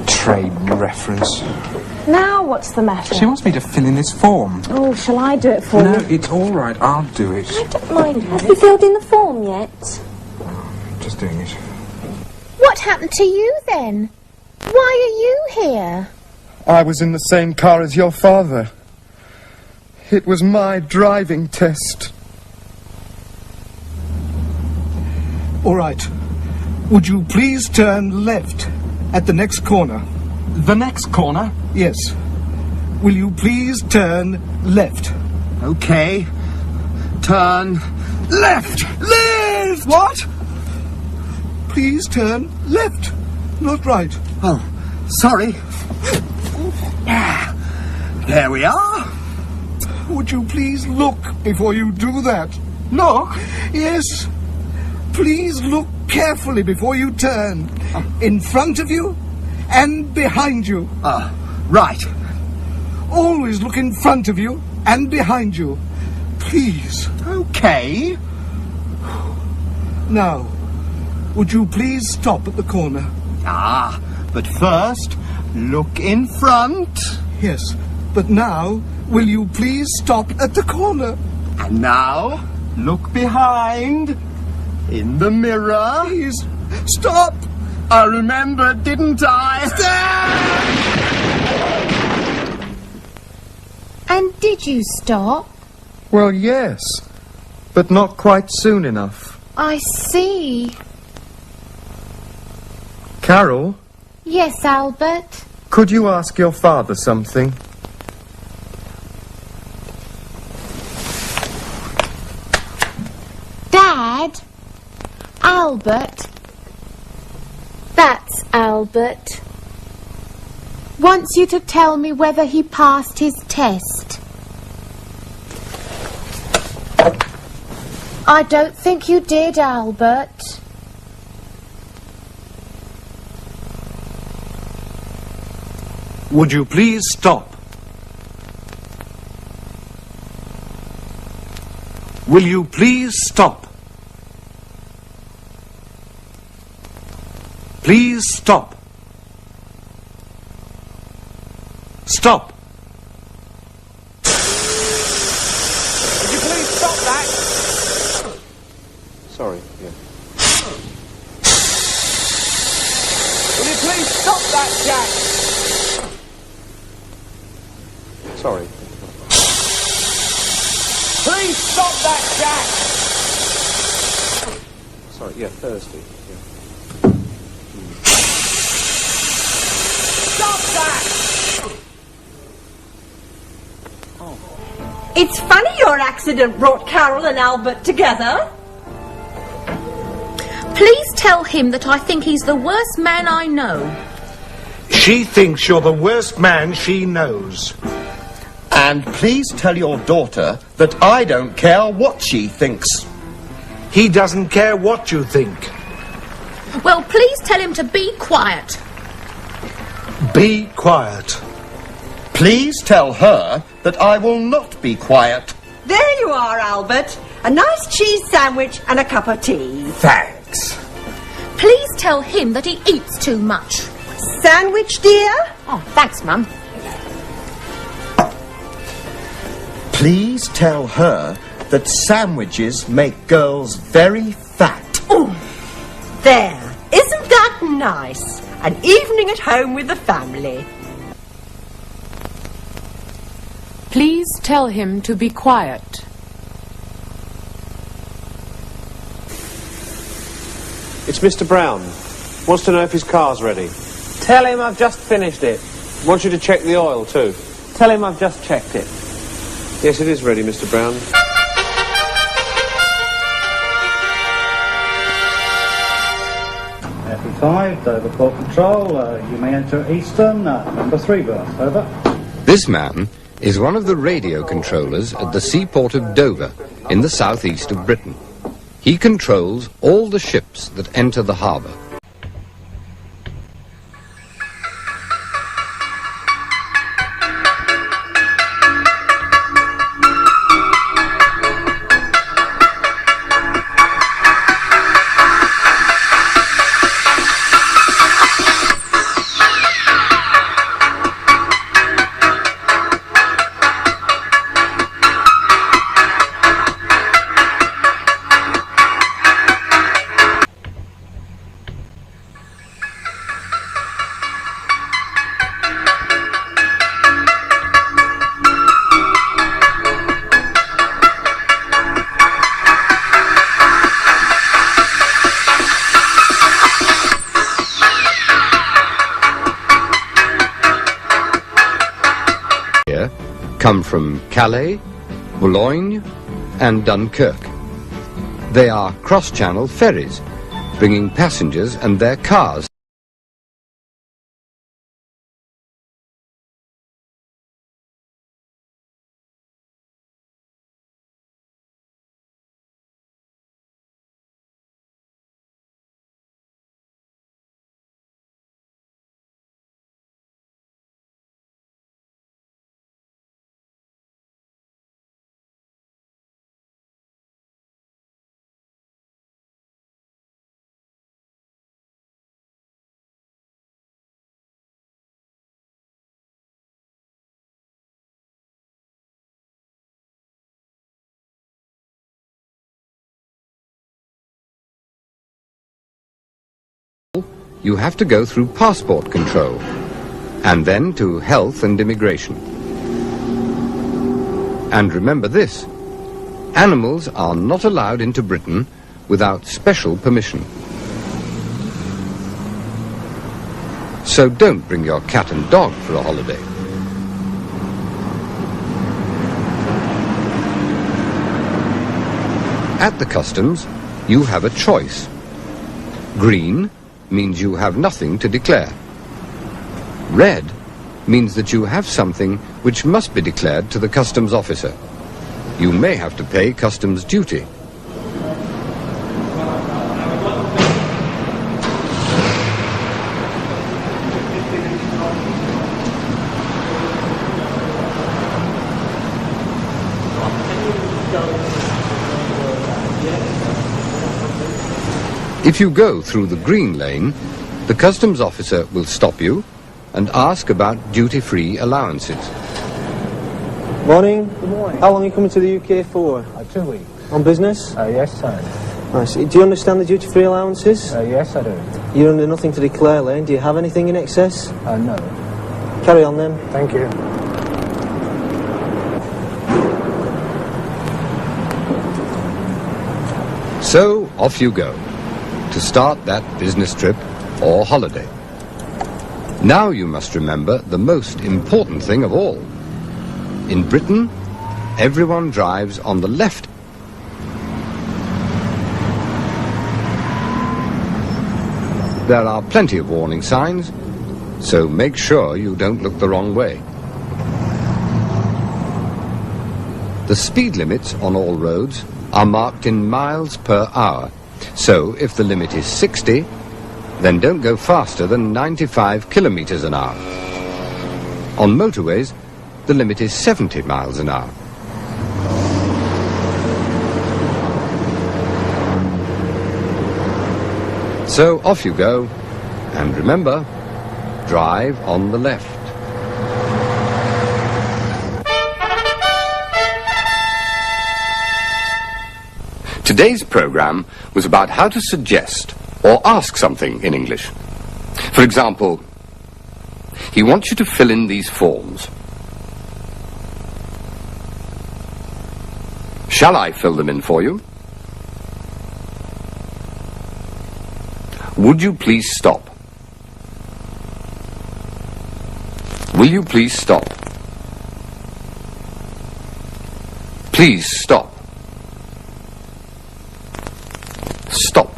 Trade reference. Now what's the matter? She wants me to fill in this form. Oh, shall I do it for No, you? it's all right. I'll do it. I don't mind. Have you filled in the form yet? Just doing it. What happened to you then? Why are you here? I was in the same car as your father. It was my driving test. All right. Would you please turn left at the next corner? The next corner? Yes. Will you please turn left? Okay. Turn left! Left! What? Please turn left, not right. Oh, sorry. There we are. Would you please look before you do that? Look? Yes. Please look carefully before you turn. In front of you and behind you. Right. Always look in front of you and behind you. Please. Okay. Now, would you please stop at the corner? But first, look in front. Yes, but now, will you please stop at the corner? And now, look behind. In the mirror. Please, stop. I remembered, didn't I? And did you stop? Well, yes, but not quite soon enough. I see. Carol? Yes, Albert? Could you ask your father something? Dad? Albert? That's Albert. Wants you to tell me whether he passed his test. I don't think you did, Albert. Would you please stop? Will you please stop? Please stop. Stop. Would you please stop that? Sorry, yeah. Will you please stop that, Jack? Sorry. Please stop that, Jack! Sorry, yeah, Thursday. Yeah. Stop that! It's funny your accident brought Carol and Albert together. Please tell him that I think he's the worst man I know. She thinks you're the worst man she knows. And please tell your daughter that I don't care what she thinks. He doesn't care what you think. Well, please tell him to be quiet. Be quiet. Please tell her that I will not be quiet. There you are, Albert. A nice cheese sandwich and a cup of tea. Thanks. Please tell him that he eats too much. Sandwich, dear? Oh, thanks, Mum. Please tell her that sandwiches make girls very fat. Oh, there. Isn't that nice? An evening at home with the family. Please tell him to be quiet. It's Mr. Brown. Wants to know if his car's ready. Tell him I've just finished it. Wants you to check the oil, too. Tell him I've just checked it. Yes, it is ready, Mr. Brown. FE5, Dover Port Control. You may enter Eastern, number 3 berth. Over. This man is one of the radio controllers at the seaport of Dover in the southeast of Britain. He controls all the ships that enter the harbour. Come from Calais, Boulogne and Dunkirk. They are cross-channel ferries, bringing passengers and their cars. You have to go through passport control, and then to health and immigration. And remember this, animals are not allowed into Britain without special permission. So don't bring your cat and dog for a holiday. At the customs, you have a choice. Green means you have nothing to declare. Red means that you have something which must be declared to the customs officer. You may have to pay customs duty. If you go through the green lane, the customs officer will stop you and ask about duty-free allowances. Morning. Good morning. How long are you coming to the UK for? 2 weeks. On business? Yes, sir. Nice. Do you understand the duty-free allowances? Yes, I do. You're under nothing to declare, Lane. Do you have anything in excess? No. Carry on then. Thank you. So off you go to start that business trip or holiday. Now you must remember the most important thing of all. In Britain, everyone drives on the left. There are plenty of warning signs, so make sure you don't look the wrong way. The speed limits on all roads are marked in miles per hour, so if the limit is 60, then don't go faster than 95 kilometers an hour. On motorways, the limit is 70 miles an hour. So off you go, and remember, drive on the left. Today's program was about how to suggest or ask something in English. For example, he wants you to fill in these forms. Shall I fill them in for you? Would you please stop? Will you please stop? Please stop. Stop.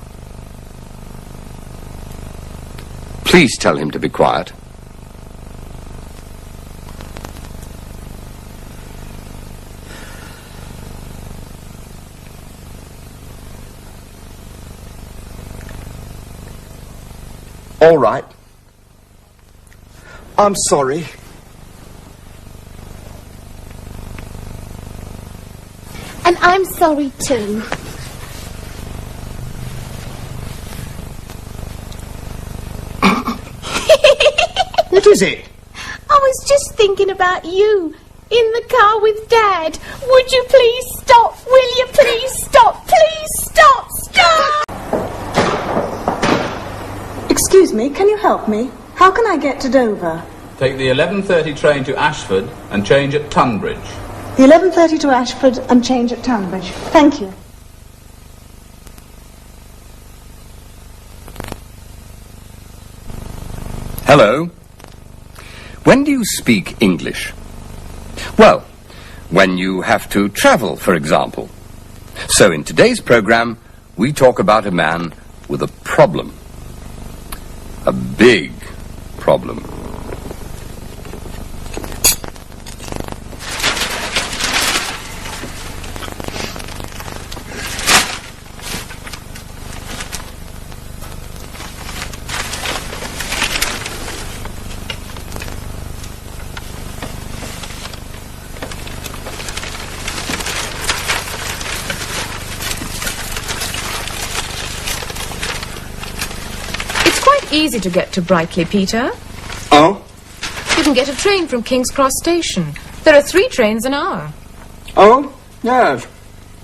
Please tell him to be quiet. All right. I'm sorry. And I'm sorry too. What is it? I was just thinking about you in the car with Dad. Would you please stop? Will you please stop? Please stop! Stop! Excuse me, can you help me? How can I get to Dover? Take the 11:30 train to Ashford and change at Tunbridge. The 11:30 to Ashford and change at Tunbridge. Thank you. Hello. When do you speak English? Well, when you have to travel, for example. So in today's program, we talk about a man with a problem. A big problem. Easy to get to Brightly, Peter. Oh? You can get a train from King's Cross Station. There are 3 trains an hour. Oh, yes.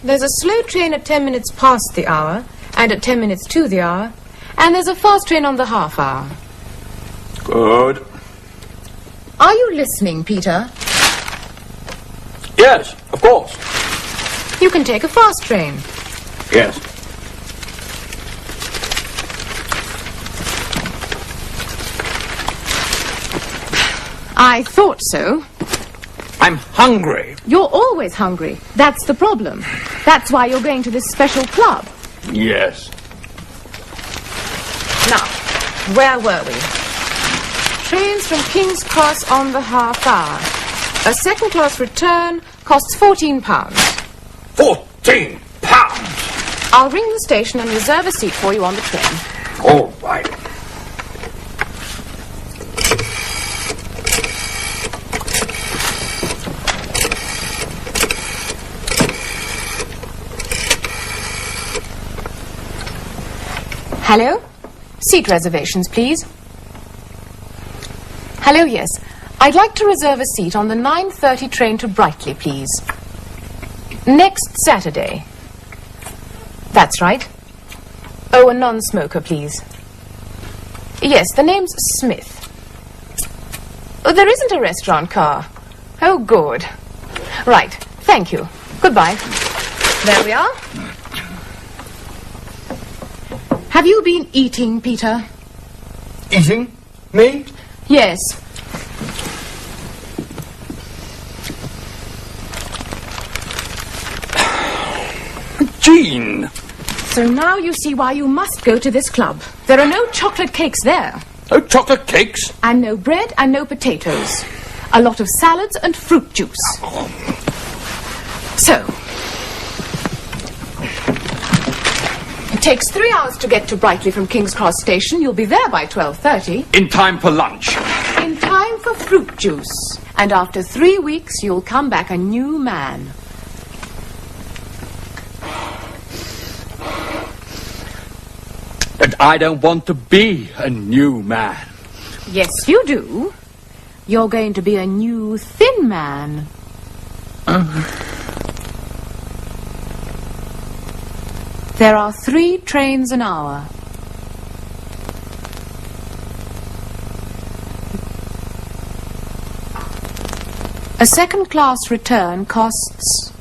There's a slow train at 10 minutes past the hour, and at 10 minutes to the hour, and there's a fast train on the half hour. Good. Are you listening, Peter? Yes, of course. You can take a fast train. Yes. I thought so. I'm hungry. You're always hungry. That's the problem. That's why you're going to this special club. Yes. Now, where were we? Trains from King's Cross on the half hour. A second-class return costs £14. £14? I'll ring the station and reserve a seat for you on the train. All right. Hello? Seat reservations, please. Hello, yes. I'd like to reserve a seat on the 9:30 train to Brightly, please. Next Saturday. That's right. Oh, a non-smoker, please. Yes, the name's Smith. Oh, there isn't a restaurant car. Oh, good. Right, thank you. Goodbye. There we are. Have you been eating, Peter? Eating? Me? Yes. Jean! So now you see why you must go to this club. There are no chocolate cakes there. No chocolate cakes? And no bread and no potatoes. A lot of salads and fruit juice. So, it takes 3 hours to get to Brightly from King's Cross Station. You'll be there by 12:30. In time for lunch. In time for fruit juice. And after 3 weeks, you'll come back a new man. But I don't want to be a new man. Yes, you do. You're going to be a new thin man. There are 3 trains an hour. A second-class return costs...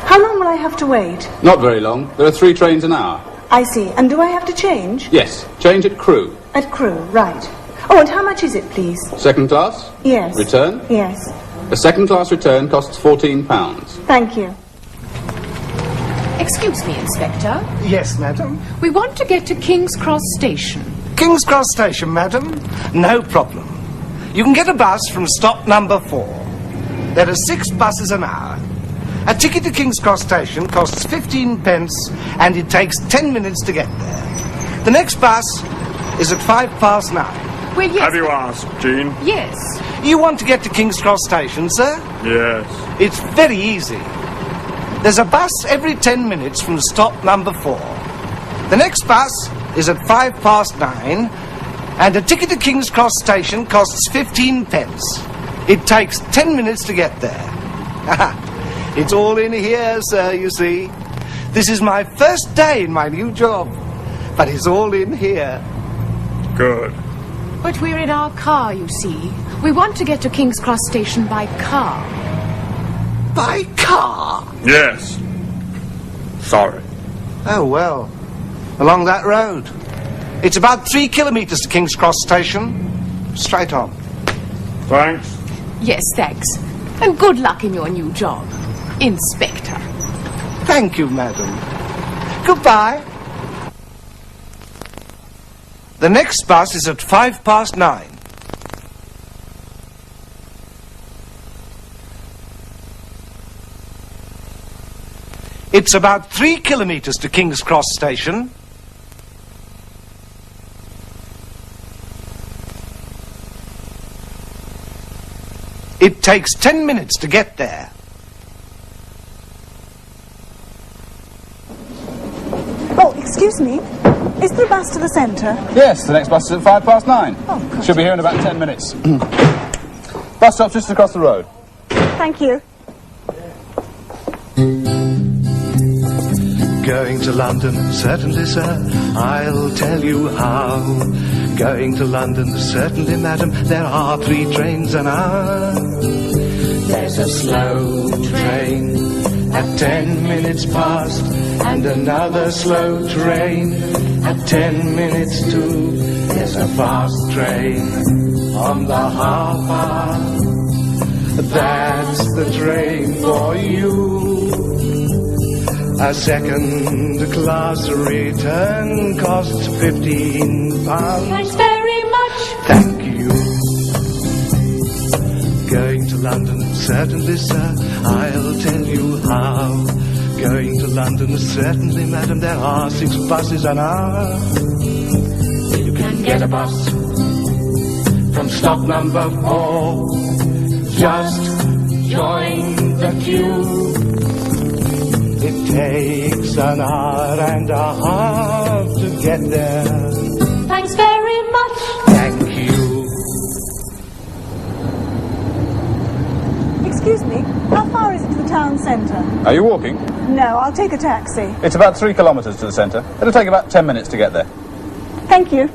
How long will I have to wait? Not very long. There are 3 trains an hour. I see. And do I have to change? Yes, change at Crewe. At Crewe, right. Oh, and how much is it, please? Second class? Yes. Return? Yes. A second class return costs £14. Thank you. Excuse me, Inspector. Yes, madam. We want to get to King's Cross Station. King's Cross Station, madam? No problem. You can get a bus from stop number 4. There are 6 buses an hour. A ticket to King's Cross Station costs 15 pence and it takes 10 minutes to get there. The next bus is at 9:05. Well, yes. Have you asked, Jean? Yes. You want to get to King's Cross Station, sir? Yes. It's very easy. There's a bus every 10 minutes from stop number 4. The next bus is at 9:05 and a ticket to King's Cross Station costs 15 pence. It takes 10 minutes to get there. It's all in here, sir, you see. This is my first day in my new job, but it's all in here. Good. But we're in our car, you see. We want to get to King's Cross Station by car. By car? Yes. Sorry. Oh, well. Along that road. It's about 3 kilometres to King's Cross Station. Straight on. Thanks. Yes, thanks. And good luck in your new job, Inspector. Thank you, madam. Goodbye. The next bus is at 9:05. It's about 3 kilometres to King's Cross Station. It takes 10 minutes to get there. Oh, excuse me. Is there a bus to the centre? Yes, the next bus is at 9:05. Oh, good. Should be here in about 10 minutes. Bus stop just across the road. Thank you. Going to London, certainly, sir, I'll tell you how. Going to London, certainly, madam, there are 3 trains an hour. There's a slow train at 10 minutes past, and another slow train at 10 minutes to. There's a fast train on the half hour. That's the train for you. A second-class return costs £15. Thanks very much. Thank you. Going to London, certainly, sir, I'll tell you how. Going to London, certainly, madam, there are 6 buses an hour. You can get a bus from stop number 4. Just join the queue. It takes an hour and a half to get there. Thanks very much. Thank you. Excuse me. How far is it to the town centre? Are you walking? No, I'll take a taxi. It's about 3 kilometres to the centre. It'll take about 10 minutes to get there. Thank you.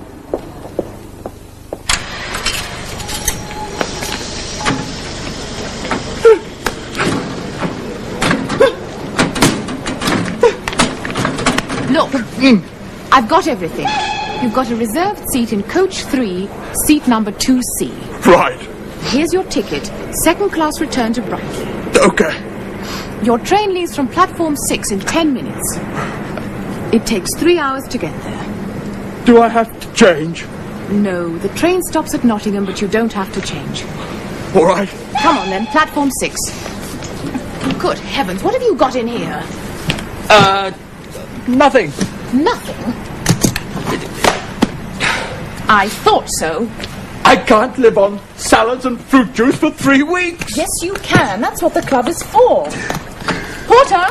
I've got everything. You've got a reserved seat in coach 3, seat number 2C. Right. Here's your ticket. Second class return to Brighton. Okay. Your train leaves from platform 6 in 10 minutes. It takes 3 hours to get there. Do I have to change? No, the train stops at Nottingham, but you don't have to change. All right. Come on then, platform 6. Good heavens, what have you got in here? Nothing. Nothing? I thought so. I can't live on salads and fruit juice for 3 weeks. Yes, you can. That's what the club is for. Porter!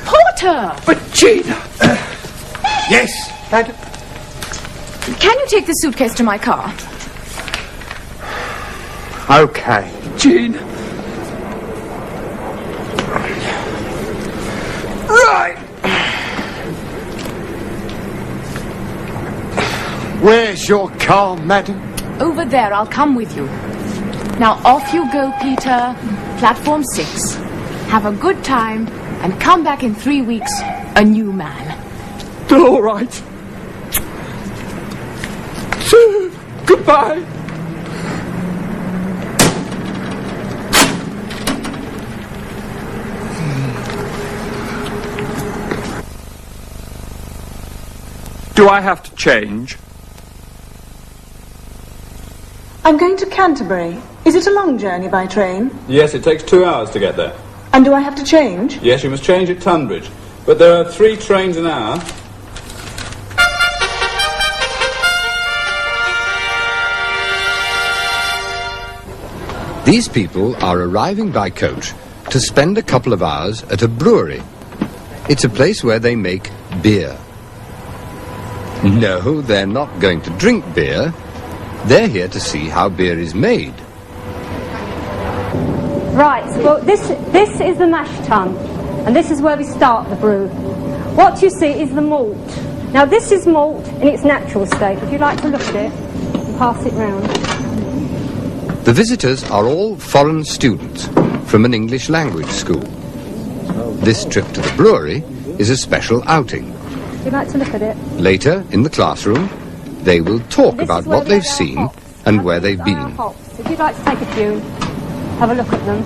Porter! But Gina! Yes? Can you take the suitcase to my car? Okay. Jean. Right. Where's your car, madam? Over there, I'll come with you. Now off you go, Peter. Platform 6. Have a good time and come back in 3 weeks a new man. All right. Goodbye. Do I have to change? I'm going to Canterbury. Is it a long journey by train? Yes, it takes 2 hours to get there. And do I have to change? Yes, you must change at Tunbridge. But there are 3 trains an hour. These people are arriving by coach to spend a couple of hours at a brewery. It's a place where they make beer. No, they're not going to drink beer. They're here to see how beer is made. Right, well, this is the mash tun, and this is where we start the brew. What you see is the malt. Now, this is malt in its natural state. If you'd like to look at it and pass it round. The visitors are all foreign students from an English language school. This trip to the brewery is a special outing. Would you like to look at it? Later, in the classroom, they will talk about what they've seen and where they've been. If you'd like to take a few, have a look at them.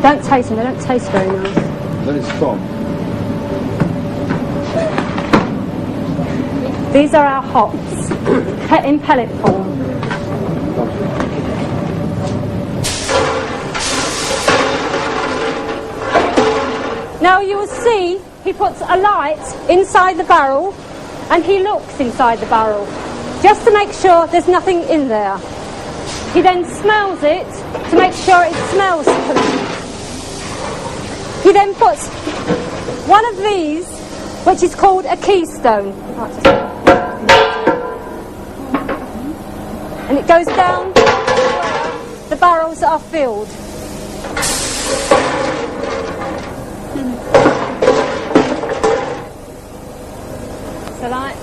Don't taste them, they don't taste very nice. Very strong. These are our hops, in pellet form. Now you will see he puts a light inside the barrel and he looks inside the barrel just to make sure there's nothing in there. He then smells it to make sure it smells clean. He then puts one of these, which is called a keystone, and it goes down where the barrels are filled. So like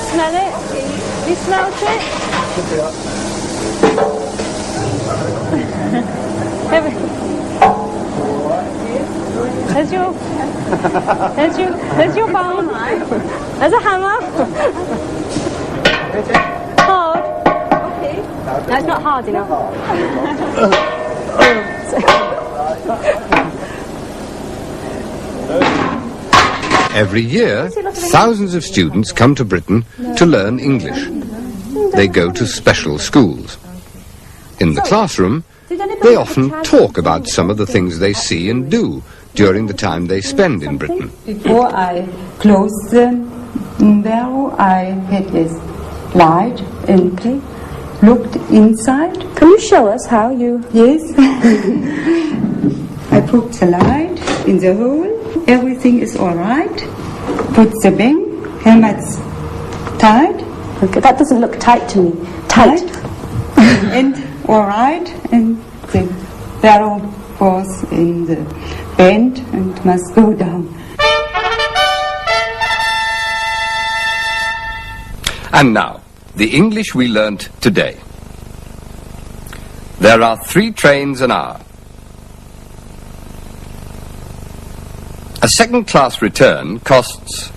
smell it? You smelled it? There's your bone. There's a hammer. Hard. Okay. No, it's not hard enough. Every year, thousands of students come to Britain to learn English. They go to special schools. In the classroom, they often talk about some of the things they see and do during the time they spend in Britain. Before I closed the barrel, I had this light and looked inside. Can you show us how you... Yes. I put the light in the hole. Everything is all right. Put the bang, helmet's tight. Okay, that doesn't look tight to me. Tight. And all right, and the barrel goes in the bend and must go down. And now, the English we learnt today. There are 3 trains an hour. A second-class return costs...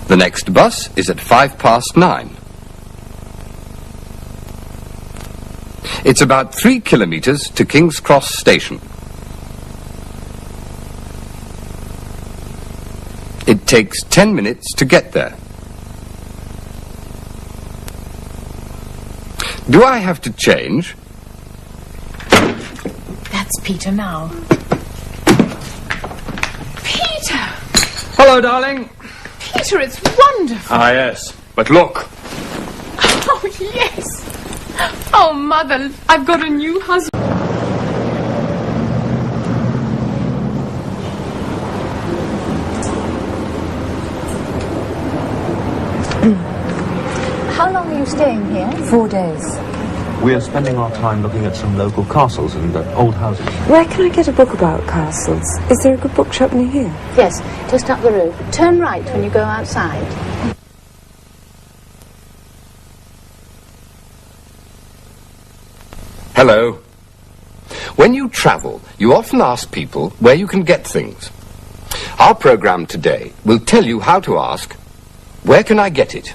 The next bus is at 9:05. It's about 3 kilometres to King's Cross Station. It takes 10 minutes to get there. Do I have to change? That's Peter now. Peter! Hello, darling. Peter, it's wonderful. Ah, yes. But look. Oh, yes. Oh, Mother, I've got a new husband. How long are you staying here? 4 days. We are spending our time looking at some local castles and old houses. Where can I get a book about castles? Is there a good bookshop near here? Yes, just up the road. Turn right when you go outside. Hello. When you travel, you often ask people where you can get things. Our programme today will tell you how to ask, where can I get it?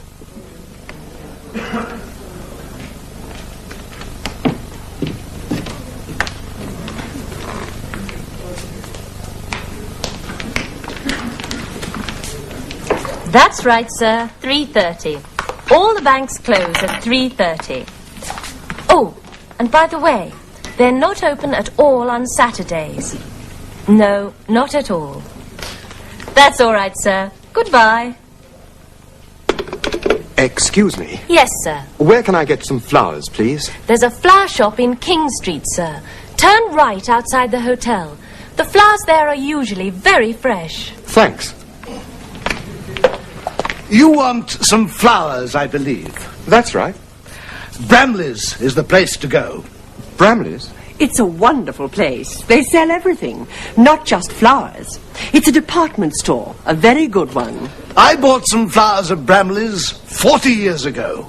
That's right, sir. 3:30. All the banks close at 3:30. Oh, and by the way, they're not open at all on Saturdays. No, not at all. That's all right, sir. Goodbye. Excuse me. Yes, sir. Where can I get some flowers, please? There's a flower shop in King Street, sir. Turn right outside the hotel. The flowers there are usually very fresh. Thanks. You want some flowers, I believe. That's right. Bramley's is the place to go. Bramley's? It's a wonderful place. They sell everything, not just flowers. It's a department store, a very good one. I bought some flowers at Bramley's 40 years ago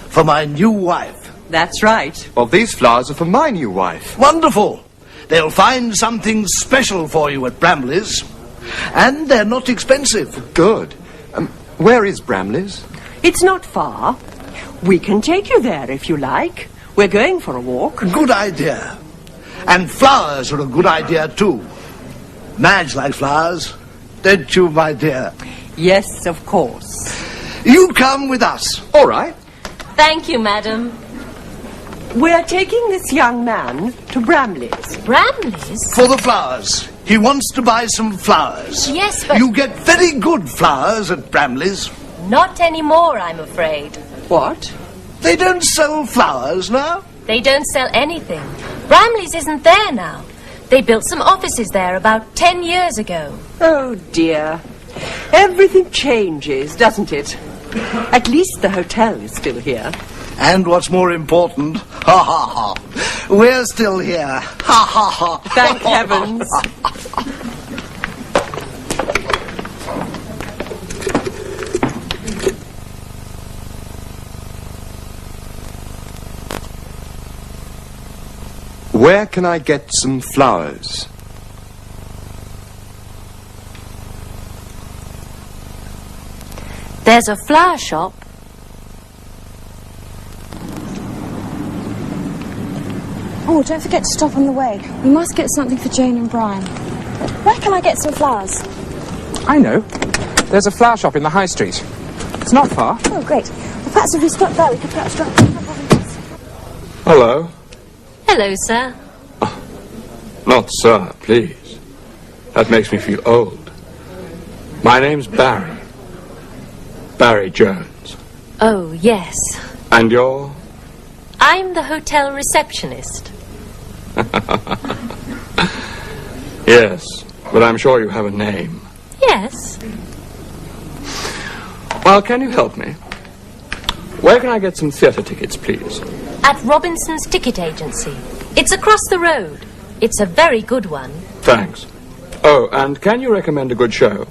for my new wife. That's right. Well, these flowers are for my new wife. Wonderful. They'll find something special for you at Bramley's. And they're not expensive. Good. Where is Bramley's? It's not far. We can take you there if you like. We're going for a walk. Good idea. And flowers are a good idea too. Madge likes flowers. Don't you, my dear? Yes, of course. You come with us. All right. Thank you, madam. We're taking this young man to Bramley's. Bramley's? For the flowers. He wants to buy some flowers. Yes, but... You get very good flowers at Bramley's. Not anymore, I'm afraid. What? They don't sell flowers now? They don't sell anything. Bramley's isn't there now. They built some offices there about 10 years ago. Oh, dear. Everything changes, doesn't it? At least the hotel is still here. And what's more important, ha ha ha, we're still here. Ha ha ha. Thank heavens. Where can I get some flowers? There's a flower shop. Oh, don't forget to stop on the way. We must get something for Jane and Brian. Where can I get some flowers? I know. There's a flower shop in the high street. It's not far. Oh, great. Well, perhaps if we stop there, we could perhaps drop... Hello. Hello, sir. Not sir, please. That makes me feel old. My name's Barry. Barry Jones. Oh, yes. And you're? I'm the hotel receptionist. Yes, but I'm sure you have a name. Yes. Well, can you help me? Where can I get some theatre tickets, please? At Robinson's Ticket Agency. It's across the road. It's a very good one. Thanks. Oh, and can you recommend a good show?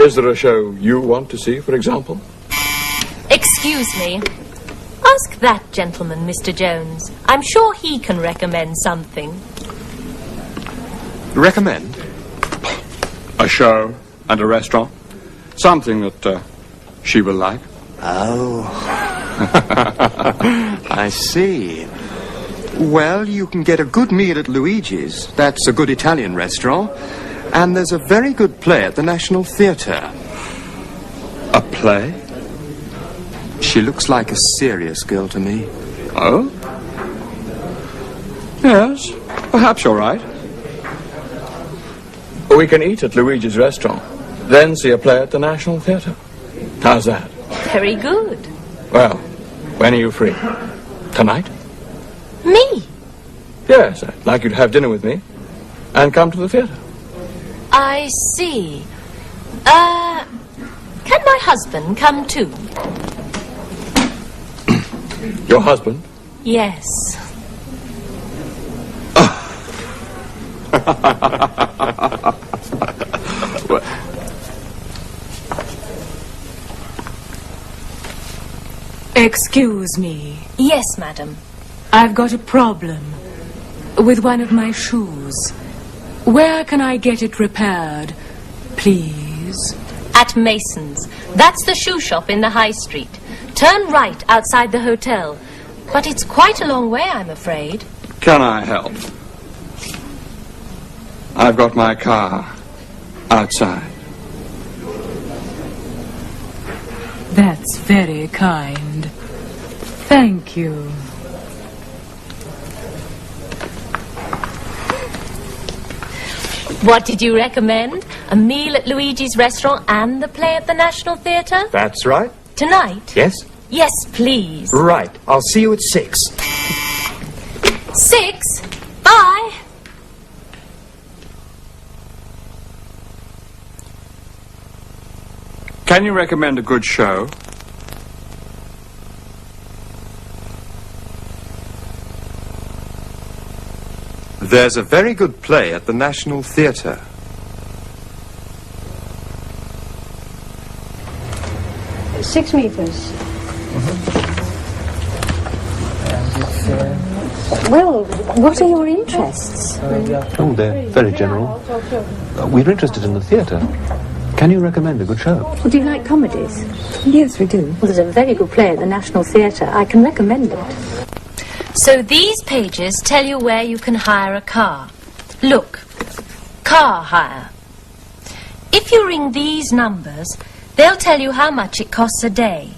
Is there a show you want to see, for example? Excuse me. Ask that gentleman, Mr. Jones. I'm sure he can recommend something. Recommend? A show and a restaurant. Something that she will like. Oh. I see. Well, you can get a good meal at Luigi's. That's a good Italian restaurant. And there's a very good play at the National Theatre. A play? She looks like a serious girl to me. Oh? Yes, perhaps you're right. We can eat at Luigi's restaurant, then see a play at the National Theatre. How's that? Very good. Well, when are you free? Tonight? Me? Yes, I'd like you to have dinner with me and come to the theatre. I see. Can my husband come too? Your husband? Yes. Excuse me. Yes, madam. I've got a problem with one of my shoes. Where can I get it repaired, please? At Mason's. That's the shoe shop in the High Street. Turn right outside the hotel. But it's quite a long way, I'm afraid. Can I help? I've got my car outside. That's very kind. Thank you. What did you recommend? A meal at Luigi's restaurant and the play at the National Theatre? That's right. Tonight? Yes? Yes, please. Right. I'll see you at 6. 6? Bye. Can you recommend a good show? There's a very good play at the National Theatre. Six meters. Well, what are your interests? Oh, they're very general. We're interested in the theatre. Can you recommend a good show? Well, do you like comedies? Yes, we do. Well, there's a very good play at the National Theatre. I can recommend it. So these pages tell you where you can hire a car. Look, car hire. If you ring these numbers, they'll tell you how much it costs a day.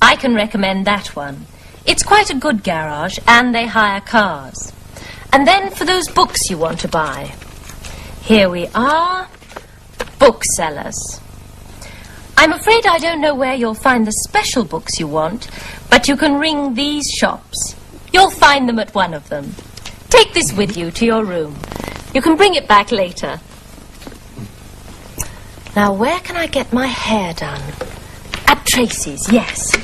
I can recommend that one. It's quite a good garage and they hire cars. And then for those books you want to buy. Here we are, booksellers. I'm afraid I don't know where you'll find the special books you want, but you can ring these shops. You'll find them at one of them. Take this with you to your room. You can bring it back later. Now, where can I get my hair done? At Tracy's, yes.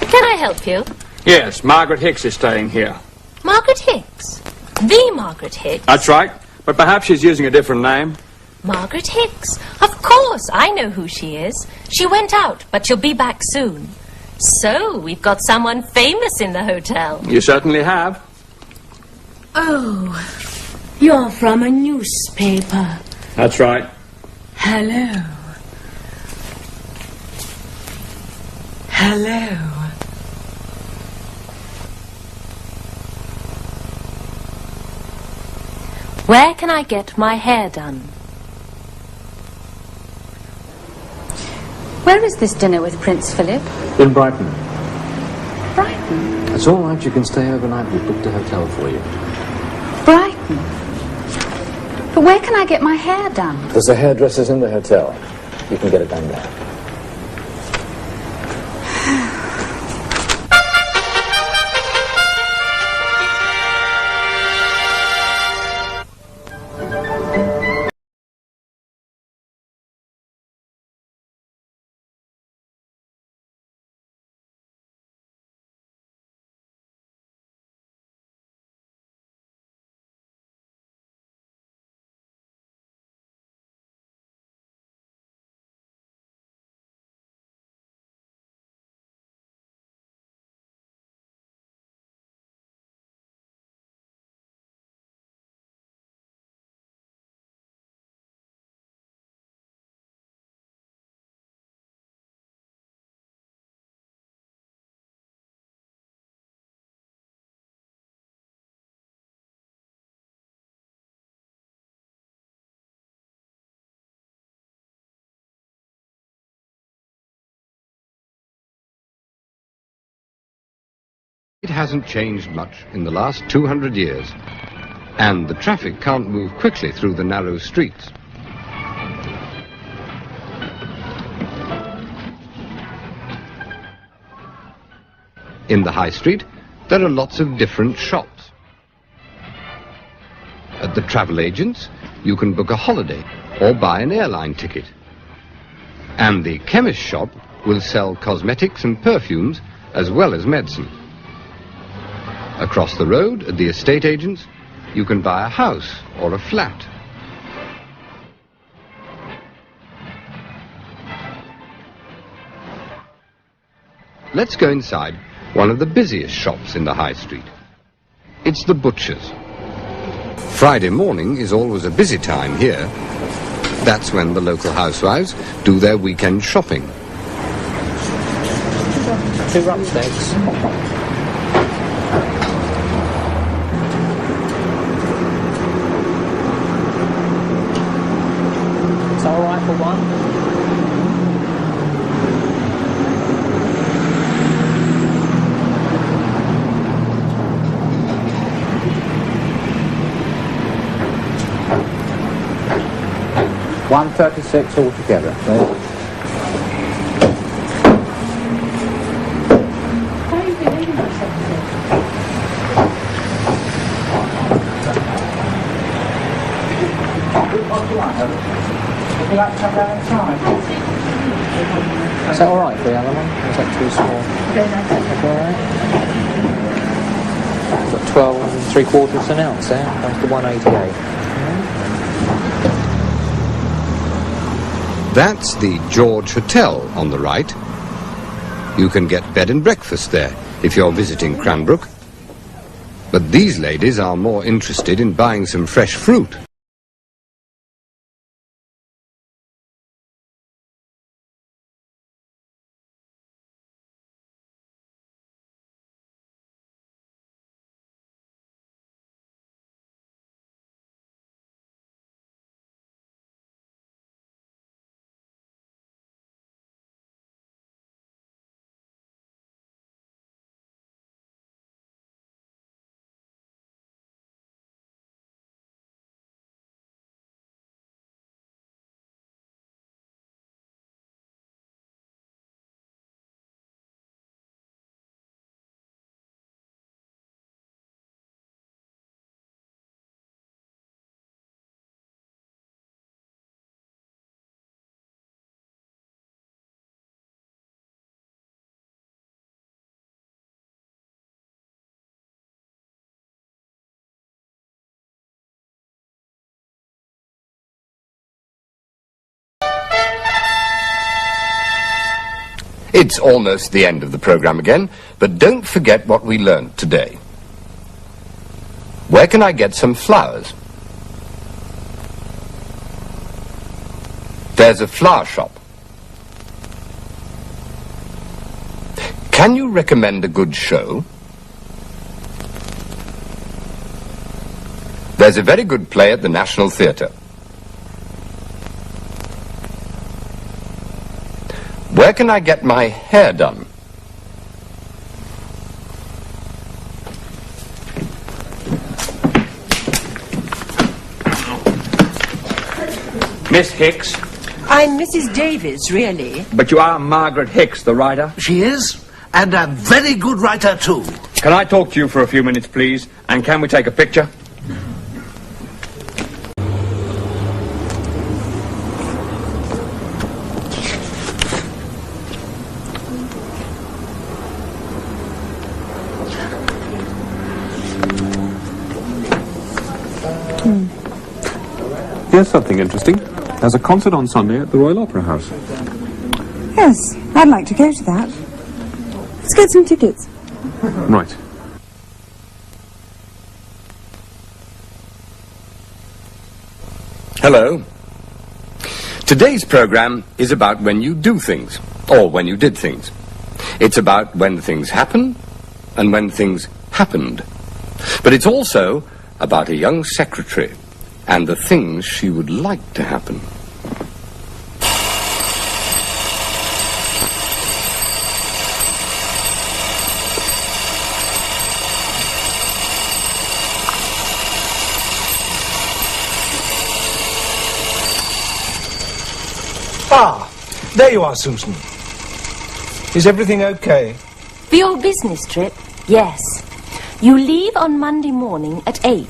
Can I help you? Yes, Margaret Hicks is staying here. Margaret Hicks? The Margaret Hicks? That's right, but perhaps she's using a different name. Margaret Hicks? Of course, I know who she is. She went out, but she'll be back soon. So, we've got someone famous in the hotel. You certainly have. Oh, you're from a newspaper. That's right. Hello. Hello. Where can I get my hair done? Where is this dinner with Prince Philip? In Brighton. Brighton. It's all right, you can stay overnight. We've booked a hotel for you. Brighton. But where can I get my hair done? There's a hairdresser's in the hotel. You can get it done there. hasn't changed much in the last 200 years, and the traffic can't move quickly through the narrow streets. In the high street, there are lots of different shops. At the travel agents, you can book a holiday or buy an airline ticket. And the chemist shop will sell cosmetics and perfumes as well as medicine. Across the road, at the estate agents, you can buy a house or a flat. Let's go inside one of the busiest shops in the high street. It's the butcher's. Friday morning is always a busy time here. That's when the local housewives do their weekend shopping. 2 rump steaks. Is that all right for one? $1.36 altogether, please. Is that all right for the other one? Or is that too small? Is that all right? Got 12 3/4 an ounce there. Comes to 188. That's the George Hotel on the right. You can get bed and breakfast there if you're visiting Cranbrook. But these ladies are more interested in buying some fresh fruit. It's almost the end of the programme again, but don't forget what we learned today. Where can I get some flowers? There's a flower shop. Can you recommend a good show? There's a very good play at the National Theatre. Where can I get my hair done? Miss Hicks? I'm Mrs. Davies, really. But you are Margaret Hicks, the writer? She is, and a very good writer too. Can I talk to you for a few minutes, please? And can we take a picture? Here's something interesting. There's a concert on Sunday at the Royal Opera House. Yes, I'd like to go to that. Let's get some tickets. Right. Hello. Today's programme is about when you do things, or when you did things. It's about when things happen and when things happened. But it's also about a young secretary and the things she would like to happen. Ah, there you are, Susan. Is everything okay? For your business trip, yes. You leave on Monday morning at 8.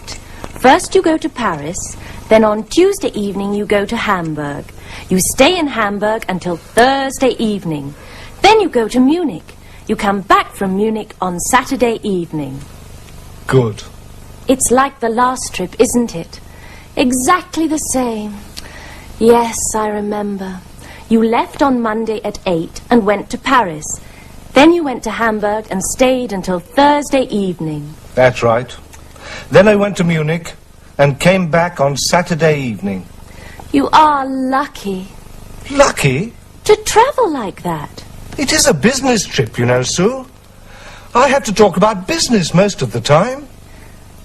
First you go to Paris, then on Tuesday evening you go to Hamburg. You stay in Hamburg until Thursday evening. Then you go to Munich. You come back from Munich on Saturday evening. Good. It's like the last trip, isn't it? Exactly the same. Yes, I remember. You left on Monday at 8 and went to Paris. Then you went to Hamburg and stayed until Thursday evening. That's right. Then I went to Munich and came back on Saturday evening. You are lucky. Lucky? To travel like that. It is a business trip, you know, Sue. I have to talk about business most of the time.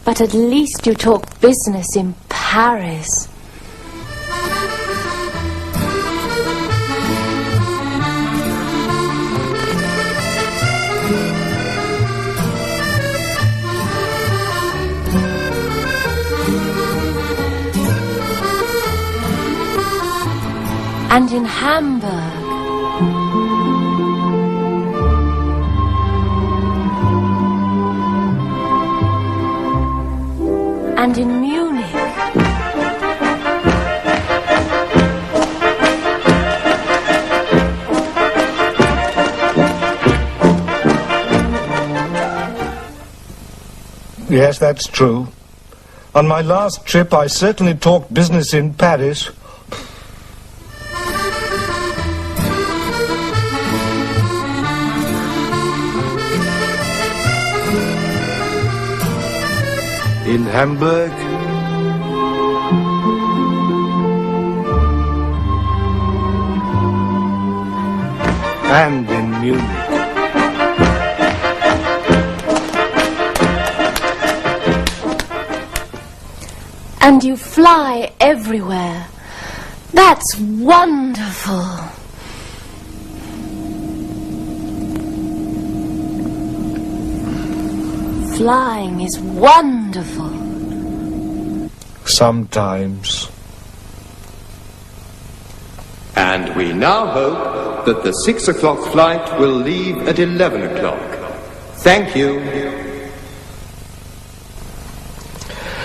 But at least you talk business in Paris. And in Hamburg. And in Munich. Yes, that's true. On my last trip, I certainly talked business in Paris. In Hamburg. And in Munich. And you fly everywhere. That's wonderful. Flying is wonderful. Sometimes. And we now hope that the 6 o'clock flight will leave at 11 o'clock. Thank you.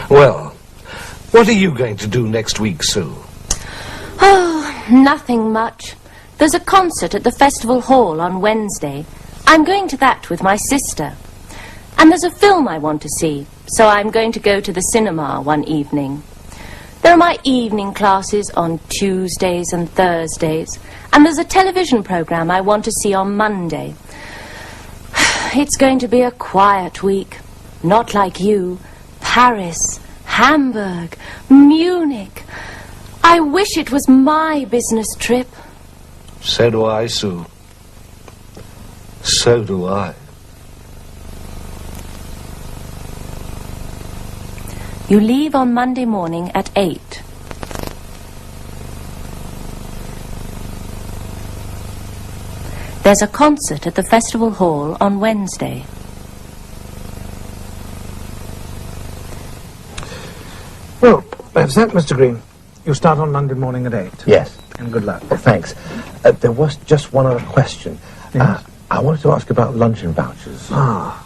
Well, what are you going to do next week, Sue? Oh, nothing much. There's a concert at the festival hall on Wednesday. I'm going to that with my sister. And there's a film I want to see, so I'm going to go to the cinema one evening. There are my evening classes on Tuesdays and Thursdays, and there's a television program I want to see on Monday. It's going to be a quiet week, not like you. Paris, Hamburg, Munich. I wish it was my business trip. So do I, Sue. So do I. You leave on Monday morning at 8. There's a concert at the festival hall on Wednesday. Well, that's that, Mr. Green. You start on Monday morning at 8. Yes. And good luck. Well, thanks. There was just one other question. Yes? I wanted to ask about luncheon vouchers. Ah.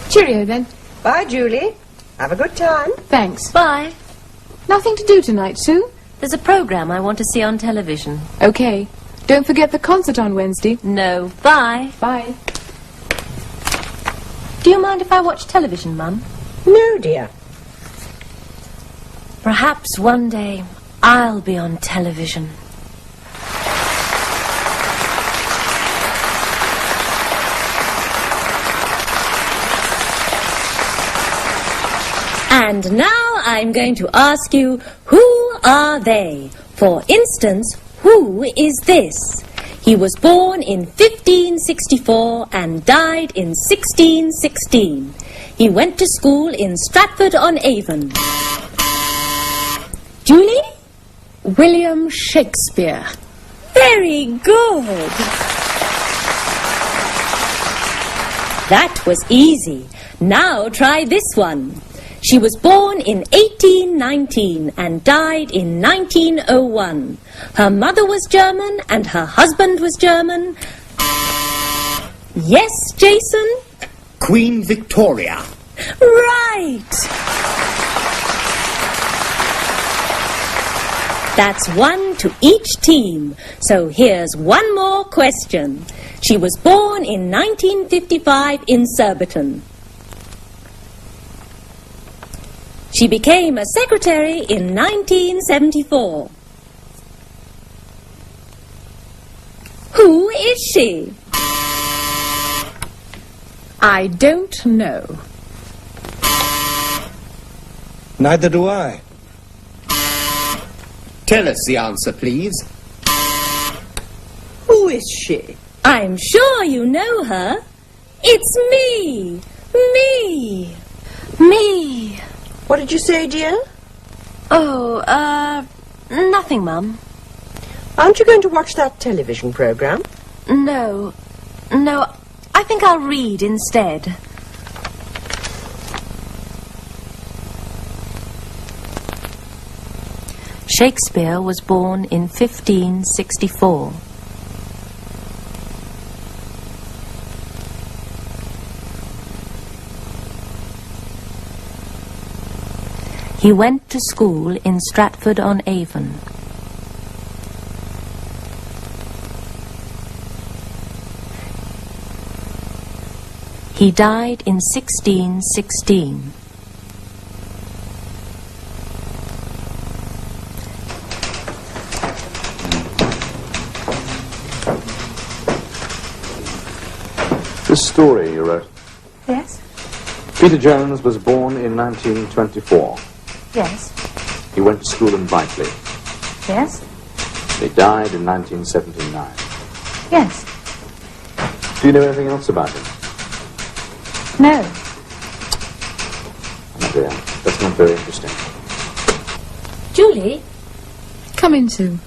Cheerio, then. Bye, Julie. Have a good time. Thanks. Bye. Nothing to do tonight, Sue? There's a program I want to see on television. Okay. Don't forget the concert on Wednesday. No. Bye. Bye. Do you mind if I watch television, Mum? No, dear. Perhaps one day I'll be on television. And now I'm going to ask you, who are they? For instance, who is this? He was born in 1564 and died in 1616. He went to school in Stratford-on-Avon. Julie? William Shakespeare. Very good. That was easy. Now try this one. She was born in 1819 and died in 1901. Her mother was German and her husband was German. Yes, Jason? Queen Victoria. Right! That's 1 to each team. So here's one more question. She was born in 1955 in Surbiton. She became a secretary in 1974. Who is she? I don't know. Neither do I. Tell us the answer, please. Who is she? I'm sure you know her. It's me. Me. Me. What did you say, dear? Oh, nothing, Mum. Aren't you going to watch that television program? No. No, I think I'll read instead. Shakespeare was born in 1564. He went to school in Stratford-on-Avon. He died in 1616. This story you wrote. Yes? Peter Jones was born in 1924. Yes. He went to school in Brightly. Yes? He died in 1979. Yes. Do you know anything else about him? No. Oh dear, that's not very interesting. Julie? Come in, Sue.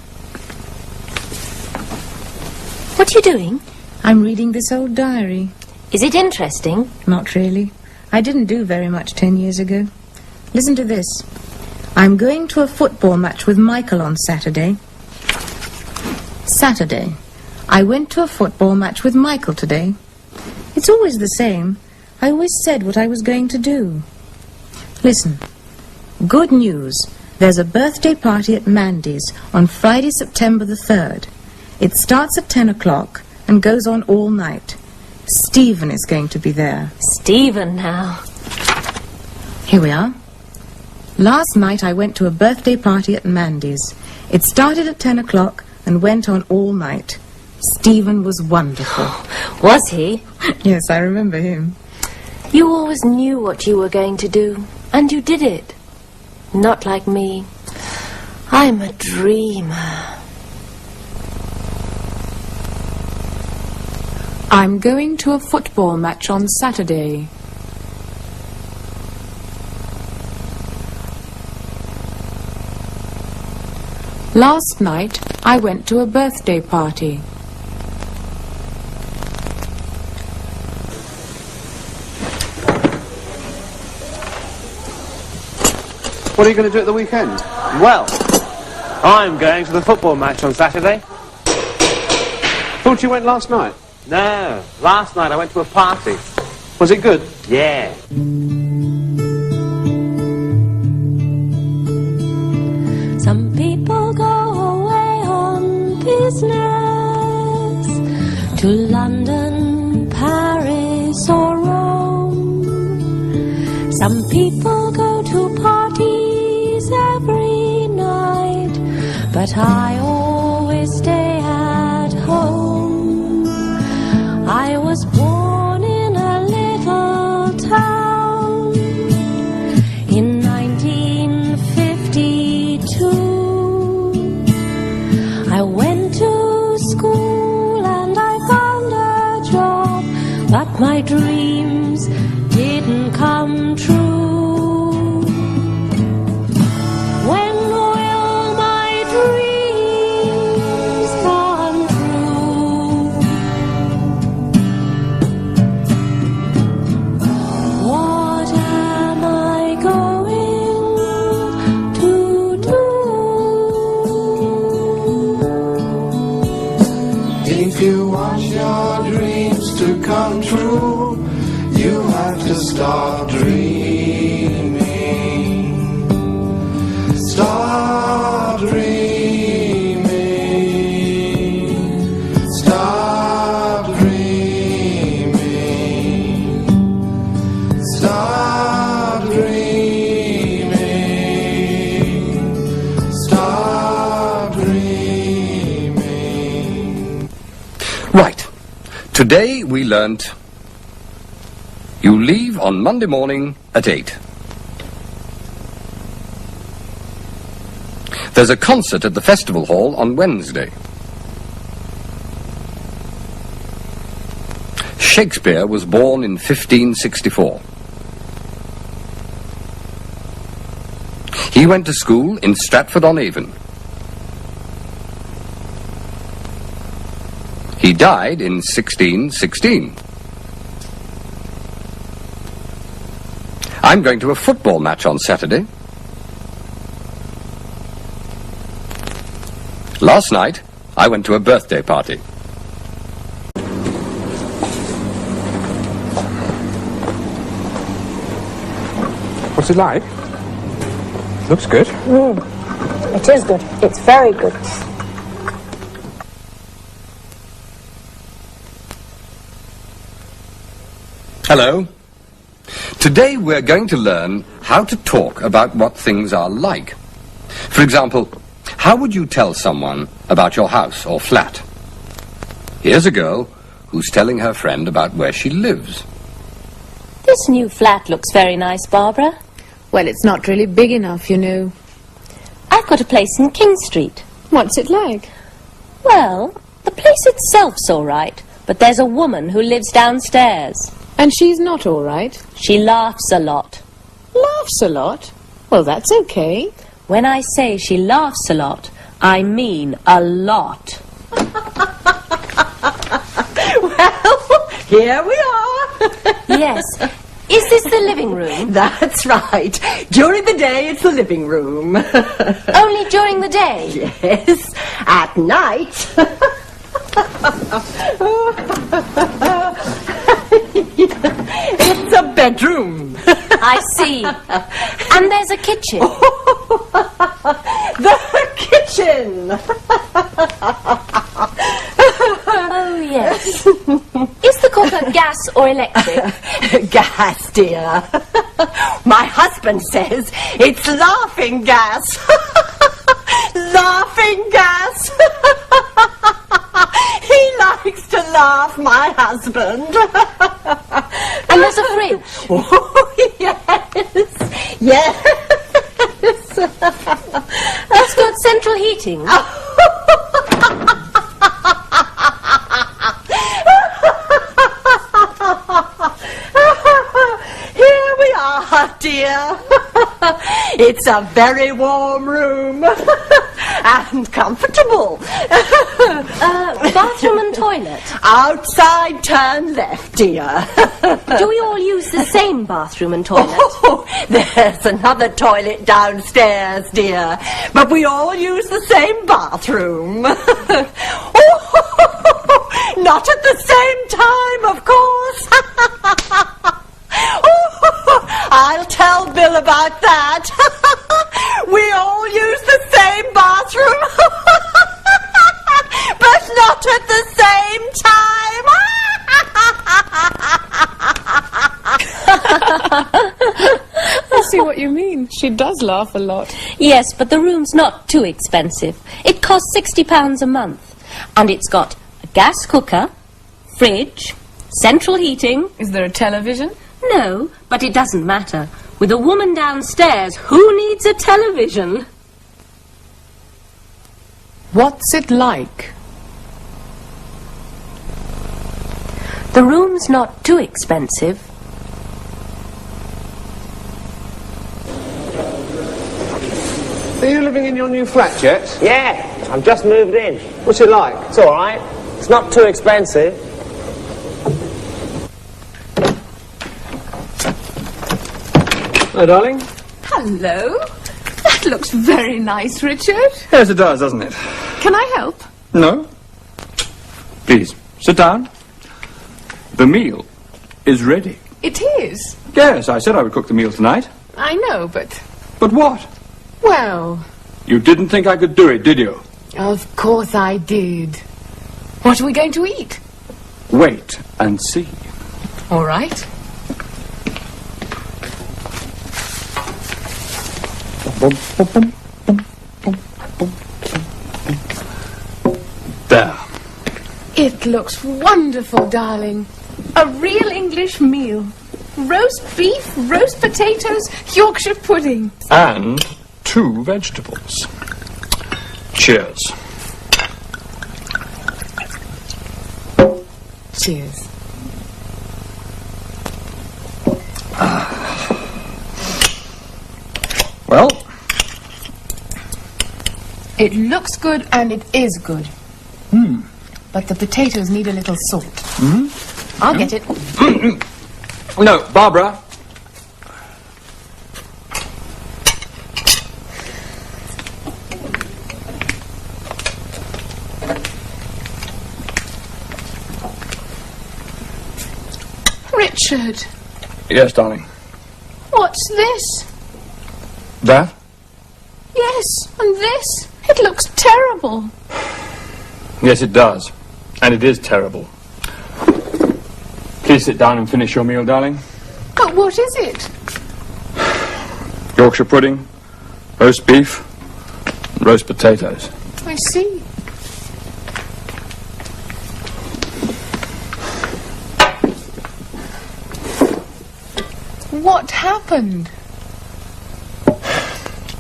What are you doing? I'm reading this old diary. Is it interesting? Not really. I didn't do very much 10 years ago. Listen to this. I'm going to a football match with Michael on Saturday. Saturday. I went to a football match with Michael today. It's always the same. I always said what I was going to do. Listen. Good news. There's a birthday party at Mandy's on Friday, September the 3rd. It starts at 10 o'clock and goes on all night. Stephen is going to be there. Stephen now. Here we are. Last night I went to a birthday party at Mandy's. It started at 10 o'clock and went on all night. Stephen was wonderful. Was he? Yes, I remember him. You always knew what you were going to do, and you did it. Not like me. I'm a dreamer. I'm going to a football match on Saturday. Last night, I went to a birthday party. What are you going to do at the weekend? Well, I'm going to the football match on Saturday. Thought you went last night? No, last night I went to a party. Was it good? Yeah. Some people go away on business to London, Paris or Rome. Some people go to parties every night, but I always stay at home. I was born in a little town in 1952. I went to school and I found a job, but my dreams didn't come true. When will my dreams come true? What am I going come true. You have to start dreaming. Start dreaming. Start dreaming. Start dreaming. Start dreaming. Right. Today we learnt you leave on Monday morning at 8. There's a concert at the festival hall on Wednesday. Shakespeare was born in 1564. He went to school in Stratford-on-Avon. He died in 1616. I'm going to a football match on Saturday. Last night, I went to a birthday party. What's it like? Looks good. It is good. It's very good. Hello. Today we're going to learn how to talk about what things are like. For example, how would you tell someone about your house or flat? Here's a girl who's telling her friend about where she lives. This new flat looks very nice, Barbara. Well, it's not really big enough, you know. I've got a place in King Street. What's it like? Well, the place itself's all right, but there's a woman who lives downstairs. And she's not all right? She laughs a lot. Laughs a lot? Well, that's okay. When I say she laughs a lot, I mean a lot. Well, here we are. Yes. Is this the living room? That's right. During the day, it's the living room. Only during the day? Yes. At night. It's a bedroom. I see. And there's a kitchen. The kitchen. Oh, yes. Is the cooker gas or electric? Gas, dear. My husband says it's laughing gas. Laughing gas. He likes to laugh, my husband. And there's a fridge. Oh, yes. Yes. It's got central heating. Here we are, dear. It's a very warm room. And comfortable. Bathroom and toilet? Outside, turn left, dear. Do we all use the same bathroom and toilet? Oh, there's another toilet downstairs, dear. But we all use the same bathroom. Oh, not at the same time, of course. Oh, I'll tell Bill about that. We all use the same bathroom. But not at the same time. I see what you mean. She does laugh a lot. Yes, but the room's not too expensive. It costs £60 a month. And it's got a gas cooker, fridge, central heating. Is there a television? No, but it doesn't matter. With a woman downstairs, who needs a television? What's it like? The room's not too expensive. Are you living in your new flat yet? Yeah, I've just moved in. What's it like? It's all right. It's not too expensive. Hello, darling. Hello. That looks very nice, Richard. Yes, it does, doesn't it? Can I help? No. Please, sit down. The meal is ready. It is. Yes, I said I would cook the meal tonight. I know, but... But what? Well... You didn't think I could do it, did you? Of course I did. What are we going to eat? Wait and see. All right. There. It looks wonderful, darling. A real English meal. Roast beef, roast potatoes, Yorkshire pudding. And 2 vegetables. Cheers. Cheers. Well? It looks good and it is good. But the potatoes need a little salt. I'll get it. No, Barbara. Richard, Yes, darling. what's this? That? Yes, and this. It looks terrible. Yes, it does. And it is terrible. Please sit down and finish your meal, darling. But what is it? Yorkshire pudding, roast beef, and roast potatoes. I see. What happened?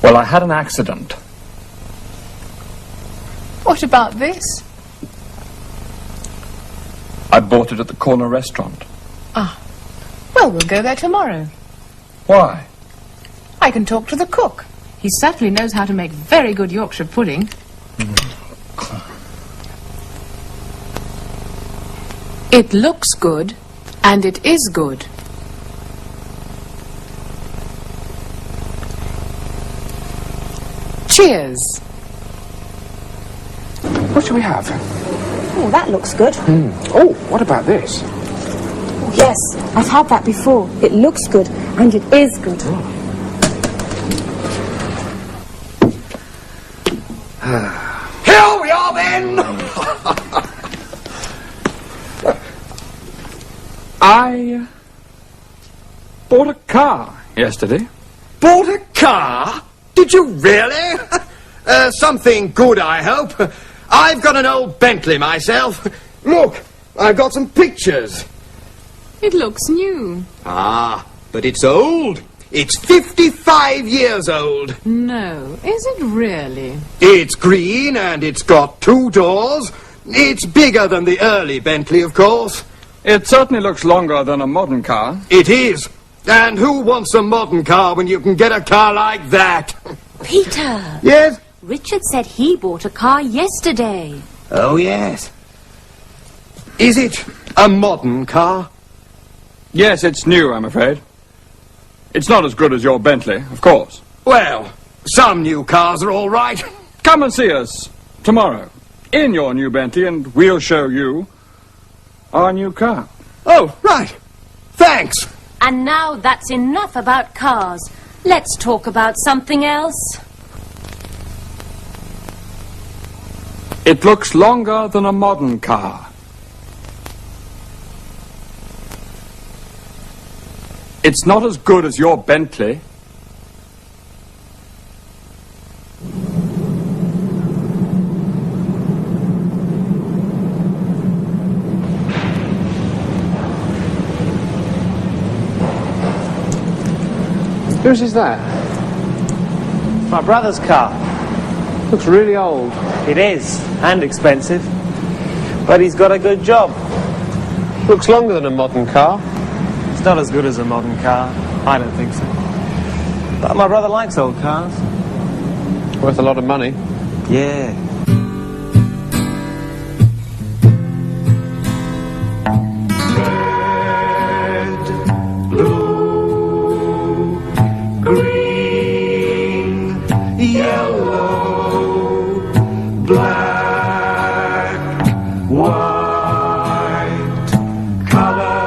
Well, I had an accident. What about this? I bought it at the corner restaurant. Ah. Well, we'll go there tomorrow. Why? I can talk to the cook. He certainly knows how to make very good Yorkshire pudding. It looks good, and it is good. Cheers. What shall we have? Oh, that looks good. Oh, what about this? Oh, yes, I've had that before. It looks good, and it is good. Here we are then! I bought a car yesterday. Bought a car? Did you really? Something good, I hope. I've got an old Bentley myself. Look, I've got some pictures. It looks new. Ah, but it's old. It's 55 years old. No, is it really? It's green and it's got 2 doors. It's bigger than the early Bentley, of course. It certainly looks longer than a modern car. It is. And who wants a modern car when you can get a car like that? Peter! Yes? Richard said he bought a car yesterday. Oh, yes. Is it a modern car? Yes, it's new, I'm afraid. It's not as good as your Bentley, of course. Well, some new cars are all right. Come and see us tomorrow in your new Bentley and we'll show you our new car. Oh, right. Thanks. And now that's enough about cars. Let's talk about something else. It looks longer than a modern car. It's not as good as your Bentley. Whose is that? My brother's car. Looks really old. It is, and expensive. But he's got a good job. Looks longer than a modern car. It's not as good as a modern car. I don't think so. But my brother likes old cars. Worth a lot of money. Yeah. Black, white, color.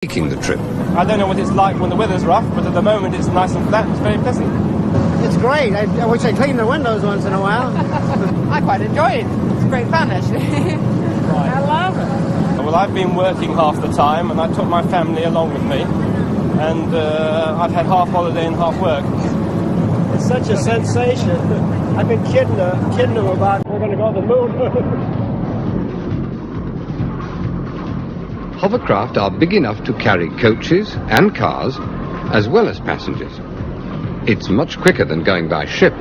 Taking the trip. I don't know what it's like when the weather's rough, but at the moment it's nice and flat. It's very pleasant. It's great. I wish I cleaned the windows once in a while. I quite enjoy it. It's great fun, actually. I love it. Well, I've been working half the time, and I took my family along with me, and I've had half holiday and half work. It's such a sensation. I've been kidding them about we're going to go to the moon. Hovercraft are big enough to carry coaches and cars, as well as passengers. It's much quicker than going by ship.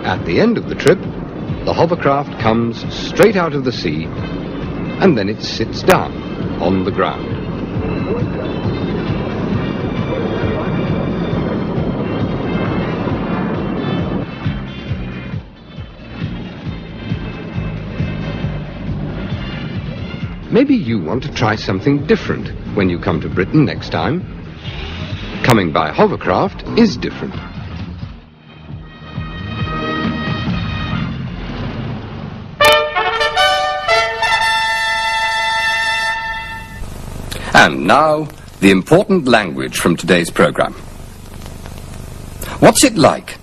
At the end of the trip, the hovercraft comes straight out of the sea, and then it sits down on the ground. Maybe you want to try something different when you come to Britain next time. Coming by hovercraft is different. And now, the important language from today's program. What's it like?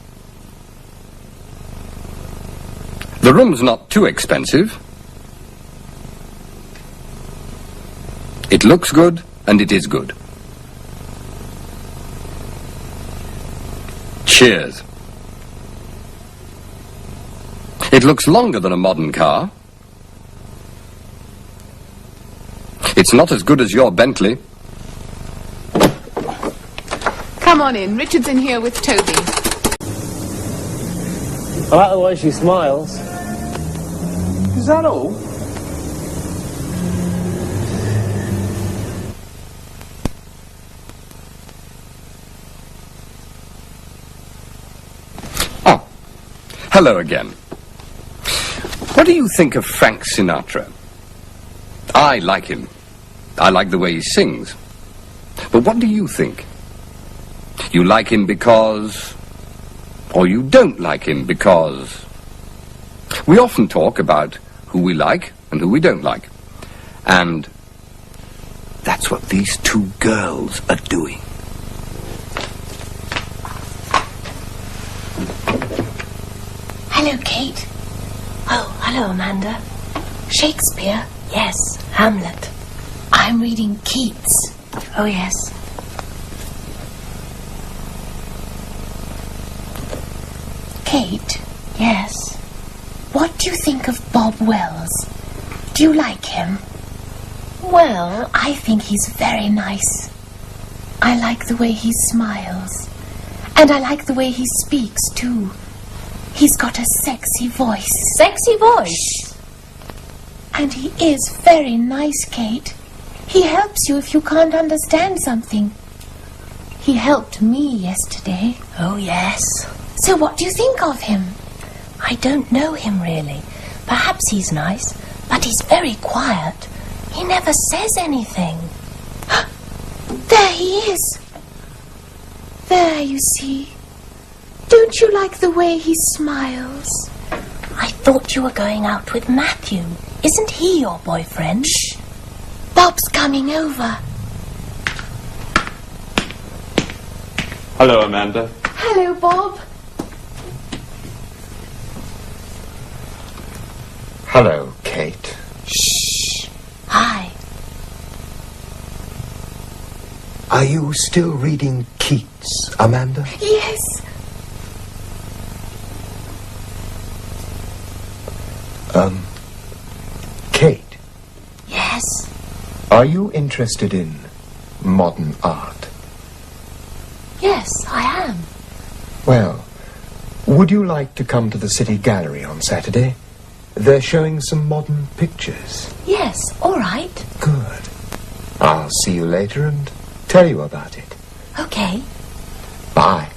The room's not too expensive. It looks good, and it is good. Cheers. It looks longer than a modern car. It's not as good as your Bentley. Come on in. Richard's in here with Toby. I like the way she smiles. Is that all? Oh, hello again. What do you think of Frank Sinatra? I like him. I like the way he sings. But what do you think? You like him because... or you don't like him because... We often talk about who we like and who we don't like. And that's what these two girls are doing. Hello, Kate. Oh, hello, Amanda. Shakespeare? Yes. Hamlet. I'm reading Keats. Oh, yes. Kate? Yes. What do you think of Bob Wells? Do you like him? Well, I think he's very nice. I like the way he smiles. And I like the way he speaks, too. He's got a sexy voice. Sexy voice? Shh. And he is very nice, Kate. He helps you if you can't understand something. He helped me yesterday. Oh, yes. So what do you think of him? I don't know him, really. Perhaps he's nice, but he's very quiet. He never says anything. There he is. There, you see. Don't you like the way he smiles? I thought you were going out with Matthew. Isn't he your boyfriend? Shh. Bob's coming over. Hello, Amanda. Hello, Bob. Hello, Kate. Shh. Hi. Are you still reading Keats, Amanda? Yes. Kate, Yes. are you interested in modern art? Yes, I am. Well, would you like to come to the City Gallery on Saturday? They're showing some modern pictures. Yes, all right. Good. I'll see you later and tell you about it. Okay. Bye.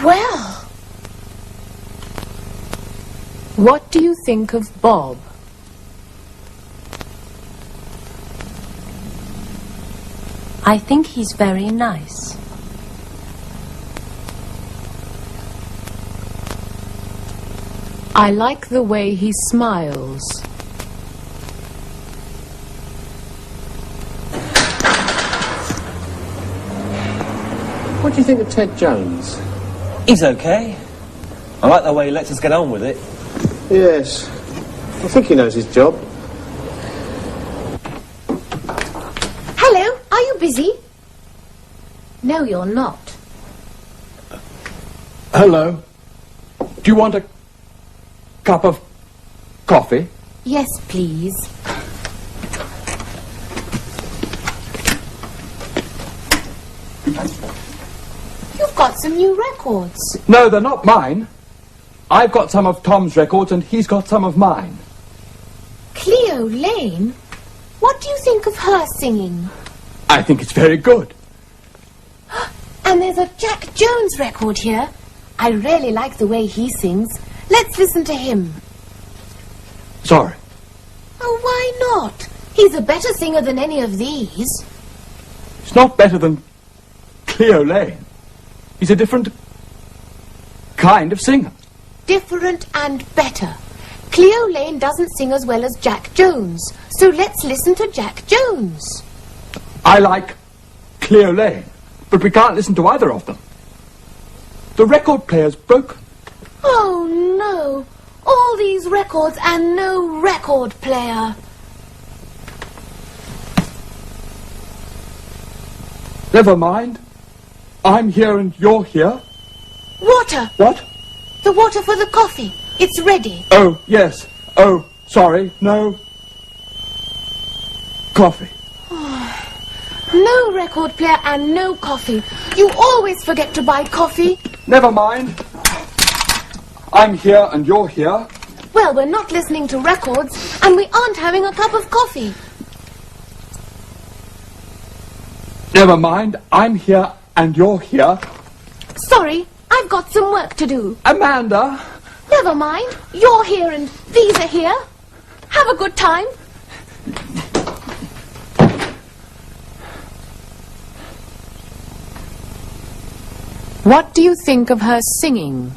Well, what do you think of Bob? I think he's very nice. I like the way he smiles. What do you think of Ted Jones? He's okay. I like the way he lets us get on with it. Yes. I think he knows his job. Hello, are you busy? No, you're not. Hello. Do you want a cup of coffee? Yes, please. You've got some new records. No, they're not mine. I've got some of Tom's records and he's got some of mine. Cleo Lane? What do you think of her singing? I think it's very good. And there's a Jack Jones record here. I really like the way he sings. Let's listen to him. Sorry. Oh, why not? He's a better singer than any of these. It's not better than Cleo Lane. He's a different kind of singer. Different and better. Cleo Lane doesn't sing as well as Jack Jones, so let's listen to Jack Jones. I like Cleo Lane, but we can't listen to either of them. The record player's broken. Oh, no. All these records and no record player. Never mind. I'm here and you're here. Water. What? The water for the coffee. It's ready. Oh, yes. Oh, sorry. No. Coffee. No record player and no coffee. You always forget to buy coffee. Never mind. I'm here and you're here. Well, we're not listening to records and we aren't having a cup of coffee. Never mind. I'm here and you're here. Sorry, I've got some work to do. Amanda. Never mind. You're here and these are here. Have a good time. What do you think of her singing?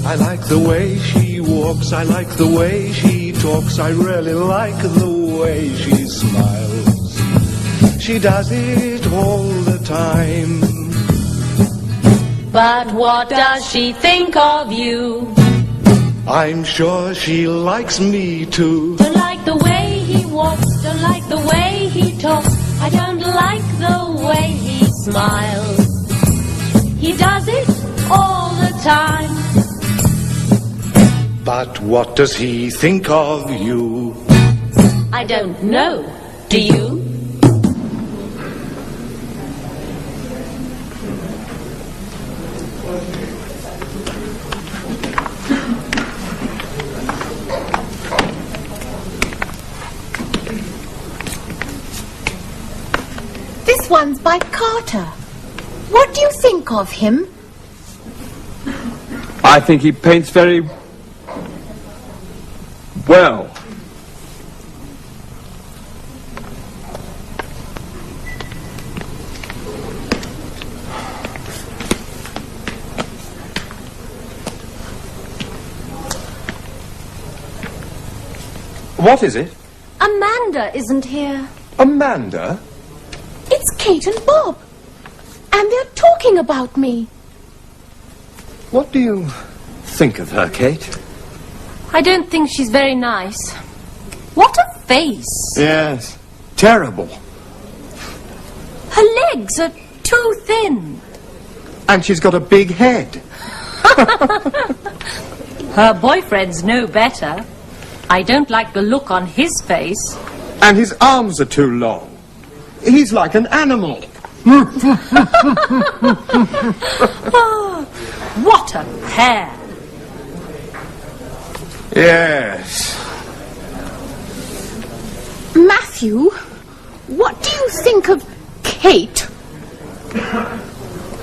I like the way she walks, I like the way she talks, I really like the way she smiles. She does it all the time. But what does she think of you? I'm sure she likes me too. Don't like the way he walks, don't like the way he talks, I don't like the way he smiles. He does it all the time. But what does he think of you? I don't know. Do you? This one's by Carter. What do you think of him? I think he paints very well. What is it? Amanda isn't here. Amanda? It's Kate and Bob. And they're talking about me. What do you think of her, Kate? I don't think she's very nice. What a face! Yes, terrible. Her legs are too thin. And she's got a big head. Her boyfriend's no better. I don't like the look on his face. And his arms are too long. He's like an animal. Oh, what a pair! Yes. Matthew, what do you think of Kate?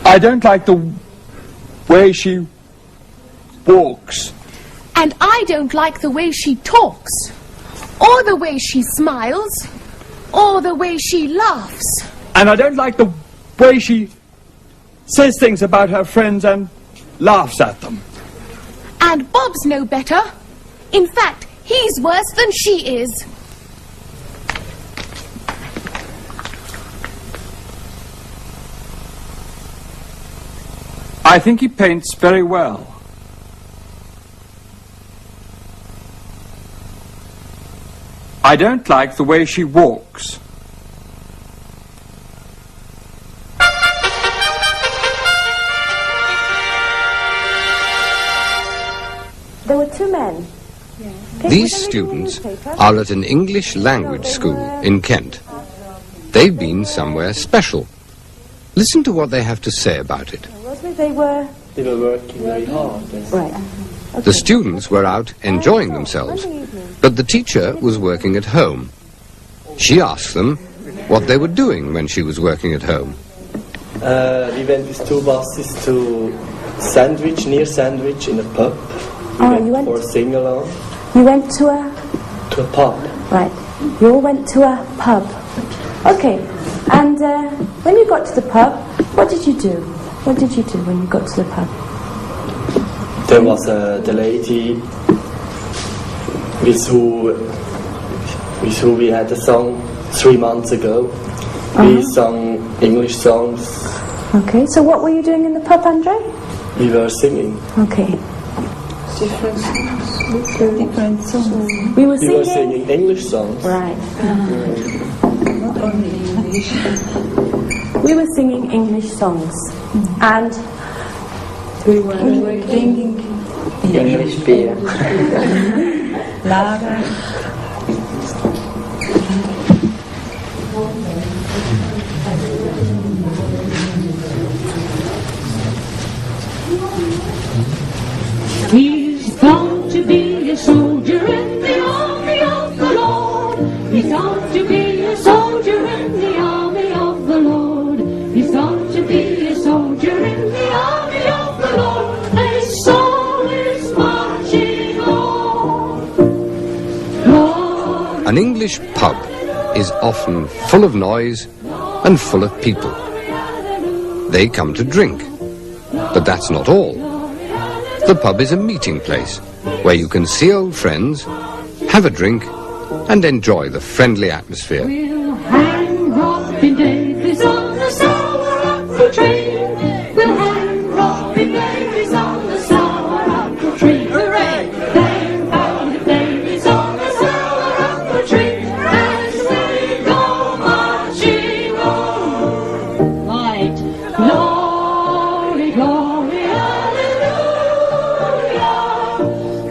I don't like the way she walks. And I don't like the way she talks, or the way she smiles, or the way she laughs. And I don't like the way she says things about her friends and laughs at them. And Bob's no better. In fact, he's worse than she is. I think he paints very well. I don't like the way she walks. There were two men. These students are at an English language school in Kent. They've been somewhere special. Listen to what they have to say about it. They were working very hard. right. The students were out enjoying themselves, but the teacher was working at home. She asked them what they were doing when she was working at home. We went with two buses to near Sandwich in a pub. You went for a sing-along. You went to a pub. Right. You all went to a pub. Okay. And when you got to the pub, what did you do? What did you do when you got to the pub? There was the lady with who we had a song 3 months ago. We sung English songs. Okay. So what were you doing in the pub, Andre? We were singing. Okay. Different songs. We were singing English songs. Right. Not only English. We were singing English songs, and we were drinking English beer. Lager. He's gone to be a soldier in the army of the Lord. He's gone to be a soldier in the army of the Lord. He's gone to be a soldier in the army of the Lord. And his soul is marching on. Lord. An English pub is often full of noise and full of people. They come to drink, but that's not all. The pub is a meeting place where you can see old friends, have a drink, and enjoy the friendly atmosphere. We'll hang Robin Davies on the sour apple tree. We'll hang Robin Davies on the sour apple tree. Hooray! Hang Robin Davies on the sour apple tree as we go marching on. Right. Glory, glory, hallelujah.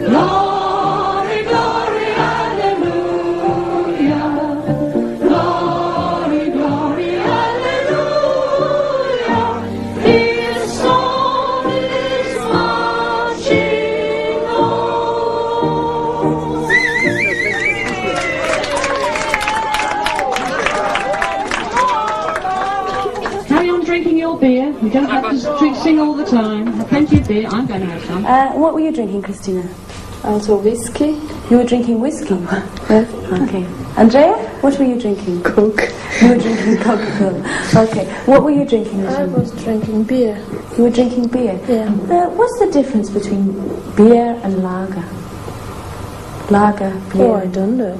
Glory, glory, hallelujah. Glory, glory, hallelujah. His soul is marching on. Carry on drinking your beer. You don't have to sing all the time. Have plenty of beer. I'm going to have some. What were you drinking, Christina? Also whiskey. You were drinking whiskey? Yes. Okay. Andrea, what were you drinking? Coke. You were drinking Coca-Cola. Okay. What were you drinking? I was drinking beer. You were drinking beer? Yeah. What's the difference between beer and lager? Lager, beer. Oh, I don't know.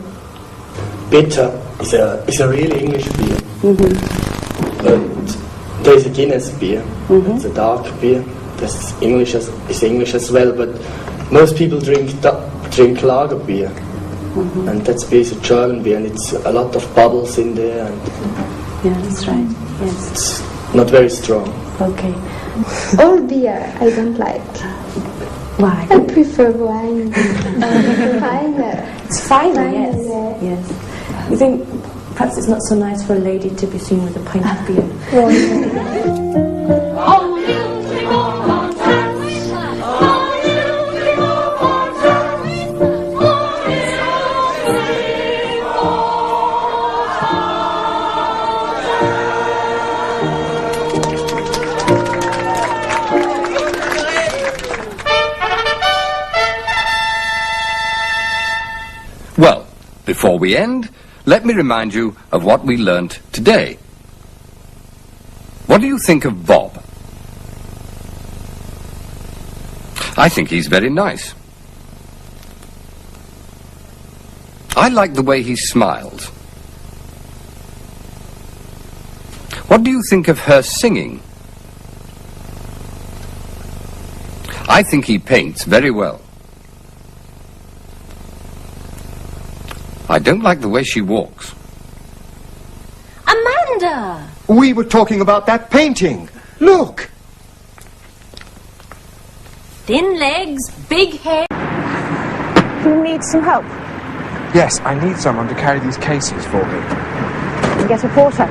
Bitter is a real English beer. But there's a Guinness beer. It's a dark beer. That's English as well. But most people drink lager beer. And that's beer is a German beer, and it's a lot of bubbles in there. And yeah, that's right. Yes. It's not very strong. Okay. All beer I don't like. Why? I prefer wine. Finer. It's finer, yes. Yeah. Yes. You think perhaps it's not so nice for a lady to be seen with a pint of beer? Well, before we end, let me remind you of what we learnt today. What do you think of Bob? I think he's very nice. I like the way he smiles. What do you think of her singing? I think he paints very well. I don't like the way she walks. Amanda! We were talking about that painting. Look! Thin legs, big head. Do you need some help? Yes, I need someone to carry these cases for me. Get a porter.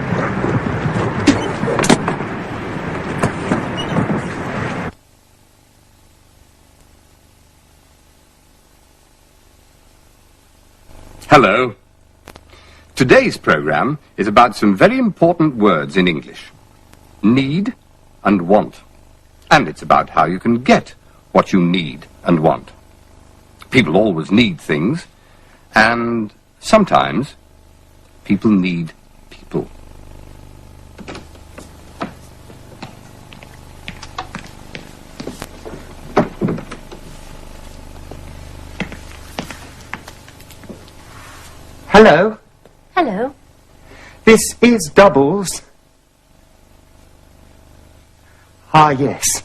Hello. Today's programme is about some very important words in English. Need and want. And it's about how you can get what you need and want. People always need things, and sometimes people need people. Hello. Hello. This is Doubles. Ah, yes.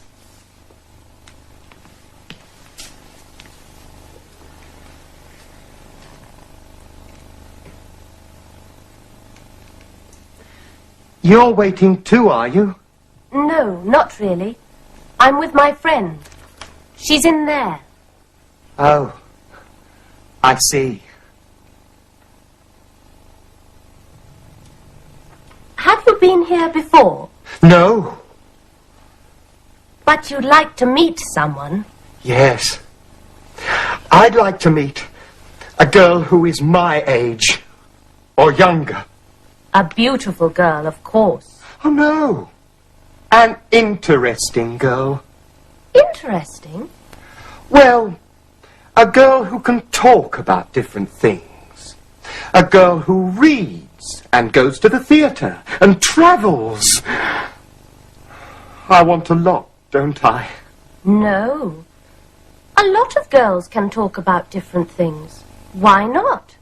You're waiting too, are you? No, not really. I'm with my friend. She's in there. Oh, I see. Have you been here before? No. But you'd like to meet someone? Yes. I'd like to meet a girl who is my age, or younger. A beautiful girl, of course. Oh, no. An interesting girl. Interesting? Well, a girl who can talk about different things. A girl who reads and goes to the theatre and travels. I want a lot, don't I? No. A lot of girls can talk about different things. Why not?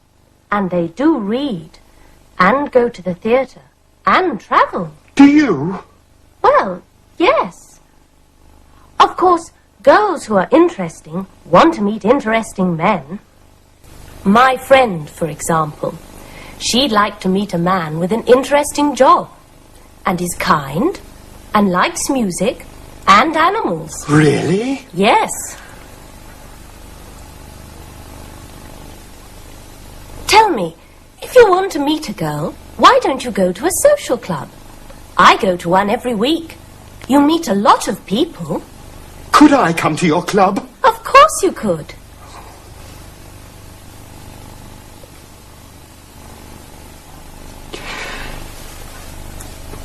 And they do read, and go to the theatre, and travel. Do you? Well, yes. Of course, girls who are interesting want to meet interesting men. My friend, for example, she'd like to meet a man with an interesting job, and is kind, and likes music, and animals. Really? Yes. Tell me, if you want to meet a girl, why don't you go to a social club? I go to one every week. You meet a lot of people. Could I come to your club? Of course you could.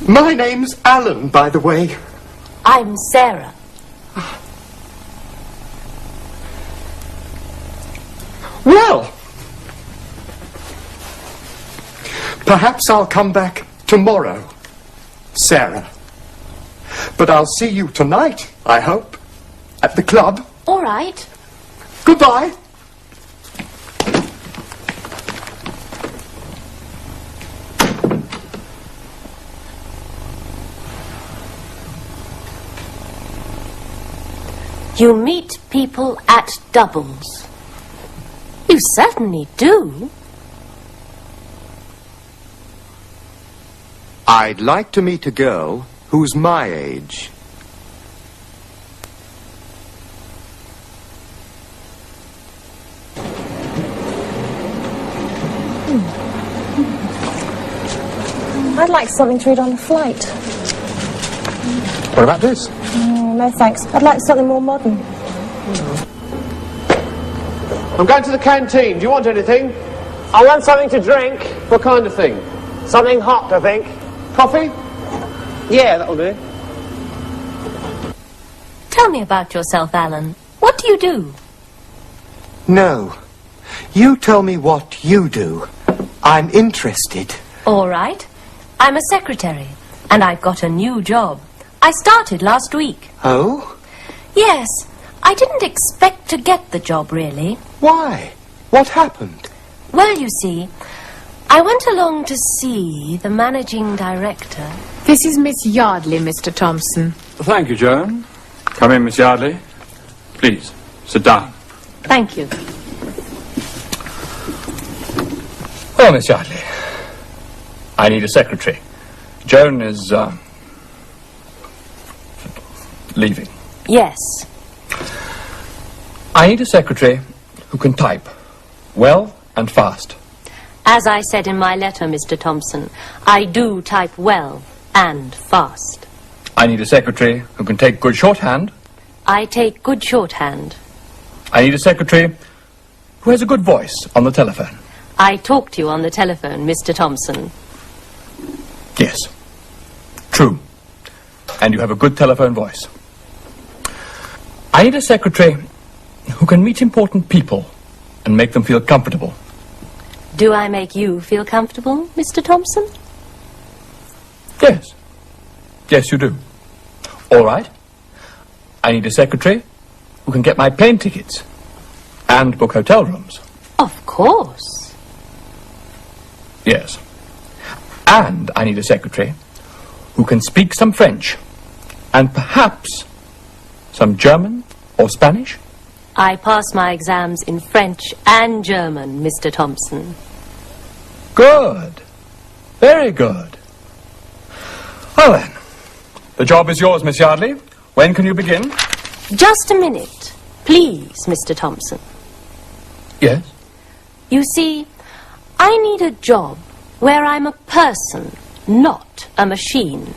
My name's Alan, by the way. I'm Sarah. Well, perhaps I'll come back tomorrow, Sarah. But I'll see you tonight, I hope, at the club. All right. Goodbye. You meet people at doubles. You certainly do. I'd like to meet a girl who's my age. I'd like something to read on the flight. What about this? No thanks. I'd like something more modern. I'm going to the canteen. Do you want anything? I want something to drink. What kind of thing? Something hot, I think. Coffee? Yeah, that'll do. Tell me about yourself, Alan. What do you do? No. You tell me what you do. I'm interested. All right. I'm a secretary, and I've got a new job. I started last week. Oh? Yes. I didn't expect to get the job, really. Why? What happened? Well, you see, I went along to see the managing director. This is Miss Yardley, Mr. Thompson. Thank you, Joan. Come in, Miss Yardley. Please, sit down. Thank you. Well, Miss Yardley, I need a secretary. Joan is, leaving. Yes. I need a secretary who can type well and fast. As I said in my letter, Mr. Thompson, I do type well and fast. I need a secretary who can take good shorthand. I take good shorthand. I need a secretary who has a good voice on the telephone. I talk to you on the telephone, Mr. Thompson. Yes. True. And you have a good telephone voice. I need a secretary who can meet important people and make them feel comfortable. Do I make you feel comfortable, Mr. Thompson? Yes. Yes, you do. All right. I need a secretary who can get my plane tickets and book hotel rooms. Of course. Yes. And I need a secretary who can speak some French and perhaps some German or Spanish. I pass my exams in French and German, Mr. Thompson. Good. Very good. Well then, the job is yours, Miss Yardley. When can you begin? Just a minute, please, Mr. Thompson. Yes? You see, I need a job where I'm a person, not a machine.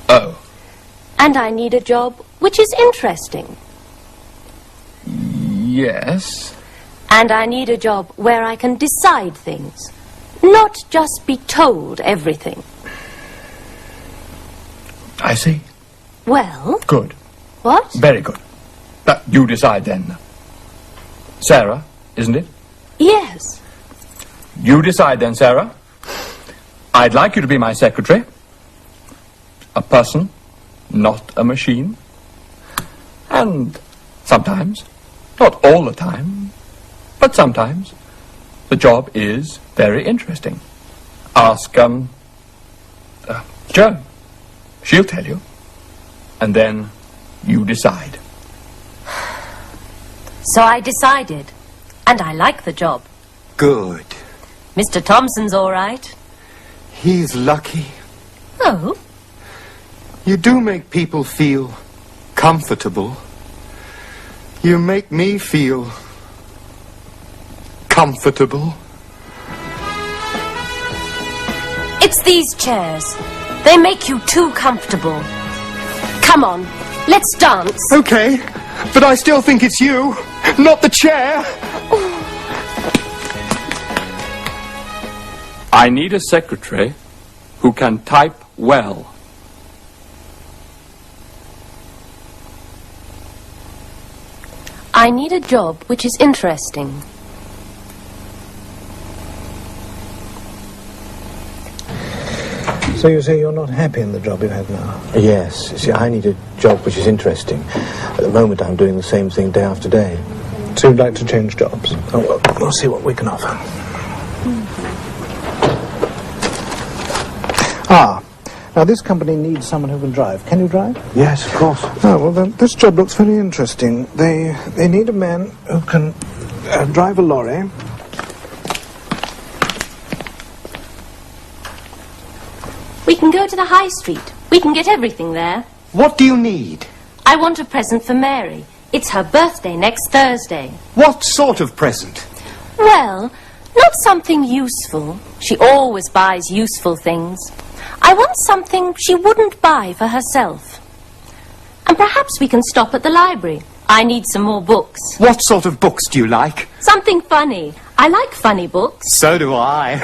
Oh. And I need a job which is interesting. Yes. And I need a job where I can decide things, not just be told everything. I see. Well? Good. What? Very good. You decide then. Sarah, isn't it? Yes. You decide then, Sarah. I'd like you to be my secretary. A person, not a machine. And sometimes, not all the time, but sometimes, the job is very interesting. Ask, Joan. She'll tell you. And then you decide. So I decided, and I like the job. Good. Mr. Thompson's all right. He's lucky. Oh? You do make people feel comfortable. You make me feel comfortable. It's these chairs. They make you too comfortable. Come on, let's dance. Okay, but I still think it's you, not the chair. I need a secretary who can type well. I need a job which is interesting. So you say you're not happy in the job you have now? Yes. You see, I need a job which is interesting. At the moment, I'm doing the same thing day after day. So you'd like to change jobs? Oh, well, we'll see what we can offer. Now this company needs someone who can drive. Can you drive? Yes, of course. Oh, well, then, this job looks very interesting. They need a man who can drive a lorry. We can go to the high street. We can get everything there. What do you need? I want a present for Mary. It's her birthday next Thursday. What sort of present? Well, not something useful. She always buys useful things. I want something she wouldn't buy for herself. And perhaps we can stop at the library. I need some more books. What sort of books do you like? Something funny. I like funny books. So do I.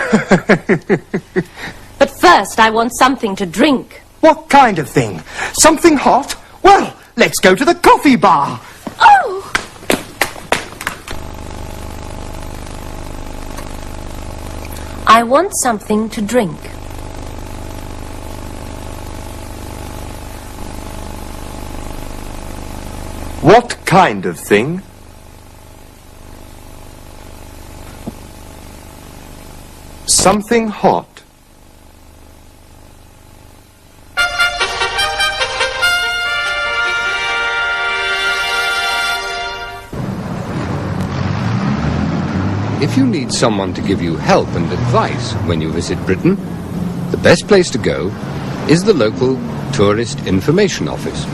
But first I want something to drink. What kind of thing? Something hot? Well, let's go to the coffee bar. Oh! I want something to drink. What kind of thing? Something hot. If you need someone to give you help and advice when you visit Britain, the best place to go is the local Tourist Information Office.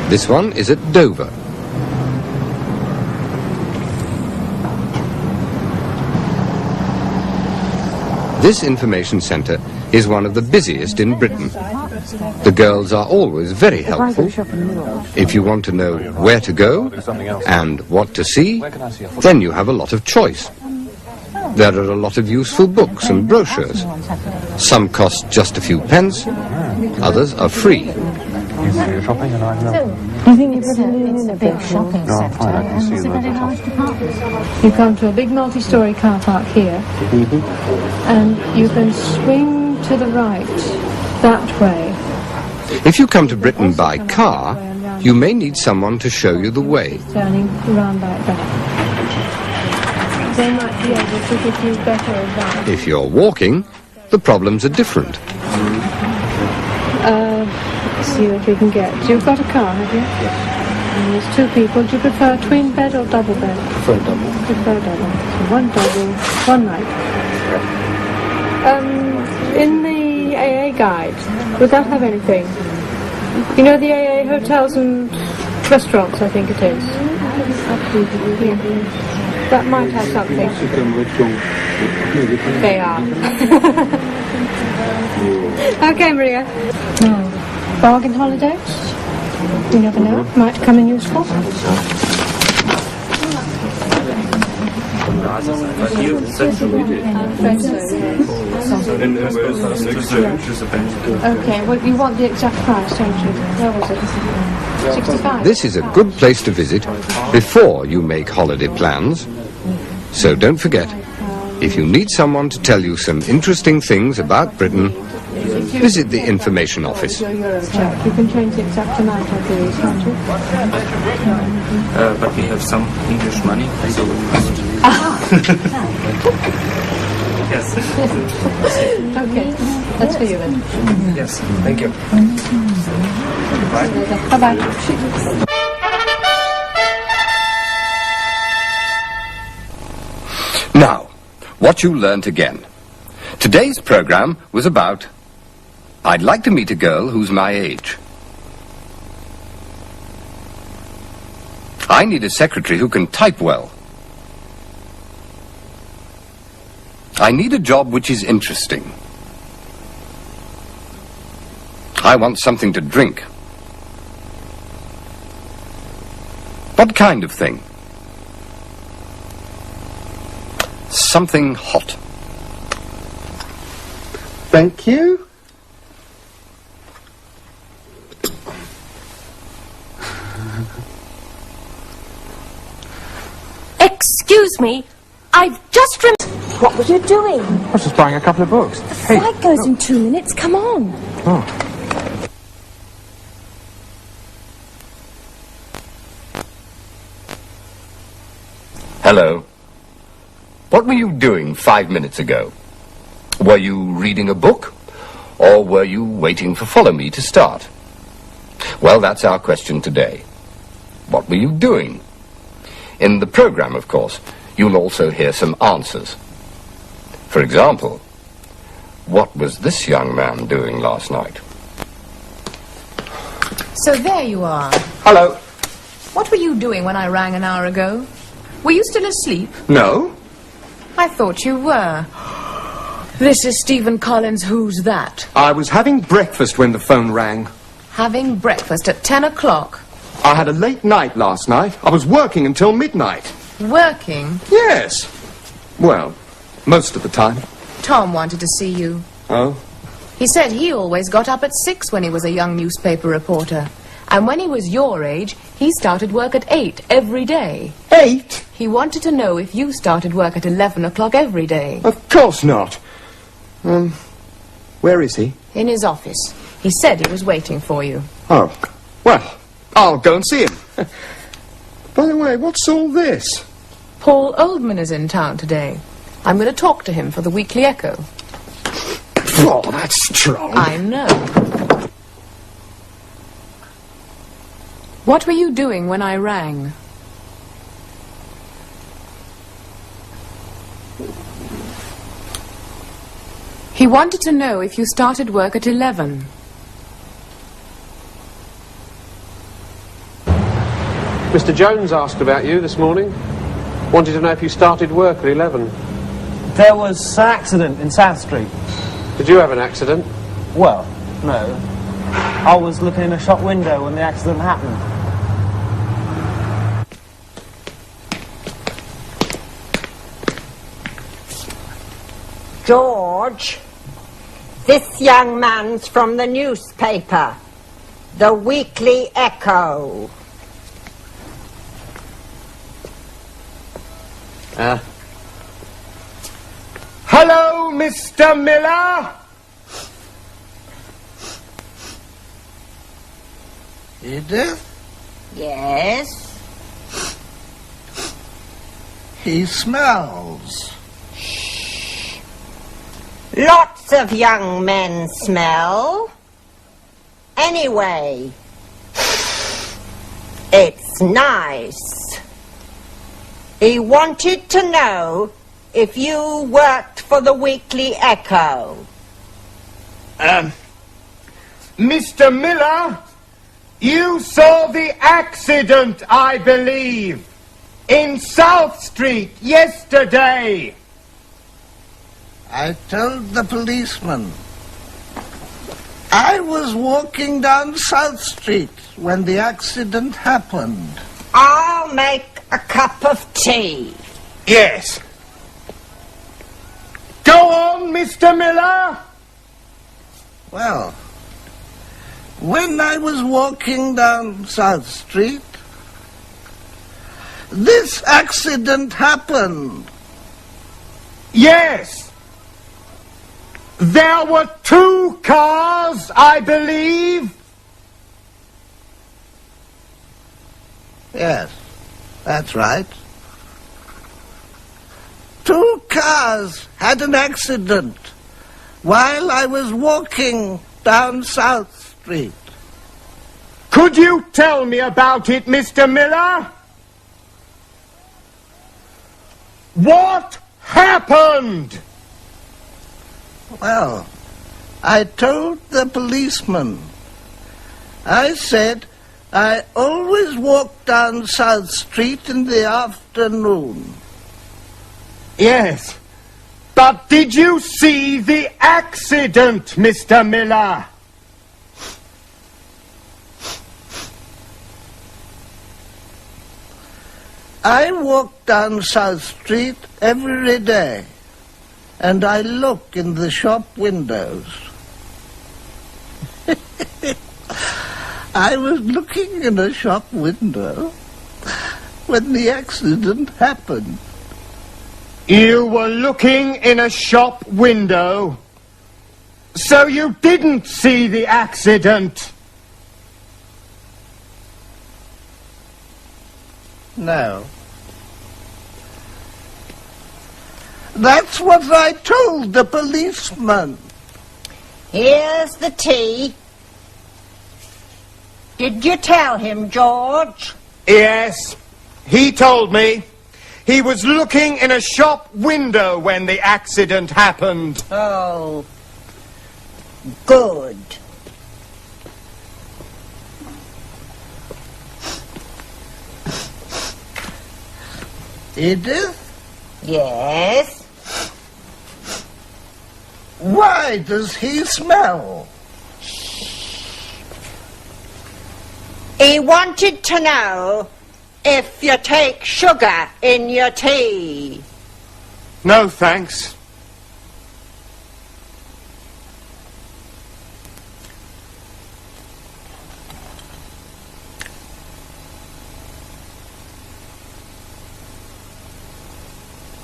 This one is at Dover. This information centre is one of the busiest in Britain. The girls are always very helpful. If you want to know where to go and what to see, then you have a lot of choice. There are a lot of useful books and brochures. Some cost just a few pence, others are free. You think it's a big shopping centre? You come to a big multi-storey car park here, and you can swing to the right that way. If you come to Britain by car, you may need someone to show you the way. Turning around like that. They might be able to give you better advice. If you're walking, the problems are different. Let's see what we can get. You've got a car, have you? Yes. And there's two people. Do you prefer twin bed or double bed? Prefer double. Prefer double. So one double, one night. In the AA guide, would that have anything? You know the AA hotels and restaurants, I think it is. Yeah. That might have something. They are. Okay, Maria. Bargain holidays? You never know. Might come in useful. Okay, well, you want the exact price, don't you? Where was it? 65? This is a good place to visit before you make holiday plans. So don't forget, if you need someone to tell you some interesting things about Britain, visit the information office. Your Euro check. You can change the exact amount of these, can't you? But we have some English money, so we must. Yes. Okay, that's for you then. Yes, thank you. Bye-bye. Now, what you learnt again. Today's program was about I'd like to meet a girl who's my age. I need a secretary who can type well. I need a job which is interesting. I want something to drink. What kind of thing? Something hot. Thank you. Excuse me, I've just What were you doing? I was just buying a couple of books. The flight goes in 2 minutes, come on. Oh. Hello. What were you doing 5 minutes ago? Were you reading a book? Or were you waiting for Follow Me to start? Well, that's our question today. What were you doing? In the program, of course, you'll also hear some answers. For example, what was this young man doing last night? So there you are. Hello. What were you doing when I rang an hour ago? Were you still asleep? No. I thought you were. This is Stephen Collins' Who's That? I was having breakfast when the phone rang. Having breakfast at 10 o'clock. I had a late night last night. I was working until midnight. Working? Yes. Well, most of the time. Tom wanted to see you. Oh? He said he always got up at 6 when he was a young newspaper reporter. And when he was your age, he started work at 8 every day. 8? He wanted to know if you started work at 11 o'clock every day. Of course not. Where is he? In his office. He said he was waiting for you. Oh, well, I'll go and see him. By the way, what's all this? Paul Oldman is in town today. I'm going to talk to him for the Weekly Echo. Oh, that's strong. I know. What were you doing when I rang? He wanted to know if you started work at 11. Mr. Jones asked about you this morning. Wanted to know if you started work at 11. There was an accident in South Street. Did you have an accident? Well, no. I was looking in a shop window when the accident happened. George, this young man's from the newspaper, the Weekly Echo. Hello, Mr. Miller? Edith? Yes? He smells. Lots of young men smell. Anyway, it's nice. He wanted to know if you worked for the Weekly Echo. Mr. Miller, you saw the accident, I believe, in South Street yesterday. I told the policeman. I was walking down South Street when the accident happened. I'll make a cup of tea. Yes. Go on, Mr. Miller. Well, when I was walking down South Street, this accident happened. Yes. There were 2 cars, I believe. Yes, that's right. 2 cars had an accident while I was walking down South Street. Could you tell me about it, Mr. Miller? What happened? Well, I told the policeman. I said I always walk down South Street in the afternoon. Yes, but did you see the accident, Mr. Miller? I walk down South Street every day, and I look in the shop windows. I was looking in a shop window when the accident happened. You were looking in a shop window, so you didn't see the accident? No. That's what I told the policeman. Here's the tea. Did you tell him, George? Yes, he told me. He was looking in a shop window when the accident happened. Oh, good. Edith? Yes? Why does he smell? He wanted to know if you take sugar in your tea. No, thanks.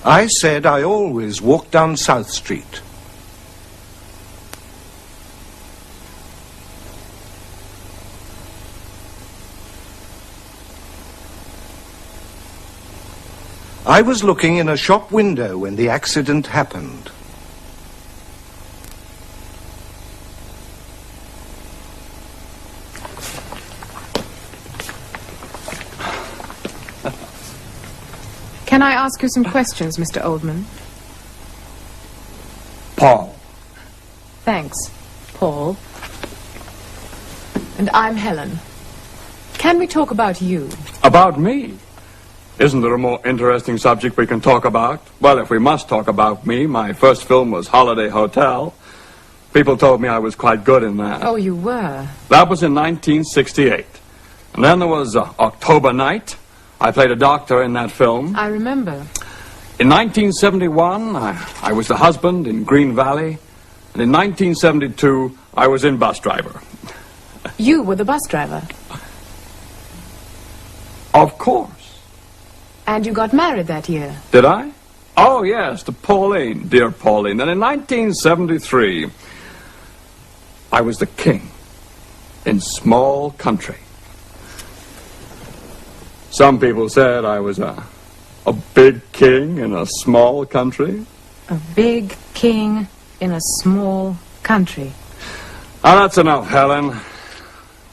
I said I always walk down South Street. I was looking in a shop window when the accident happened. Can I ask you some questions, Mr. Oldman? Paul. Thanks, Paul. And I'm Helen. Can we talk about you? About me? Isn't there a more interesting subject we can talk about? Well, if we must talk about me, my first film was Holiday Hotel. People told me I was quite good in that. Oh, you were? That was in 1968. And then there was October Night. I played a doctor in that film. I remember. In 1971, I was the husband in Green Valley. And in 1972, I was in Bus Driver. You were the bus driver? Of course. And you got married that year? Did I? Oh, yes, to Pauline, dear Pauline. Then in 1973, I was the king in Small Country. Some people said I was a big king in a small country. A big king in a small country. Oh, that's enough, Helen.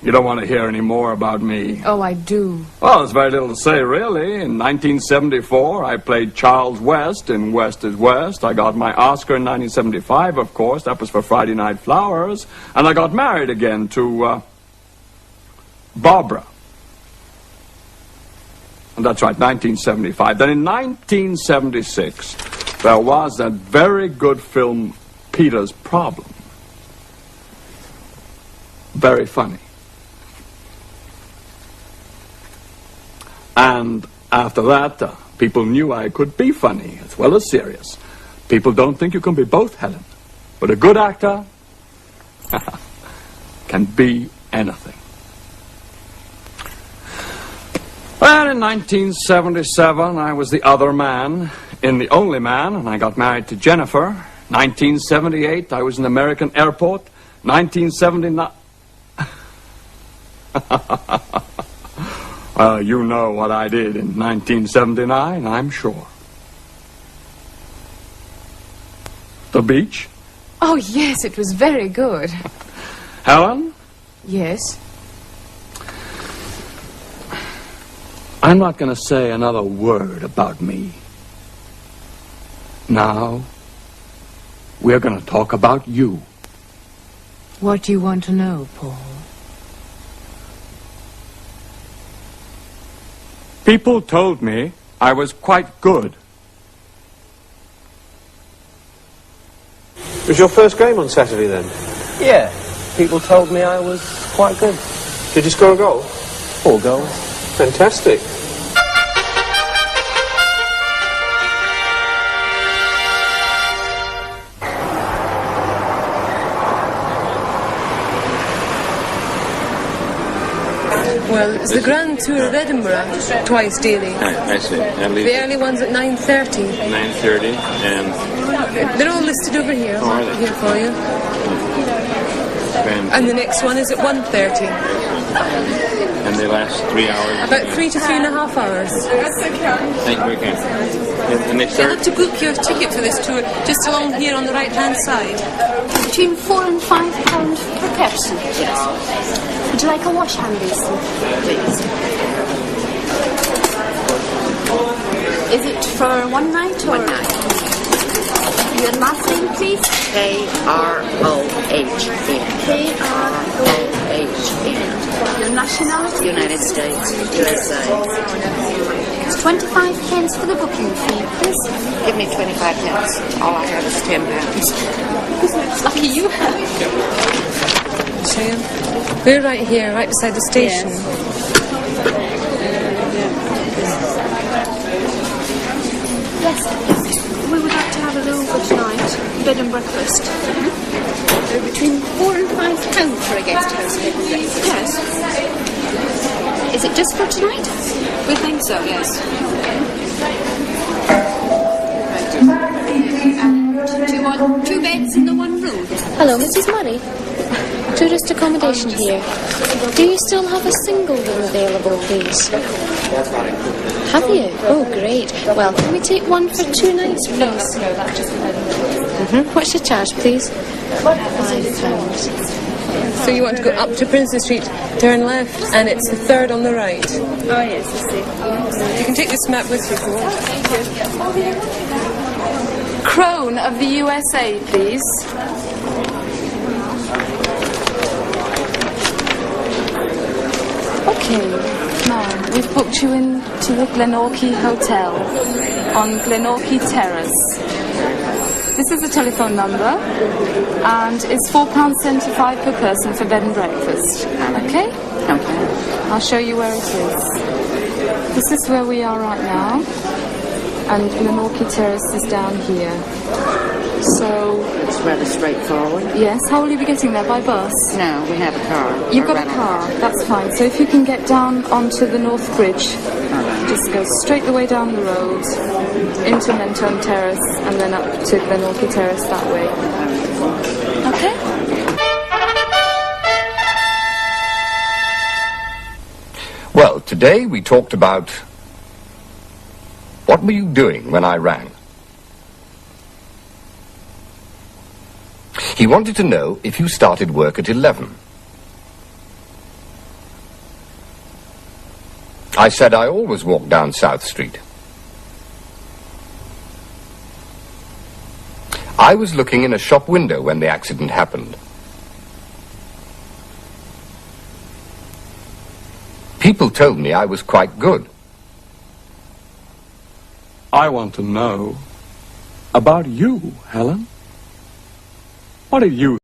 You don't want to hear any more about me. Oh, I do. Well, there's very little to say, really. In 1974, I played Charles West in West is West. I got my Oscar in 1975, of course. That was for Friday Night Flowers. And I got married again to Barbara. And that's right, 1975. Then in 1976, there was that very good film, Peter's Problem. Very funny. And after that, people knew I could be funny as well as serious. People don't think you can be both, Helen. But a good actor can be anything. Well, in 1977, I was the other man in The Only Man, and I got married to Jennifer. 1978, I was in American Airport. 1979... Well, you know what I did in 1979, I'm sure. The beach? Oh, yes, it was very good. Helen? Yes? I'm not going to say another word about me. Now, we're going to talk about you. What do you want to know, Paul? People told me I was quite good. It was your first game on Saturday, then? Yeah. People told me I was quite good. Did you score a goal? 4 goals. Fantastic. Well, it's the Grand Tour of Edinburgh, twice daily. I see. The early one's at 9:30. 9:30, and... They're all listed over here. Oh, are they? Here for you. And the next one is at 1:30. And they last 3 hours? About 3 to 3.5 hours. Thank you very kindly. And they You'll start... have to book your ticket for this tour just along here on the right-hand side. Between £4 and £5 per person. Yes. Would you like a wash hand basin, please? Is it for one night or? One night. Your last name, please? K-R-O-H-N. K-R-O-H-N. Your nationality? United States, USA. It's 25 pence for the booking fee, please. Give me 25 pence. All I have is £10. Lucky you. So, we're right here, right beside the station. Yes. We would like to have a room for tonight. Bed and breakfast. Between £4 and £5 for a guest house bed and breakfast. Yes. Is it just for tonight? We think so, yes. Do you want 2 beds in the one room? Hello, Mrs. Murray. Tourist accommodation here. Do you still have a single room available, please? Have you? Oh, great. Well, can we take one for 2 nights, please? No, that's just What's your charge, please? £5. So you want to go up to Princes Street, turn left, and it's the third on the right. Oh, yes, I see. You can take this map with you if you want. Crone of the USA, please. Okay, now we've booked you in to the Glenorchy Hotel on Glenorchy Terrace. This is the telephone number, and it's £4.75 per person for bed and breakfast. Okay? Okay. I'll show you where it is. This is where we are right now, and Glenorchy Terrace is down here. So it's rather straightforward. Yes. How will you be getting there? By bus? No, we have a car. You've got a car. That's fine. So if you can get down onto the North Bridge, just go straight the way down the road into Mentone Terrace and then up to Glenorchy Terrace that way. Okay? Well, today we talked about what were you doing when I rang. He wanted to know if you started work at 11. I said I always walk down South Street. I was looking in a shop window when the accident happened. People told me I was quite good. I want to know about you, Helen. What did you